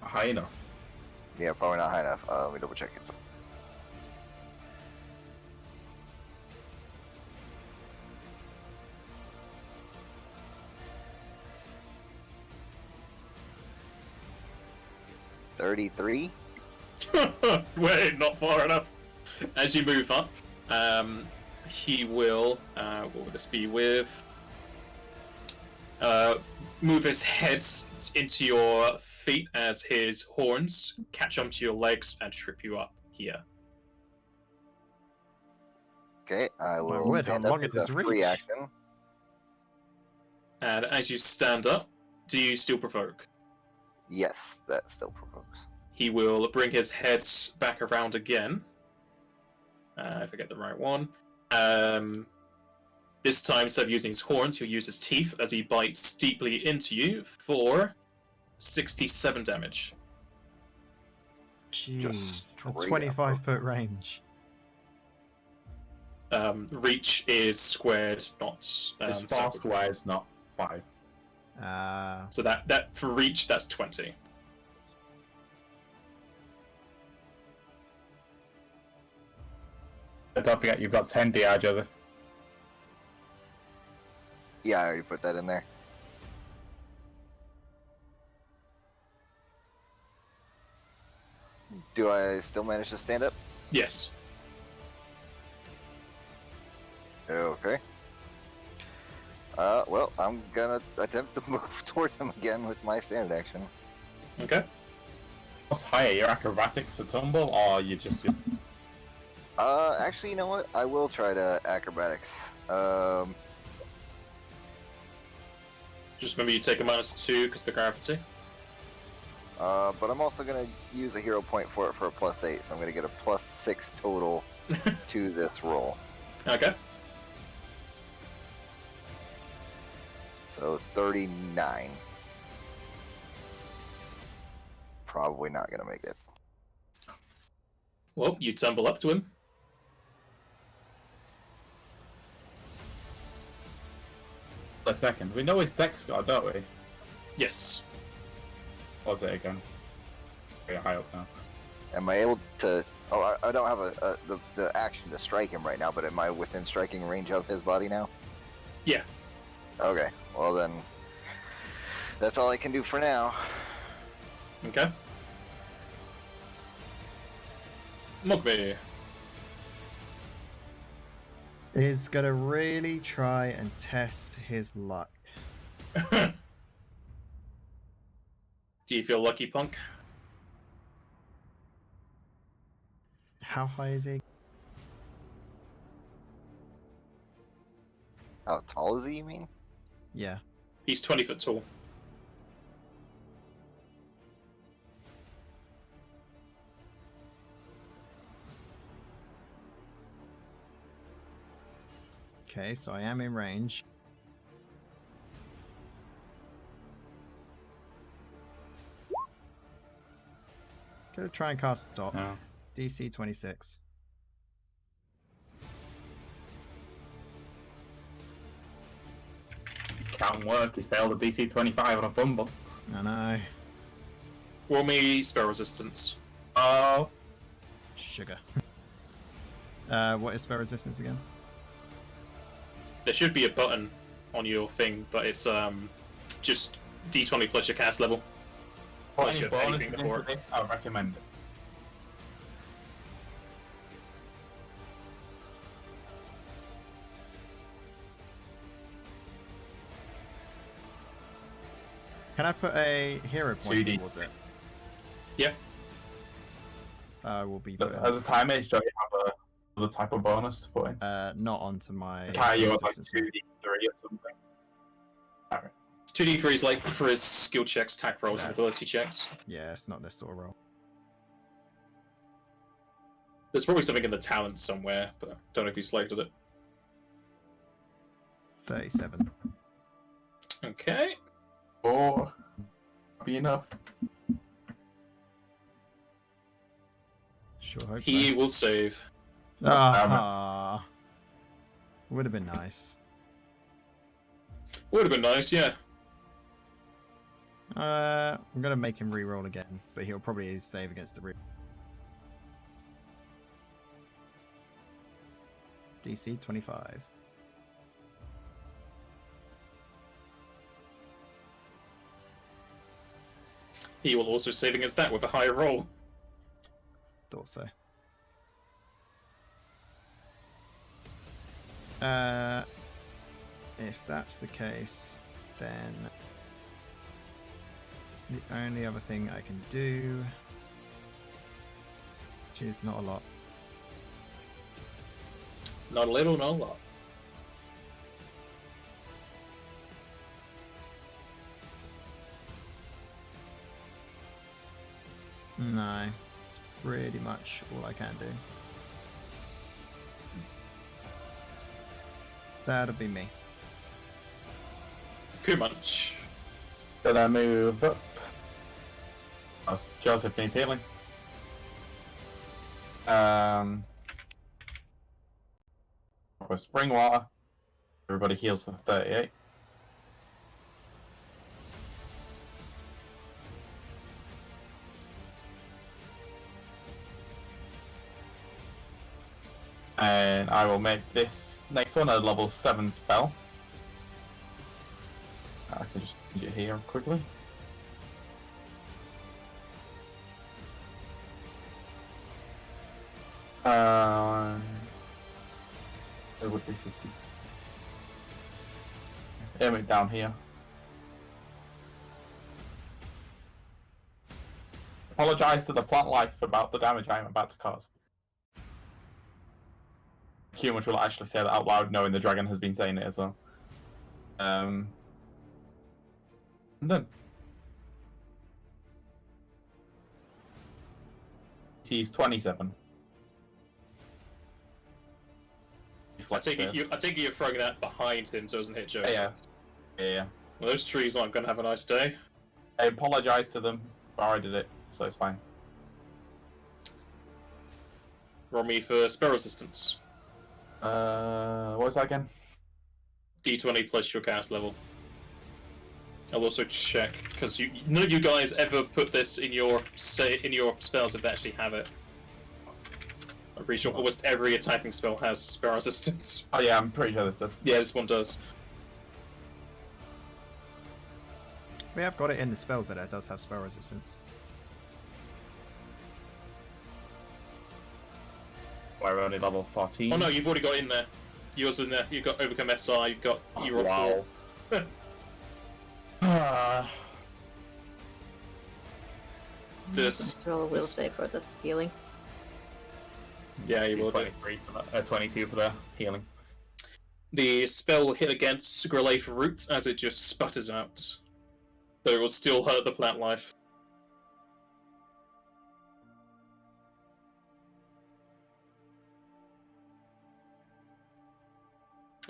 High enough. Yeah, probably not high enough. Let me double check it. $33? Wait, not far enough. As you move up, he will, what would this be with? Move his head into your feet as his horns catch onto your legs and trip you up here. Okay, I will word, stand how up long is as this a free reach? action. And as you stand up, do you still provoke? Yes, that still provokes. He will bring his head back around again. If I get the right one. This time, instead of using his horns, he'll use his teeth as he bites deeply into you for 67 damage. Jeez. Just A straight up. 25-foot range. Reach is squared, not It's 4 circled. squares, not 5. So that for reach, that's 20. But don't forget, you've got 10 DR, Joseph. Yeah, I already put that in there. Do I still manage to stand up? Yes. Okay. Well, I'm gonna attempt to move towards him again with my standard action. Okay. What's higher, your acrobatics to tumble, or you just... Actually, you know what? I will try to acrobatics. Just remember you take a -2 because the gravity. But I'm also gonna use a hero point for it for a +8, so I'm gonna get a +6 total to this roll. Okay. So 39. Probably not gonna make it. Well, you tumble up to him. A second. We know his dex score, don't we? Yes. What was it again? Very high up now. Am I able to? Oh, I don't have the action to strike him right now, but am I within striking range of his body now? Yeah. Okay. Well then, That's all I can do for now. Okay. Mugby. He's gonna really try and test his luck. Do you feel lucky, Punk? How high is he? How tall is he, you mean? Yeah. He's 20 foot tall. Okay, so I am in range. Gonna try and cast Dot. No. DC 26. Can't work. He's failed a DC 25 on a fumble. I know. Roll me spell resistance. Oh. Sugar. What is spell resistance again? There should be a button on your thing, but it's just D20 plus your cast level. Put Plus any your bonuses anything into before. this? I would recommend it. Can I put a hero point 2D. towards it? Yeah. Will be Look, putting, as a time mage, don't you have another type of bonus to put in? not onto my Tie you at like resistance. 2d3 or something. Alright. 2d3 is like for his skill checks, attack rolls, and Yes. ability checks. Yeah, it's not this sort of roll. There's probably something in the talent somewhere, but I don't know if he selected it. 37. Okay. Or be enough. Sure hope He so. will save. Ah, would have been nice. Would have been nice, yeah. I'm gonna make him re-roll again, but he'll probably save against the DC 25. He will also save against that with a higher roll. Thought so. If that's the case, then the only other thing I can do is not a lot. Not a little, not a lot. No, it's pretty much all I can do. That'll be me. Kumunch. Then I move up. Oh, Joseph needs healing. With spring water. Everybody heals to 38. And I will make this next one a level 7 spell. I can just change it here quickly. It would be 50. Aim it down here. Apologise to the plant life about the damage I am about to cause. Humans will actually say that out loud, knowing the dragon has been saying it as well. I'm done. He's 27. I take it you're throwing that behind him so it doesn't hit Joseph. Yeah. Well, those trees aren't going to have a nice day. I apologise to them, but I did it, so it's fine. Roll me for spell resistance. What was that again? D20 plus your cast level. I'll also check because none of you guys ever put this in your spells if they actually have it. I'm pretty sure almost every attacking spell has spell resistance. Oh yeah, I'm pretty sure this does. Yeah, this one does. We have got it in the spells that it does have spell resistance. We're only level 14. Oh no, you've already got it in there. Yours in there. You've got Overcome SR, you've got Hero wow. 4. This. Roll a will save for the healing. Yeah, you will do. 23 for that, 22 for the healing. The spell will hit against Grilleavfahrut as it just sputters out. Though it will still hurt the plant life.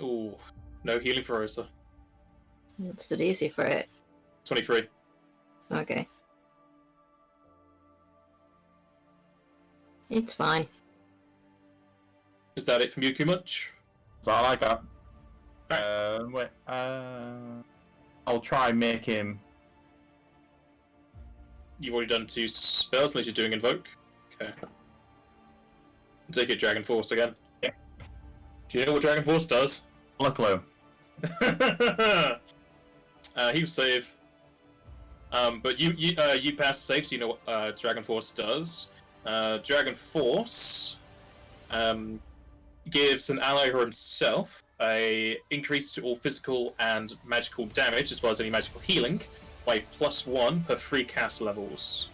Ooh, no healing for Rosa. It's too easy for it. 23. Okay. It's fine. Is that it from you, much? That's all I got. Wait, I'll try and make him. You've already done 2 spells unless you're doing Invoke. Okay. Take it Dragon Force again. Yeah. Do you know what Dragon Force does? Not a clue. He was save. But you pass save, so you know what Dragon Force does. Dragon Force gives an ally or himself a increase to all physical and magical damage, as well as any magical healing, by +1 per 3 cast levels.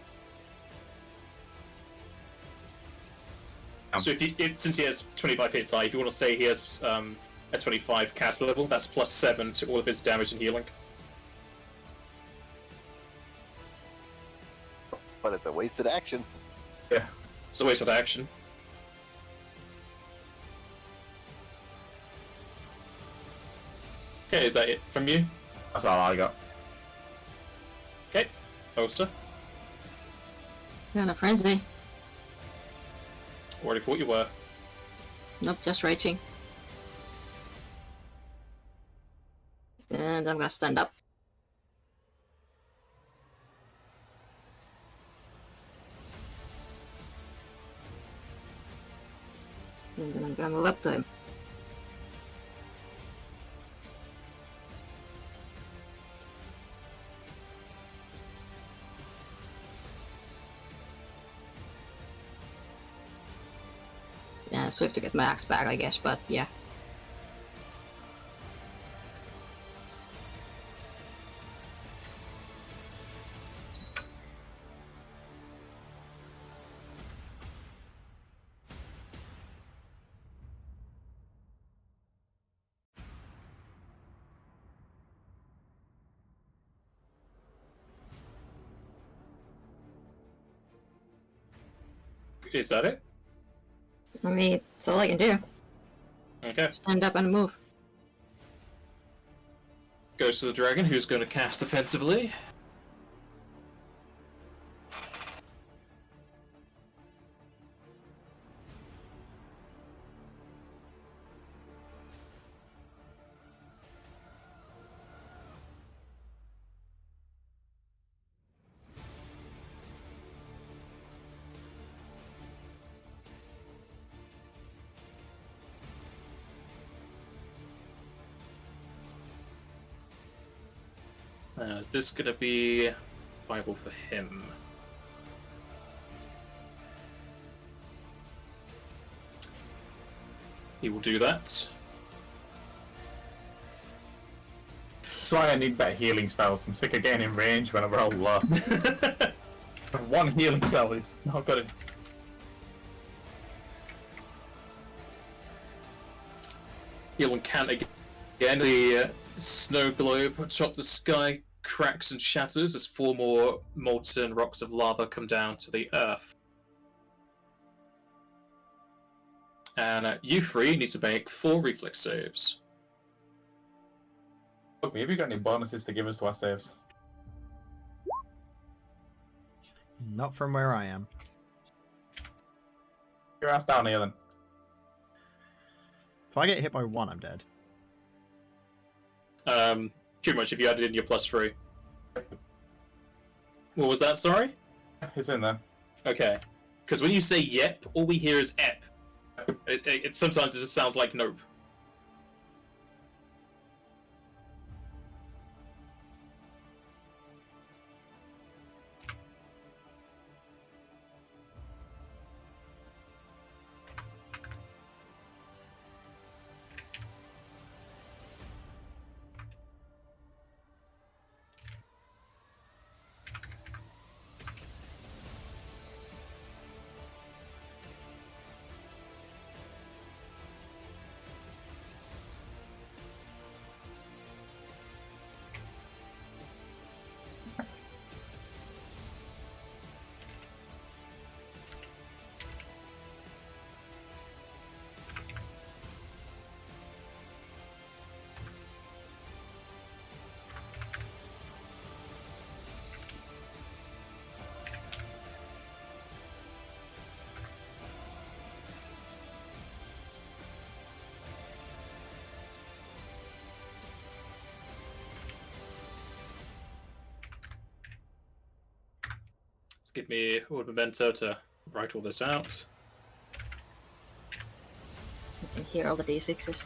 So since he has 25 hit die, if you want to say he has a 25 cast level, that's +7 to all of his damage and healing. But it's a wasted action. Yeah. It's a waste of action. Okay, is that it from you? That's all I got. Okay. Osa, You're in a frenzy. already thought you were. Nope, just raging. And I'm gonna stand up. And then I'm gonna move up to him. Yeah, swift to get my axe back, I guess, but yeah. Is that it? I mean, it's all I can do. Okay. Stand up and move. Goes to the dragon, who's going to cast offensively. Is this going to be viable for him? He will do that. That's why I need better healing spells. I'm sick of getting in range whenever I low. One healing spell is not good. Heal and can't again. The snow globe atop the sky cracks and shatters as 4 more molten rocks of lava come down to the earth. And you 3 need to make 4 reflex saves. Look, have you got any bonuses to give us to our saves? Not from where I am. Your ass down here then. If I get hit by 1, I'm dead. Too much if you added in your +3. What was that, sorry? It's in there. Okay. Because when you say yep, all we hear is ep. It sometimes it just sounds like nope. give me a memento to write all this out. You can hear all the d6s.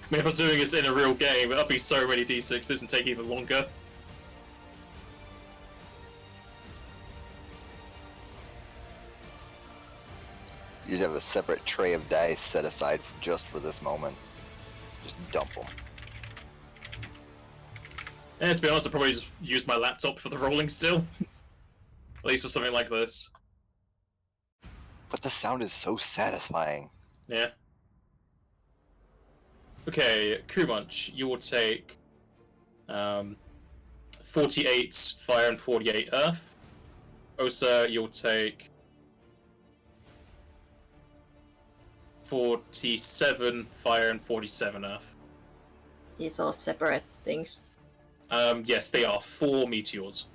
I mean, if I was doing this in a real game, that'd be so many d6s and take even longer. You'd have a separate tray of dice set aside just for this moment. Just dump them. And to be honest, I'd probably just use my laptop for the rolling still. At least for something like this. But the sound is so satisfying. Yeah. Okay, Kumunch, you will take 48 fire and 48 earth. Osa, you'll take 47 fire and 47 earth. These all separate things. Yes, they are 4 meteors.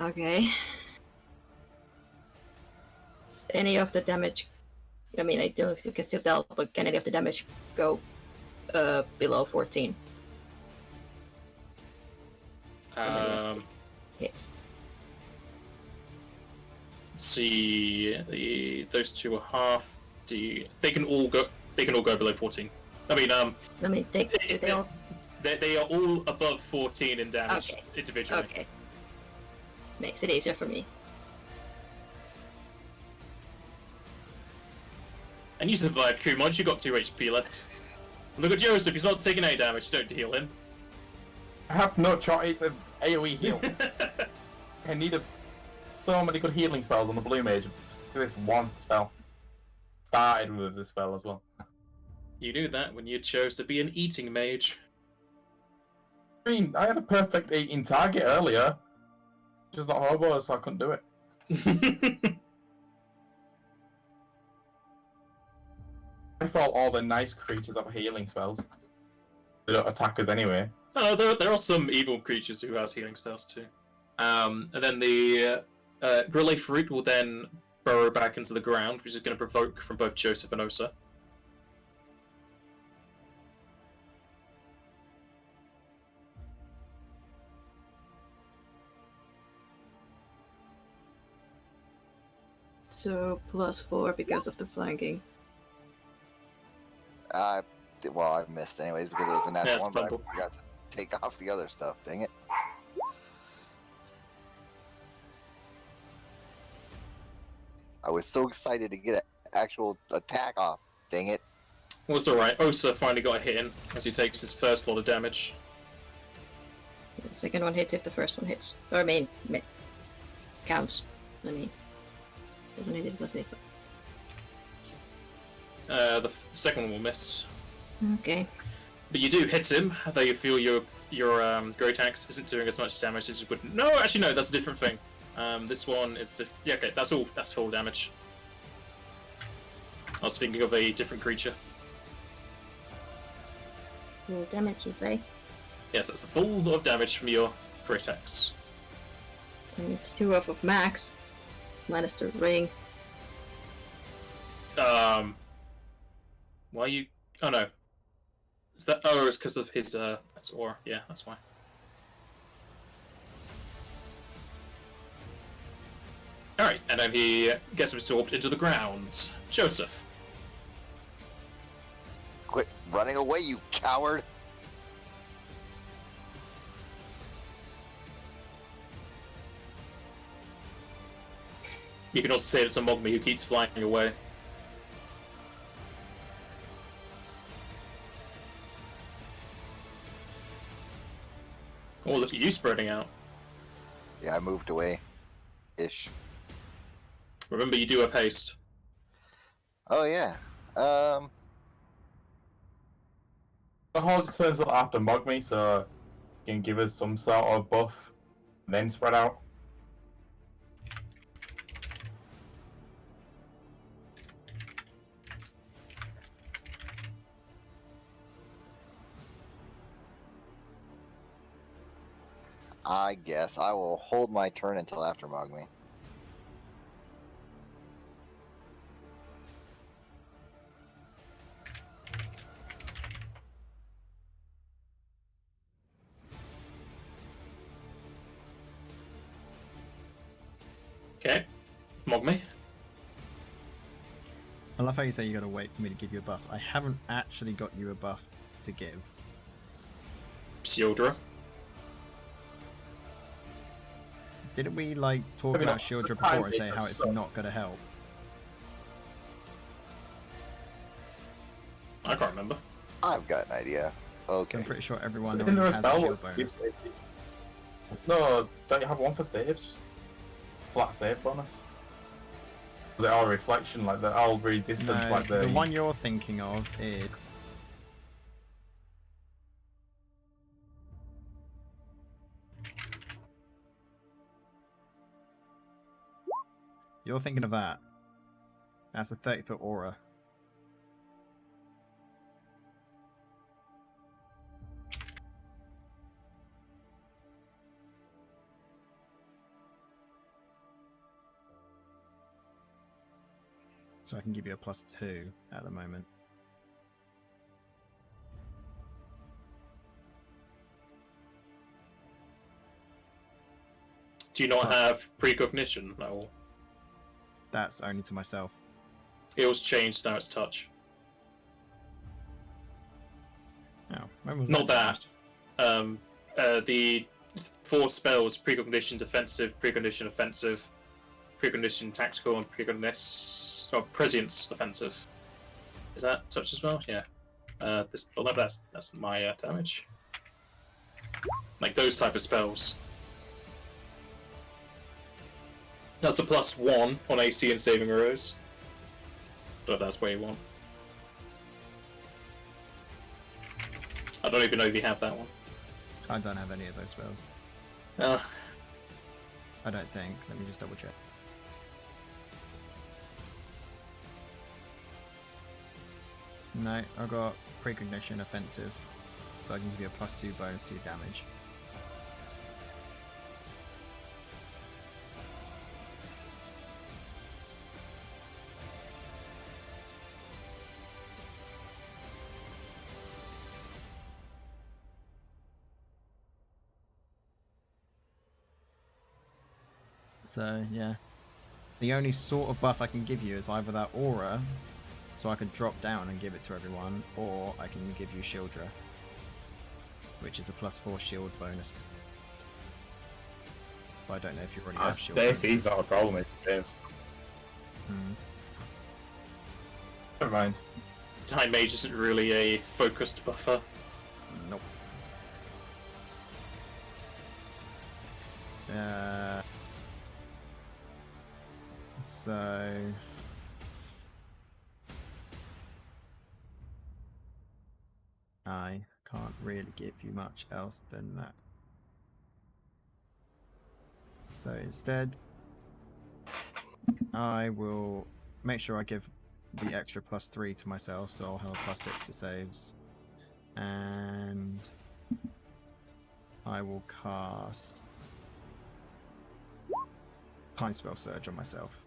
Okay. Is any of the damage... I mean, I don't know if you can still tell, but can any of the damage go below 14? Hits. See, those two are half. They can all go below 14. I mean, they all... They are all above 14 in damage individually. Okay. Makes it easier for me. And you survived, Kumunch. You got 2 HP left. Look at Joseph. He's not taking any damage. Don't heal him. I have no choice. It's an AoE heal. I need so many good healing spells on the blue mage. Do this one spell. Started with this spell as well. You knew that when you chose to be an eating mage. I mean, I had a perfect eating target earlier. Just not horrible, so I couldn't do it. I thought all the nice creatures have healing spells. They don't attack us anyway. Oh, there are some evil creatures who has healing spells too. And then the Grilleavfahrut will then burrow back into the ground, which is going to provoke from both Joseph and Osa. So +4 because of the flanking. Well, I missed anyways because it was a natural one, but I fumble. forgot to take off the other stuff. Dang it. I was so excited to get an actual attack off. Dang it. Well, it's alright. Osa finally got a hit in as he takes his first lot of damage. The second one hits if the first one hits. Or I mean, counts. I mean, doesn't need difficulty. The second one will miss. Okay. But you do hit him, though you feel your great axe isn't doing as much damage as you would. No, actually no, that's a different thing. This one is yeah, okay, that's full damage. I was thinking of a different creature. Full damage, you say? Yes, that's a full lot of damage from your great axe. And it's 2 off of max. Minus the ring. Why you? Oh no. Is that? Oh, it's because of his that's aura. Yeah, that's why. All right, and then he gets absorbed into the ground. Joseph. Quit running away, you coward. You can also say it's a Mogmi who keeps flying away. Oh, look at you spreading out. Yeah, I moved away. Ish. Remember, you do have haste. Oh, yeah. The horde turns up after Mogmi, so you can give us some sort of buff, and then spread out. I guess I will hold my turn until after Mogmi. Okay. Mog me. I love how you say you gotta wait for me to give you a buff. I haven't actually got you a buff to give. Shieldra. Didn't we like talk Maybe about not Shieldra the before time and say being how it's so- not gonna help? I can't remember. I've got an idea. Okay. I'm pretty sure everyone Isn't there already a has a spell? shield bonus. No, don't you have one for saves? Just flat save bonus. Is it all reflection like the all resistance No, like the? the one you're thinking of is you're thinking of that. That's a 30-foot aura. So I can give you a +2 at the moment. Do you not Plus- have precognition? No. That's only to myself. It was changed, now it's touch. Oh, when was Not that. changed? The 4 spells: precognition defensive, precognition offensive, precognition tactical, and precognition prescience offensive. Is that touch as well? Yeah. That's my damage. Like those type of spells. That's a +1 on AC and saving throws. But that's where you want. I don't even know if you have that one. I don't have any of those spells. I don't think. Let me just double check. No, I've got precognition offensive, so I can give you a +2 bonus to your damage. So yeah, the only sort of buff I can give you is either that aura, so I can drop down and give it to everyone, or I can give you Shieldra, which is a +4 shield bonus. But I don't know if you already have shield DC's bonuses. not a problem. It's saves. Never mind. Time Mage isn't really a focused buffer. Nope. So I can't really give you much else than that. So instead, I will make sure I give the extra +3 to myself, so I'll have a +6 to saves. And I will cast Time Spell Surge on myself.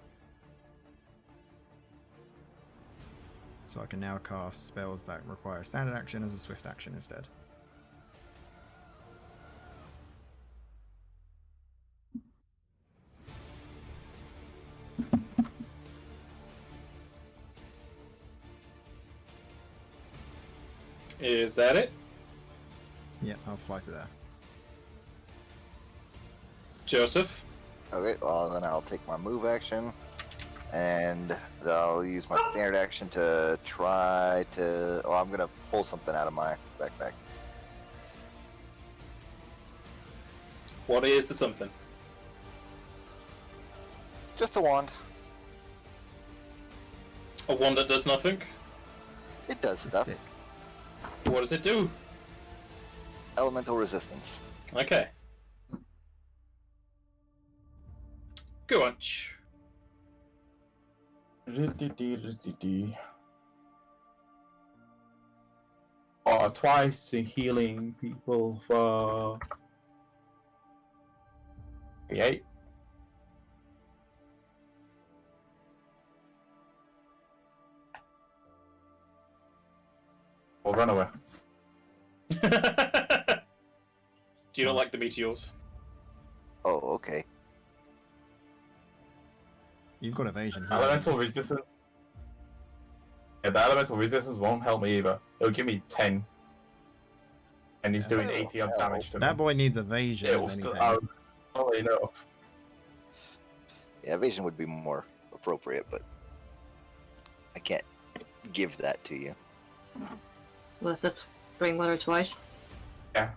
So I can now cast spells that require a standard action as a swift action instead. Is that it? Yeah, I'll fly to there. Joseph? Okay, well then I'll take my move action, and I'll use my standard action to try to. Oh, I'm gonna pull something out of my backpack. What is the something? Just a wand. A wand that does nothing? It does It's a stuff. stick. What does it do? Elemental resistance. Okay. Go on. Twice healing people for 8. Or run away. Do you not like the meteors? Oh, okay. You've got evasion. Elemental resistance. Yeah, the elemental resistance won't help me either. It'll give me 10. And he's doing 80 odd damage to me. That boy needs evasion. It if will still. anything. Not enough. Yeah, evasion would be more appropriate, but I can't give that to you. Unless that's bring water twice. Yeah.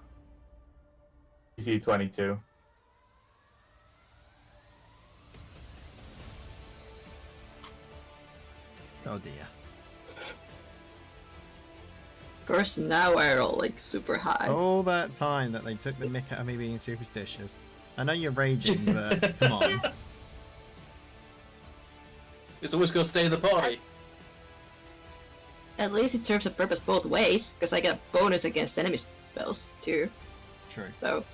DC 22. Oh dear. Of course, now I roll like super high. All that time that they took the mick out of me being superstitious. I know you're raging, but come on. It's always gonna stay in the party. At least it serves a purpose both ways, because I get a bonus against enemy spells too. True. So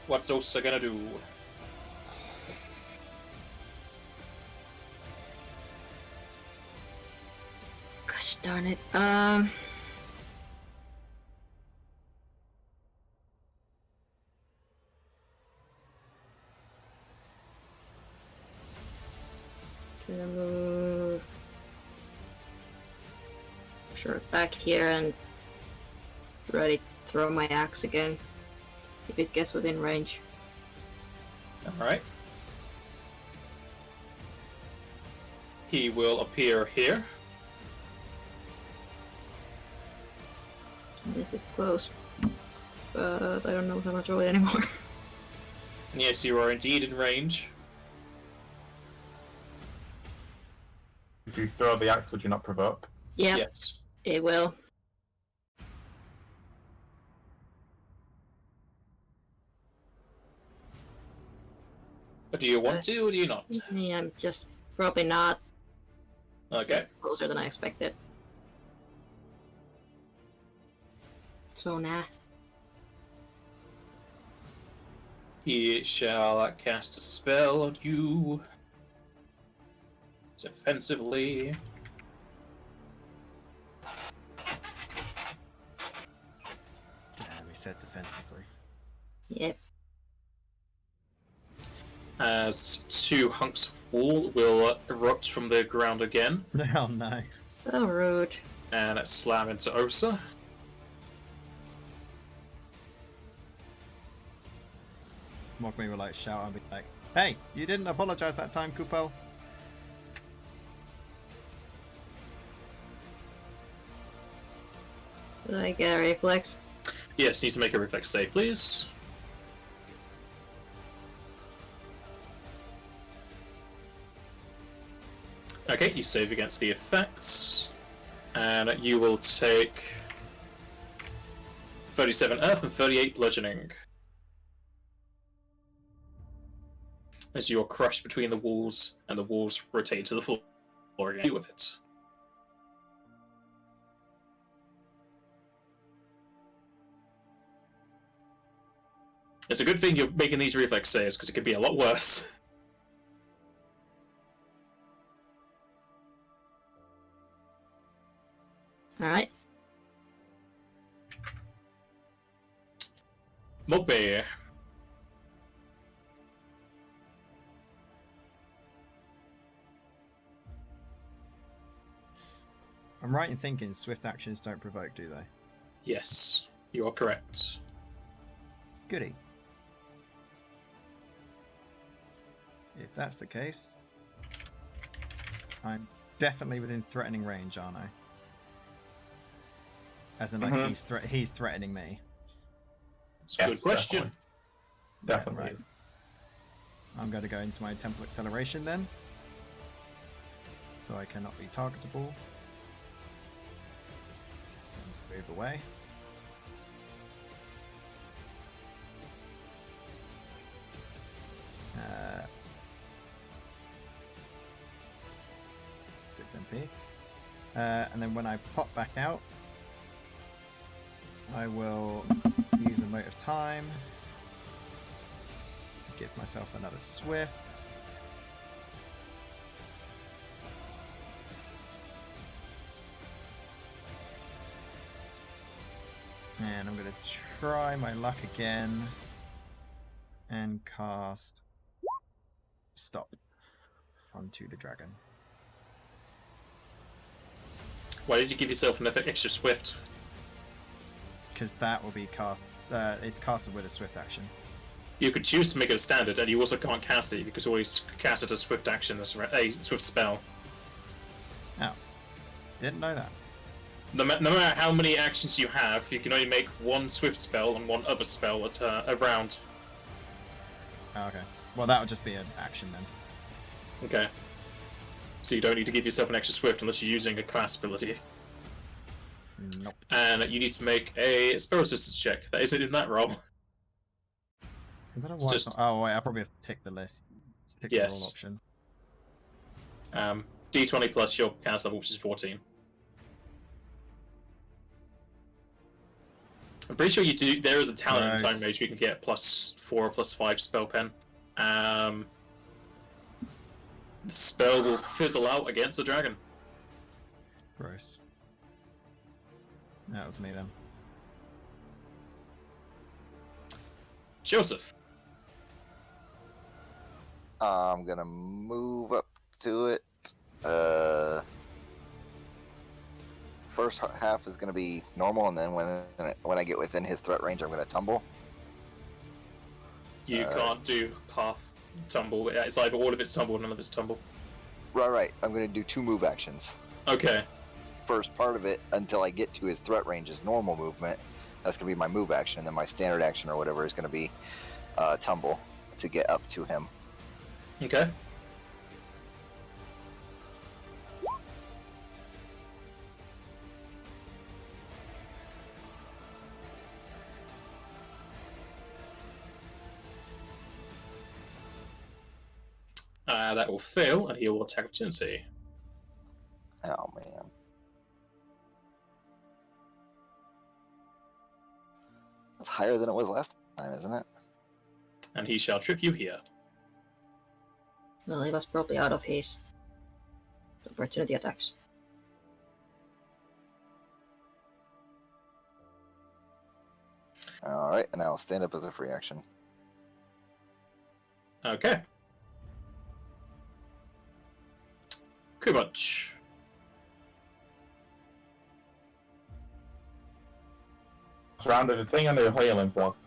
What's Osa gonna do? gosh darn it. Gonna move. Sure, back here and ready to throw my axe again. If it gets within range. Alright. He will appear here. This is close. But I don't know if I'm gonna throw it anymore. Yes, you are indeed in range. If you throw the axe, would you not provoke? Yep, Yes. it will. But do you want to or do you not? Yeah, I'm just probably not. It's Okay. just closer than I expected. So nah. He shall cast a spell on you. Defensively. Damn, he said defensively. Yep. As two hunks of wall will erupt from the ground again Oh no. So rude. and slam into Osa. Mogme will like shout and be like, "Hey, you didn't apologize that time, Kupo." Did I get a reflex? Yes, need to make a reflex save, please. Okay, you save against the effects, and you will take 37 earth and 38 bludgeoning. As you are crushed between the walls, and the walls rotate to the floor again with it. It's a good thing you're making these reflex saves, because it could be a lot worse. Alright. Mogbe. I'm right in thinking swift actions don't provoke, do they? Yes, you are correct. Goody. If that's the case, I'm definitely within threatening range, aren't I? As in, like, Mhm. he's threatening me. It's a good Yes, question. Definitely Right. is. I'm going to go into my temple acceleration then, so I cannot be targetable. And move away. Uh, 6 MP. And then when I pop back out, I will use a mote of time to give myself another swift. And I'm going to try my luck again and cast Stop onto the dragon. Why did you give yourself an extra swift? Because that will be cast. It's casted with a swift action. You could choose to make it a standard, and you also can't cast it. You can always cast it as a swift action, as a swift spell. Oh, didn't know that. No matter how many actions you have, you can only make one swift spell and one other spell at a round. Oh, okay. Well, that would just be an action then. Okay. So you don't need to give yourself an extra swift unless you're using a class ability. Nope. And you need to make a spell resistance check. That isn't in that roll. I don't know It's why just- it's not... Oh, wait, I probably have to tick the list. Tick the Yes. roll option. D20 plus your cast level, which is 14. I'm pretty sure you do. There is a talent in Time Nice. Mage where you can get +4 or +5 spell pen. The spell will fizzle out against the dragon. Gross. That was me then. Joseph. I'm gonna move up to it. First half is gonna be normal, and then when I get within his threat range, I'm gonna tumble. You can't do half tumble. It's either all of it's tumble or none of it's tumble. Right. I'm gonna do 2 move actions. Okay. First part of it, until I get to his threat range, is normal movement. That's gonna be my move action, and then my standard action or whatever is gonna be tumble to get up to him. Okay. That will fail, and he will attack opportunity. Oh man. That's higher than it was last time, isn't it? And he shall trip you here. Well, he was probably out of his opportunity attacks. Alright, and I'll stand up as a free action. Okay. Kumach. Surrounded his thing and he'll heal himself.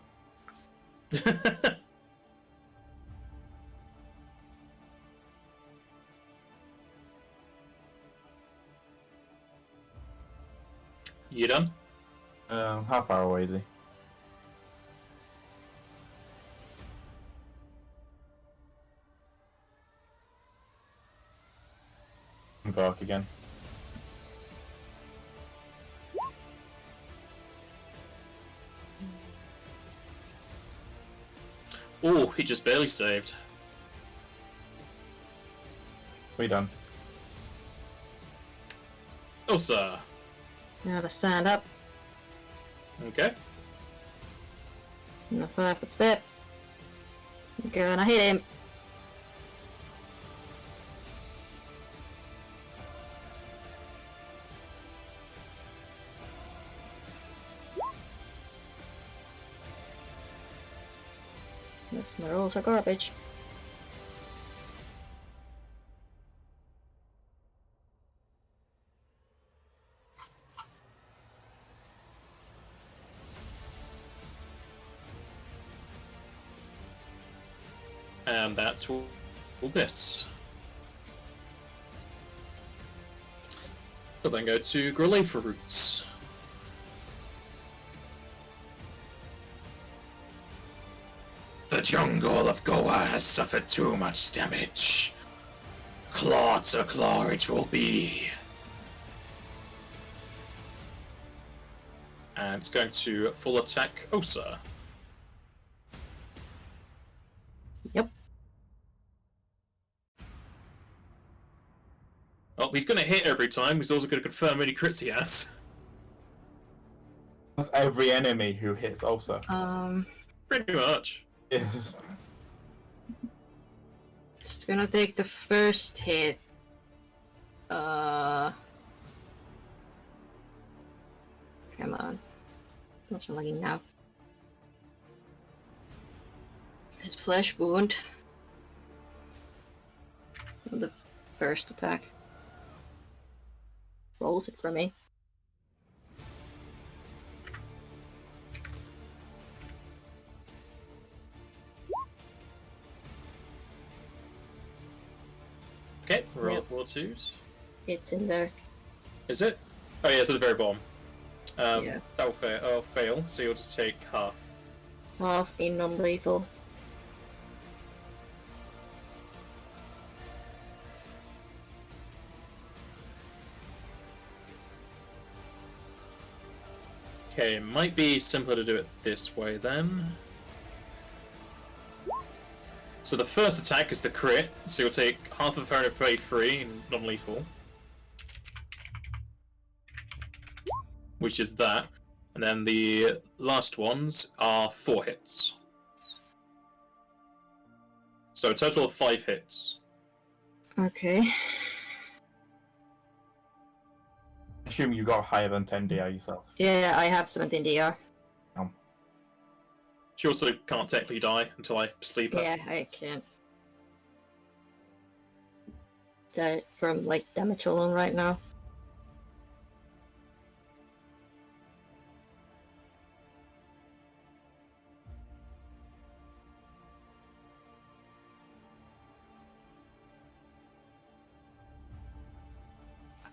You done? How far away is he? Invoke again. Oh, he just barely saved. We done. Oh, sir. I have a stand up. Okay. And a 5-foot step. Gonna hit him. Yes, my rolls are garbage. And that's all this. We'll then go to Grilleavfahrut. The jungle of Goa has suffered too much damage. Claw to claw it will be. And it's going to full attack Osa. Yep. Well, he's going to hit every time. He's also going to confirm any crits he has. That's every enemy who hits Ulcer. Pretty much. Yes. Just gonna take the first hit. Come on. What's lagging now? His flesh wound. On the first attack. Rolls it for me. Okay, roll Yep. 4 2s. It's in there. Is it? Oh yeah, it's at the very bottom. Yeah. That'll fail, so you'll just take half. Half in non-lethal. Okay, it might be simpler to do it this way then. So the first attack is the crit, so you'll take half of 133 in non-lethal. Which is that. And then the last ones are 4 hits. So a total of 5 hits. Okay. Assume you got higher than 10 DR yourself. Yeah, I have 17 DR. She also can't technically die until I sleep her. Yeah, I can't. Die from like damage alone right now.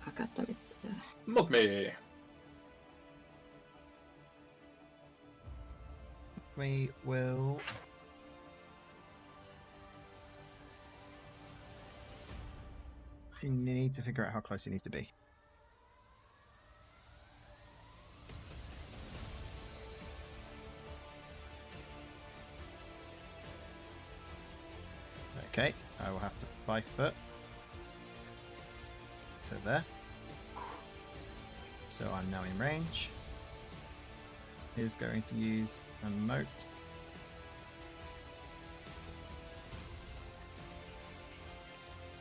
Oh, goddamn, it's Mug me. We will. You need to figure out how close he needs to be. Okay, I will have to 5 foot to there. So I'm now in range. Is going to use a moat.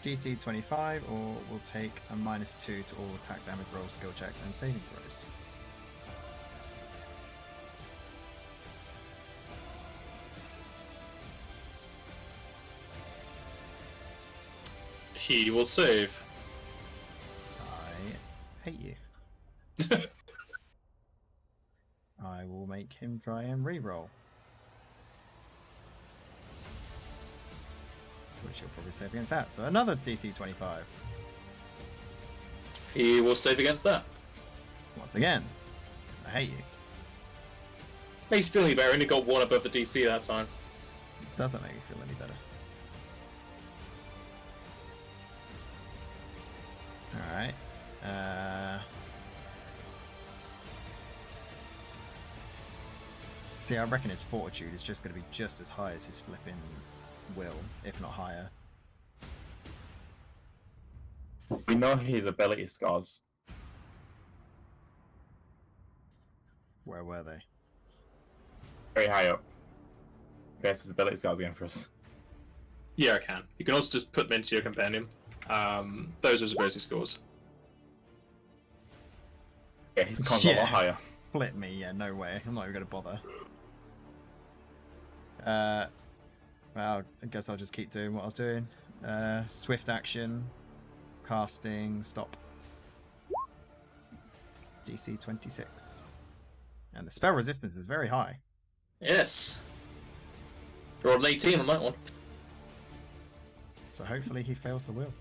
DC 25, or we'll take a -2 to all attack damage rolls, skill checks, and saving throws. He will save. I hate you. I will make him try and re-roll. Which he'll probably save against that. So another DC 25. He will save against that. Once again, I hate you. Makes you feel any better, only got 1 above the DC that time. Doesn't make me feel any better. Alright. See, I reckon his fortitude is just going to be just as high as his flipping will, if not higher. We know his ability scores. Where were they? Very high up. Guess his ability scores again for us. Yeah, I can. You can also just put them into your companion. Those are his ability scores. Yeah, his cons are a Yeah. lot higher. Flip me, yeah, no way. I'm not even going to bother. Well, I guess I'll just keep doing what I was doing. Swift action, casting, stop. DC 26. And the spell resistance is very high. Yes. Rolled an 18 on that one. So hopefully he fails the will.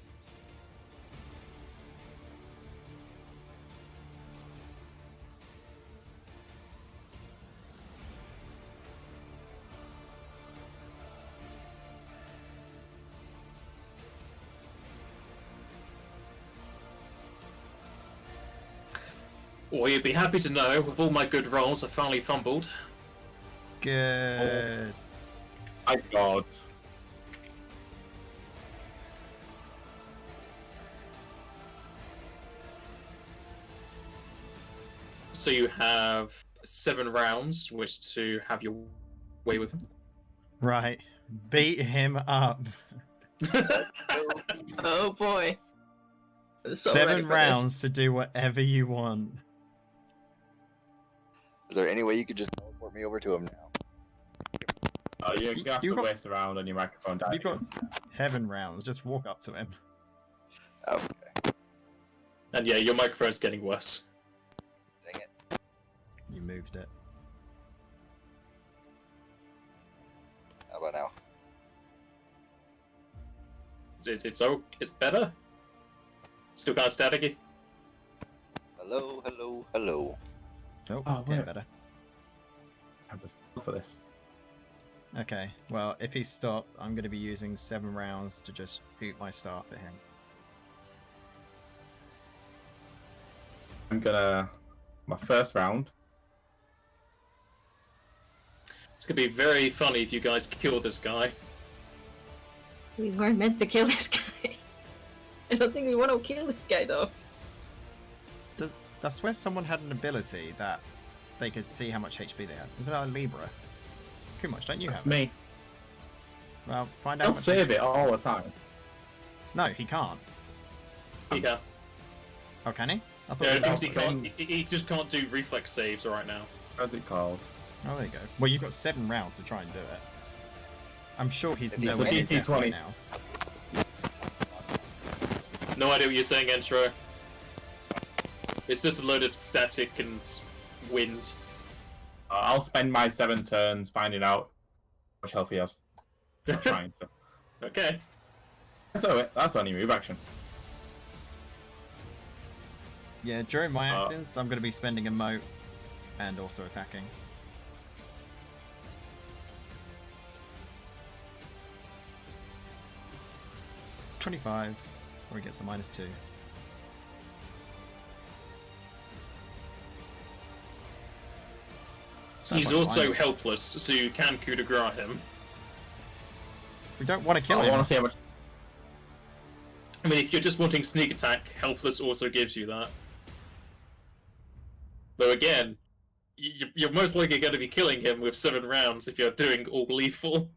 Well, you'd be happy to know, with all my good rolls, I finally fumbled. Good. My god. So you have 7 rounds which to have your way with him. Right. Beat him up. oh boy. So 7 rounds to do whatever you want. Is there any way you could just teleport me over to him now? You You- have you to got- waste around on your microphone. You've got 7 rounds. Just walk up to him. Okay. And yeah, your microphone's getting worse. Dang it. You moved it. How about now? It's better. Still kind of staticky. Hello, hello, hello. Oh, Oh, getting wait. better. I'm just for this. Okay, well, if he stopped, I'm going to be using 7 rounds to just shoot my staff at him. I'm gonna my first round. It's gonna be very funny if you guys kill this guy. We weren't meant to kill this guy. I don't think we want to kill this guy though. I swear someone had an ability that they could see how much HP they had. Is that a Libra? Kumach, don't you That's have it? me. Well, find out. I'll how much save HP it all the time. No, he can't. He can. Oh, can he? I thought Yeah, he it thinks he could. can't. He just can't do reflex saves right now. How's it called? Oh, there you go. Well, you've got 7 rounds to try and do it. I'm sure he's If he's nowhere near death DT20. right now. No idea what you're saying, Intro. It's just a load of static and wind. I'll spend my 7 turns finding out how much health he has. I'm trying to. Okay. So that's only move action. Yeah, during my Uh, actions, I'm going to be spending a moat and also attacking. $25, where he gets a -2. It's not He's much also fine. helpless, so you can coup de grace him. We don't want to kill I him. want to see how much. I mean, if you're just wanting sneak attack, helpless also gives you that. Though again, you're most likely going to be killing him with 7 rounds if you're doing all lethal.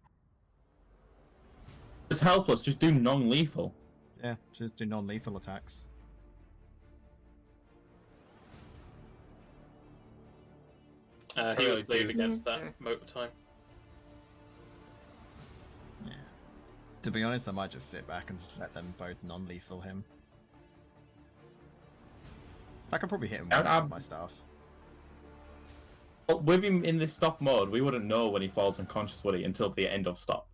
It's helpless. Just do non-lethal. Yeah, just do non-lethal attacks. He Really will save do. against that Sure. moat time. Yeah. To be honest, I might just sit back and just let them both non-lethal him. I could probably hit him once with my staff. But with him in this stop mode, we wouldn't know when he falls unconscious, would he? Until the end of stop.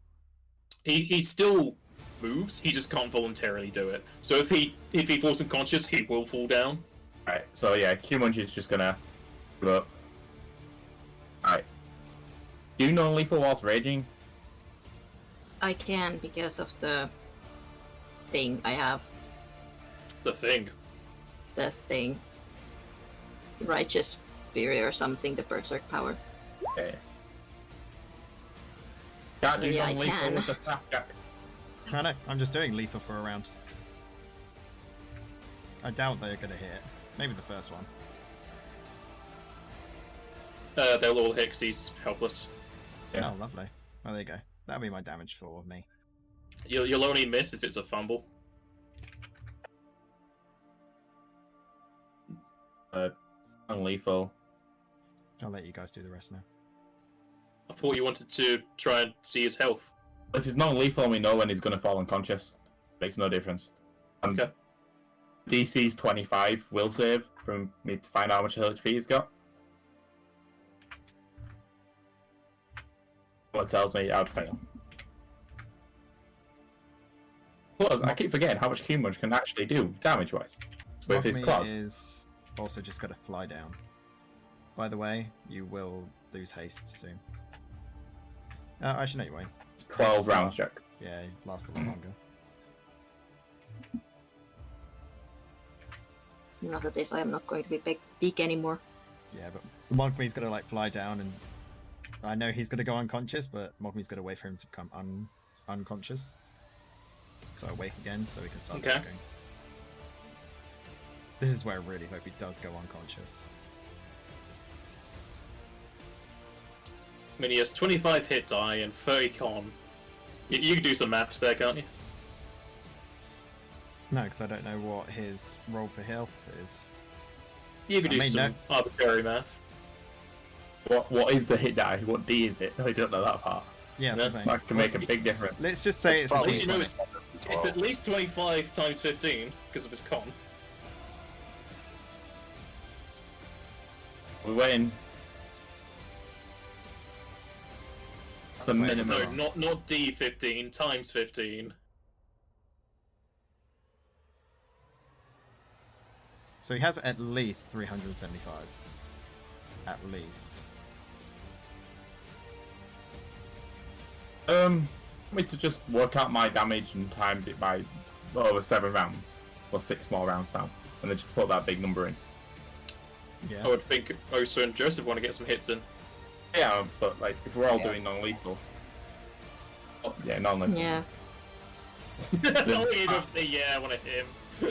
He still moves, he just can't voluntarily do it. So if he falls unconscious, he will fall down. Right. So yeah, Q-Munch is just gonna look. Alright. Do non-lethal whilst raging. I can because of the thing I have. The thing. That thing. Righteous Fury or something, the Berserk power. Okay. Can't So, do yeah, I non-lethal can. with the snapjack. I know, I'm just doing lethal for a round. I doubt they're gonna hit. Maybe the first one. They'll all hit 'cause he's helpless. Yeah. Oh, lovely. Oh, there you go. That'll be my damage for me. You'll only miss if it's a fumble. Non-lethal. I'll let you guys do the rest now. I thought you wanted to try and see his health. If it's non-lethal, we know when he's gonna fall unconscious. Makes no difference. Okay. DC's 25 will save from me to find out how much HP he's got. What tells me I'd fail. Plus, I keep forgetting how much Q-Munch can actually do damage-wise with his Mogmi claws. is also just got to fly down. By the way, you will lose haste soon. Actually, no, you won't. It's 12 Haste round lasts- check. Yeah, it lasts a lot longer. After this, I am not going to be big anymore. Yeah, but Mogmi's gonna like fly down, and I know he's gonna go unconscious, but Mogmi's gonna wait for him to become unconscious. So awake again, so we can start Okay. attacking. This is where I really hope he does go unconscious. I mean, he has 25 hit die and 30 con. You can do some maths there, can't you? No, because I don't know what his roll for health is. You can I do made some arbitrary math. What is the hit die? What D is it? I don't know that part. Yeah, that's what I'm saying. That can make a big difference. Let's just say it's a At least you know D20. it's at least 25 times 15 because of his con. We win. That's the minimum. No, not D15 times 15. So he has at least 375. At least. Want me to just work out my damage and times it by over 7 rounds, or 6 more rounds now, and then just put that big number in. Yeah. I would think Osa and Joseph want to get some hits in. Yeah, but like if we're all doing non-lethal. Oh, yeah, non-lethal. Yeah. All you have to say, yeah, I want to hit him.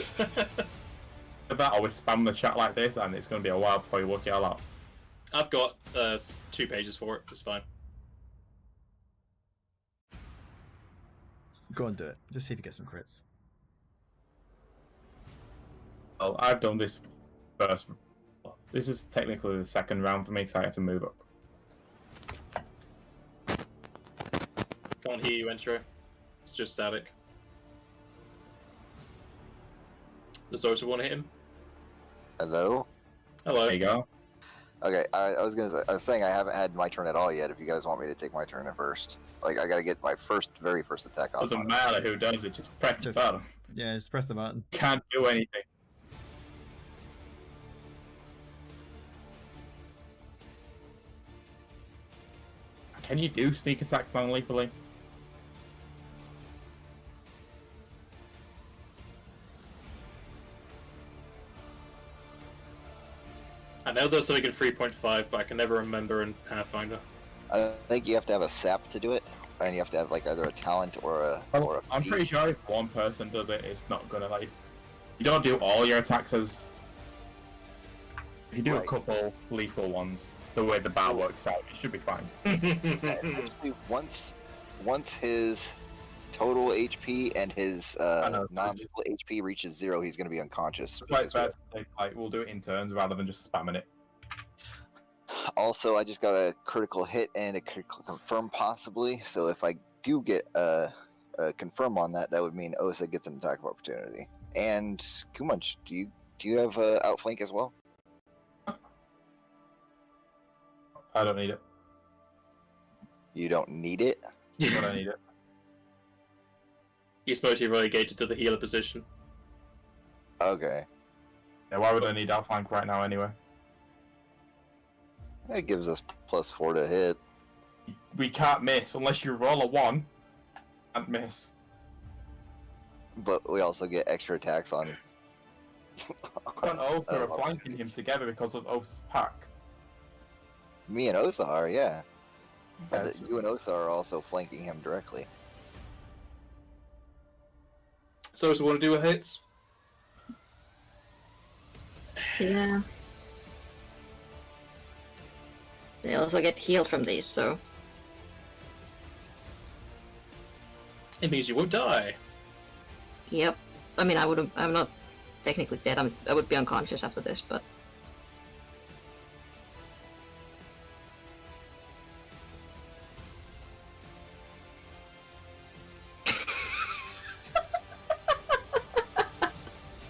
For that, always spam the chat like this, and it's going to be a while before you work it all out. I've got 2 pages for it, it's fine. Go and do it. Just see if you get some crits. Well, I've done this first. This is technically the second round for me because I had to move up. Can't hear you, Entro. It's just static. Does Osa want to hit him? Hello? Hello. There you go. Okay, I was saying I haven't had my turn at all yet. If you guys want me to take my turn at first, like I gotta get my very first attack off. Doesn't matter who does it, just press the Just- button. Yeah, just press the button. Can't do anything. Can you do sneak attacks non-lethally? I know there's something in 3.5, but I can never remember in Pathfinder. I think you have to have a sap to do it, and you have to have like either a talent or a. I'm feat. pretty sure if one person does it, it's not gonna like. You don't do all your attacks as. If you do a Right. couple lethal ones, the way the bar works out, it should be fine. Actually, once his total HP and his know, non-lethal HP reaches 0, he's going to be unconscious. It's like because best to take, like we'll do it in turns rather than just spamming it. Also, I just got a critical hit and a critical confirm possibly. So if I do get a confirm on that, that would mean Osa gets an attack of opportunity. And Kumunch, do you have outflank as well? I don't need it. You don't need it. But I need it. He's mostly relegated to the healer position. Okay, Yeah, why would I need outflank right now anyway? that gives us +4 to hit. We can't miss unless you roll a 1 and miss. But we also get extra attacks on. And Osa are on flanking him together because of Osa's pack. Me and Osa are, yeah. And Yes. you and Osa are also flanking him directly. So, Osa want to do a hits? Yeah. They also get healed from these, so It means you won't die. yep. I mean, I'm not technically dead. I would be unconscious after this, but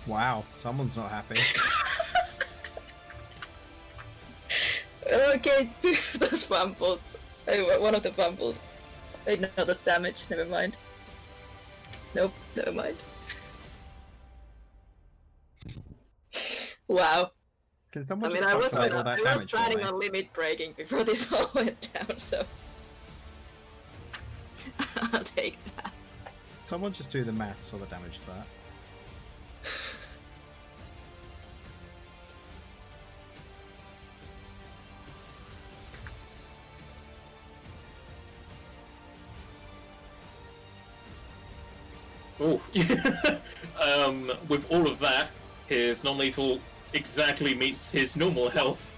Wow, someone's not happy. okay, two of those fumbled. One of the fumbled. Wait, no, that's damage. Never mind. Nope, never mind. Wow. Can I someone mean, just I was calculate all that damage for planning me? on limit breaking before this all went down, so I'll take that. Someone just do the maths or the damage of that. Oh. With all of that, his non-lethal exactly meets his normal health.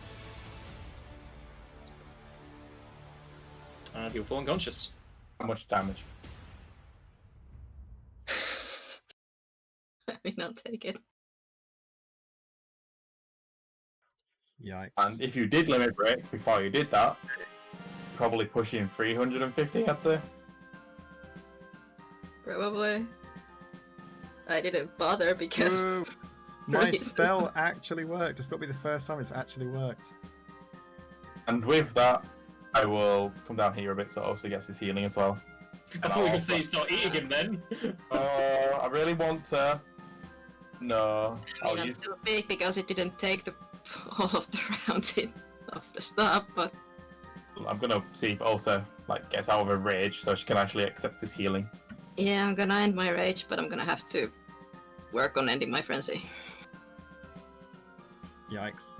And he'll fall unconscious. How much damage? I mean, I'll take it. Yikes. And if you did limit break before you did that, probably pushing 350, I'd say. Probably. I didn't bother because Woo! My reason. spell actually worked. It's got to be the first time it's actually worked. And with that, I will come down here a bit so it also gets his healing as well. I thought you were going to say start eating him then. I really want to. No, I I'll mean, I'm use. still big because it didn't take all of the rounds of the stuff, but I'm gonna see if Ulsa gets out of a rage so she can actually accept his healing. yeah, I'm gonna end my rage, but I'm gonna have to work on ending my frenzy. Yikes.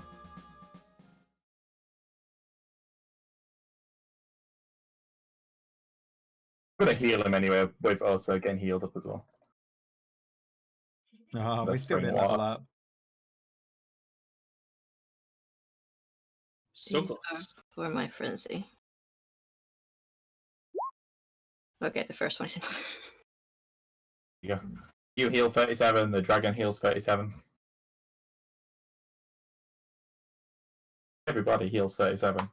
I'm gonna heal him anyway, with Ulsa getting healed up as well. Oh, we That's still spring didn't level water. up. So These close. are for my frenzy. Okay, the first one is enough. Yeah. You heal 37, the dragon heals 37. Everybody heals 37.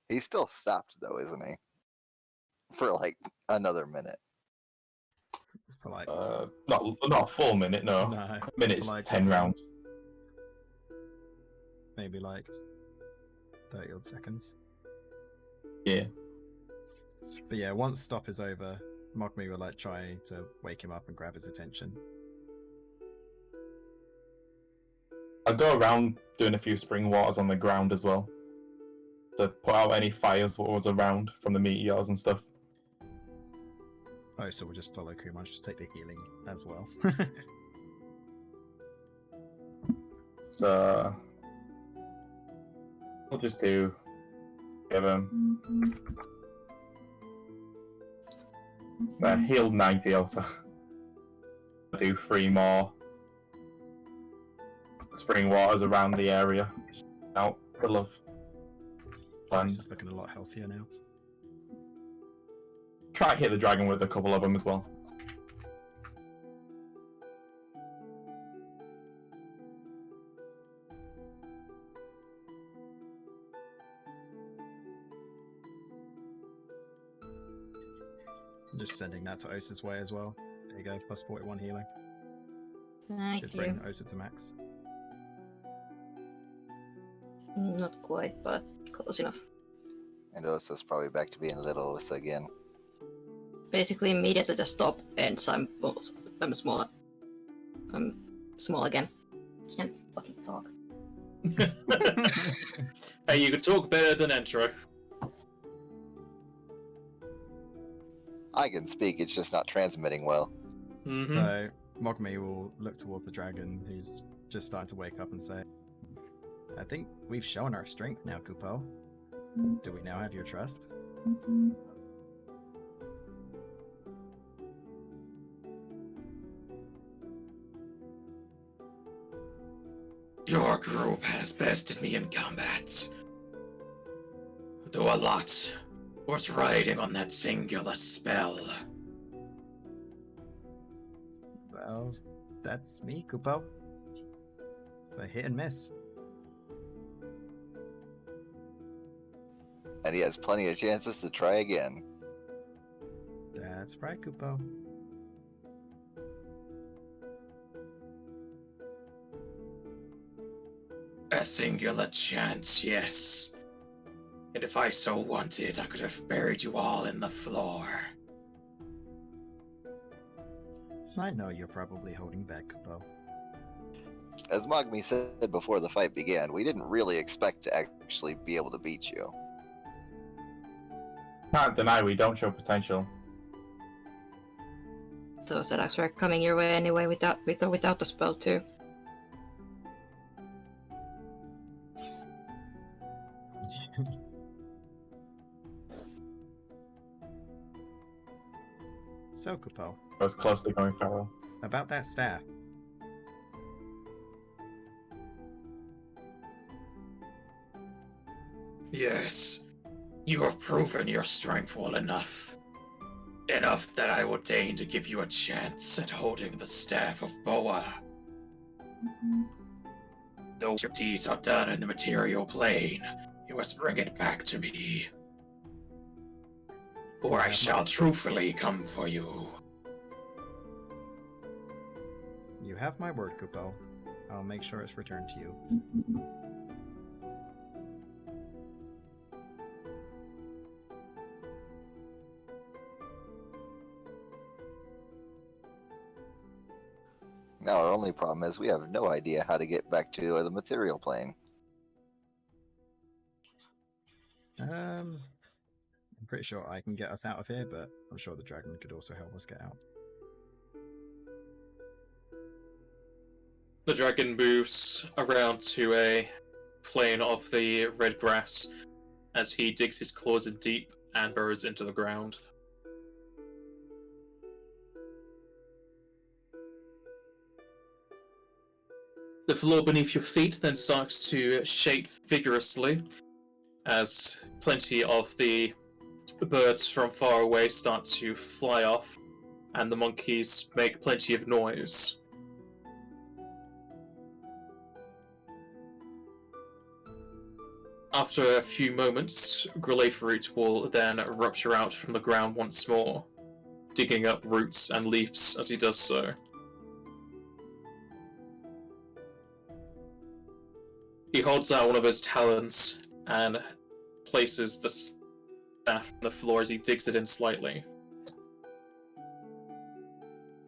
He's still stopped though, isn't he? For like another minute. For like, Not a full minute, no. no, A minute's like 10 rounds. maybe like 30 odd seconds. Yeah. But yeah, once stop is over, Mogmi will try to wake him up and grab his attention. I'll go around doing a few spring waters on the ground as well. To put out any fires what was around from the meteors and stuff. Oh, so we'll just follow Kumanj to take the healing as well. So we'll just give him healed 90 also. I'll do 3 more spring waters around the area. Out full of He's just looking a lot healthier now. Try to hit the dragon with a couple of them as well. I'm just sending that to Osa's way as well. There you go, plus 41 healing. Thank Should you. bring Osa to max. Not quite, but close enough. And Osa's probably back to being little Osa again. Basically, immediately the stop ends. I'm small. I'm small again. Can't fucking talk. Hey, you can talk better than Entro. I can speak, it's just not transmitting well. Mm-hmm. So Mogmi will look towards the dragon, who's just starting to wake up, and say, I think we've shown our strength now, Kupo. Do we now have your trust? Your group has bested me in combat. Though a lot was riding on that singular spell. Well, that's me, Kupo. It's a hit and miss. And he has plenty of chances to try again. That's right, Kupo. A singular chance, yes. And if I so wanted, I could have buried you all in the floor. I know you're probably holding back, Kupo. As Mogmi said before the fight began, we didn't really expect to actually be able to beat you. Can't deny we don't show potential. Those attacks were coming your way anyway, without the spell too. So, Kupo, I was closely going feral. about that staff. Yes, you have proven your strength well enough. Enough that I will deign to give you a chance at holding the staff of Boa. Though your deeds are done in the material plane, you must bring it back to me. or I shall truthfully come for you. You have my word, Kupo. I'll make sure it's returned to you. Now our only problem is we have no idea how to get back to the material plane. I'm pretty sure I can get us out of here, but I'm sure the dragon could also help us get out. The dragon moves around to a plane of the red grass as he digs his claws in deep and burrows into the ground. The floor beneath your feet then starts to shake vigorously as plenty of the birds from far away start to fly off and the monkeys make plenty of noise. After a few moments, Grilleavfahrut will then rupture out from the ground once more, digging up roots and leaves as he does so. He holds out one of his talons and places the staff on the floor as he digs it in slightly.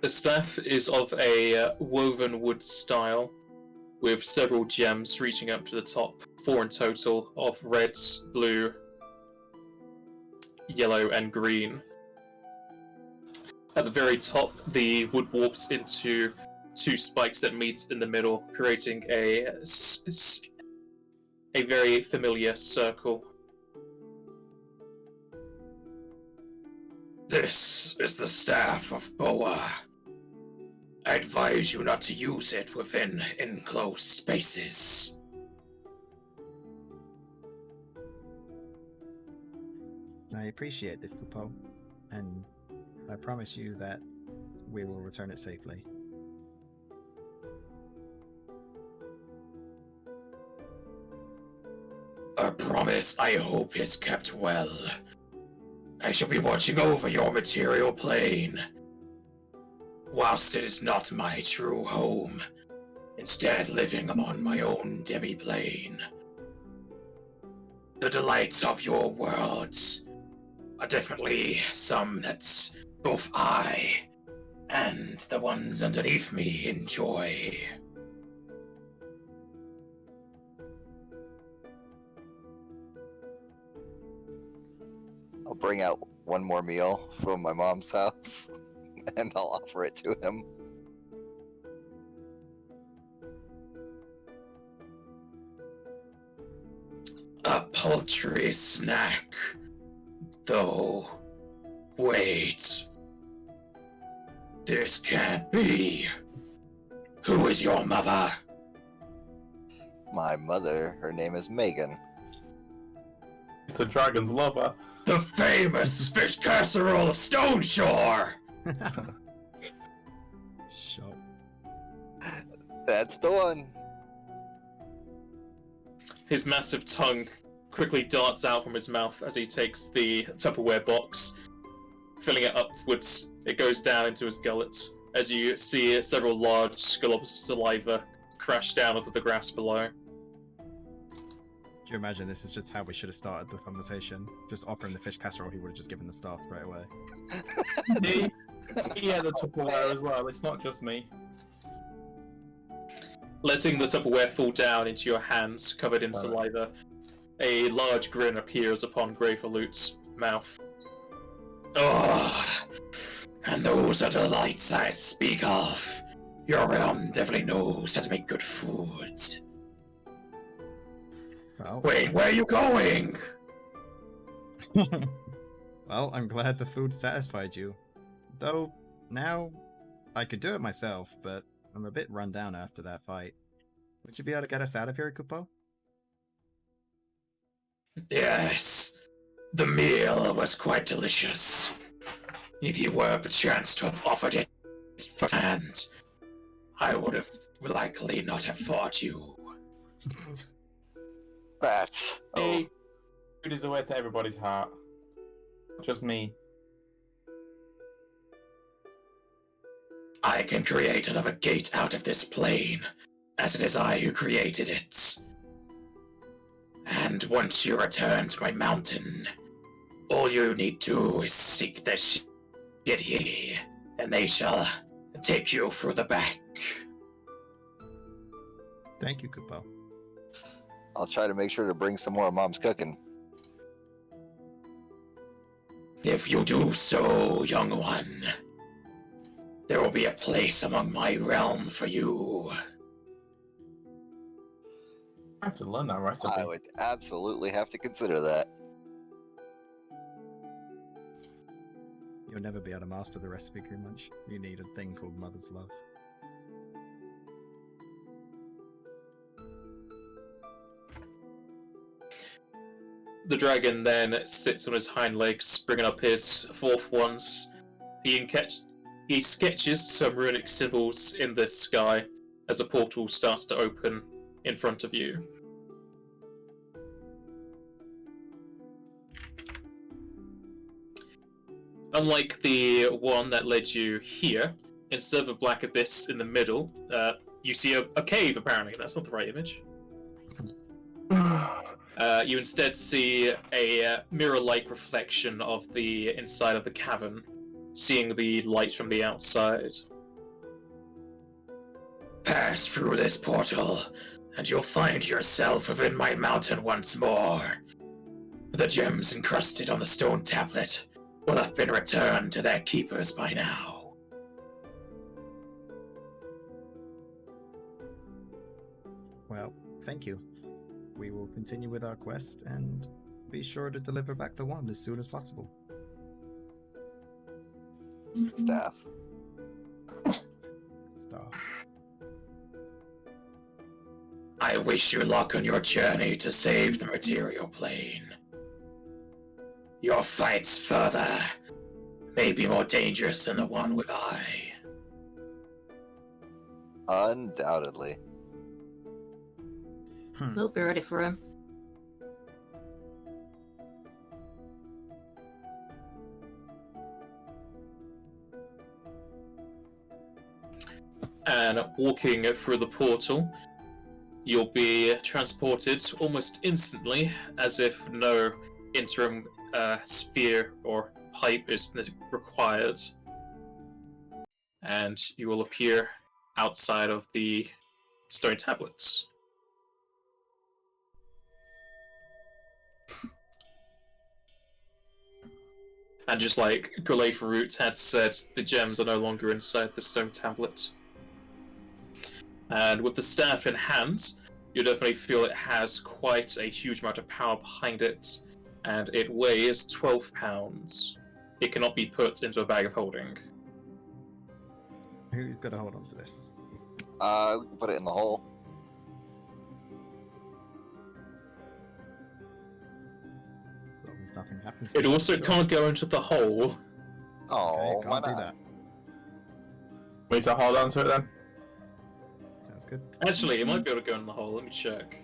The staff is of a woven wood style, with several gems reaching up to the top, 4 in total, of red, blue, yellow, and green. At the very top, the wood warps into 2 spikes that meet in the middle, creating a very familiar circle. This is the staff of Boa. I advise you not to use it within enclosed spaces. I appreciate this, Kupo, and I promise you that we will return it safely. A promise I hope is kept well. I shall be watching over your material plane, whilst it is not my true home, instead living on my own demi-plane. The delights of your worlds are definitely some that both I and the ones underneath me enjoy. I'll bring out one more meal from my mom's house, and I'll offer it to him. A paltry snack, though. Wait. This can't be. Who is your mother? My mother, her name is Megan. It's the dragon's lover. The famous fish casserole of Stone Shore! Shut. That's the one. His massive tongue quickly darts out from his mouth as he takes the Tupperware box, filling it upwards. It goes down into his gullet as you see several large globs of saliva crash down onto the grass below. Do you imagine this is just how we should have started the conversation? Just offering the fish casserole, he would have just given the staff right away. He had the Tupperware as well, it's not just me. Letting the Tupperware fall down into your hands, covered in saliva, a large grin appears upon Grilleavfarut's mouth. Oh, and those are delights I speak of. Your realm definitely knows how to make good food. Well, Wait, where are you going? well, I'm glad the food satisfied you. Though, now, I could do it myself, but I'm a bit run down after that fight. Would you be able to get us out of here, Kupo? Yes, the meal was quite delicious. If you were perchance to have offered it firsthand, I would have likely not have fought you. That's... Hey, food is the way to everybody's heart. Just me. I can create another gate out of this plane, as it is I who created it. And once you return to my mountain, all you need to do is seek the deity, and they shall take you through the back. Thank you, Kupo. I'll try to make sure to bring some more of Mom's cooking. If you do so, young one, there will be a place among my realm for you. I have to learn that recipe. I would absolutely have to consider that. You'll never be able to master the recipe, Greenmunch. You need a thing called Mother's Love. The dragon then sits on his hind legs, bringing up his fourth ones. He sketches some runic symbols in the sky as a portal starts to open in front of you. Unlike the one that led you here, instead of a black abyss in the middle, you see a cave, apparently. That's not the right image. You instead see a mirror-like reflection of the inside of the cavern, seeing the light from the outside. Pass through this portal, and you'll find yourself within my mountain once more. The gems encrusted on the stone tablet will have been returned to their keepers by now. Well, thank you. We will continue with our quest and be sure to deliver back the wand as soon as possible. Staff. Staff. I wish you luck on your journey to save the material plane. Your fights further may be more dangerous than the one with I. Undoubtedly. We'll be ready for him. And walking through the portal, you'll be transported almost instantly, as if no interim sphere or pipe is required. And you will appear outside of the stone tablets. And just like Grilleavfahrut had said, the gems are no longer inside the stone tablet. And with the staff in hand, you definitely feel it has quite a huge amount of power behind it, and it weighs 12 pounds. It cannot be put into a bag of holding. Who's got to hold on to this? We can put it in the hole. As long as nothing happens. It also can't go into the hole. Oh, Okay, why can't do not? that. Wait to hold on to it then. Sounds good. Actually, it might be able to go in the hole. Let me check.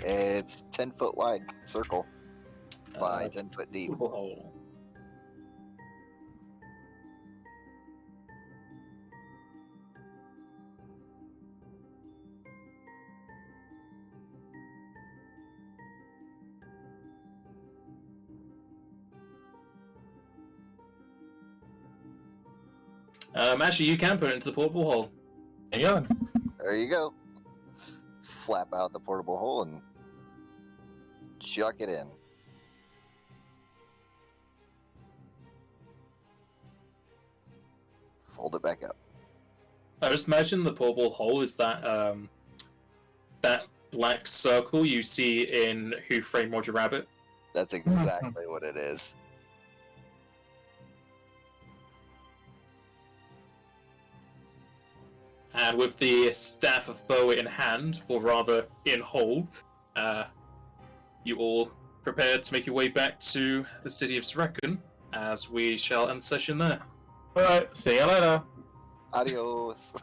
It's 10-foot wide circle by 10 foot deep. Little hole. Actually, you can put it into the portable hole. Hang on. There you go. Flap out the portable hole and chuck it in. Fold it back up. I just imagine the portable hole is that that black circle you see in Who Framed Roger Rabbit. That's exactly what it is. And with the staff of Boa in hand, or rather in hold, you all prepared to make your way back to the city of Srekken, as we shall end the session there. Alright, see you later. Adios.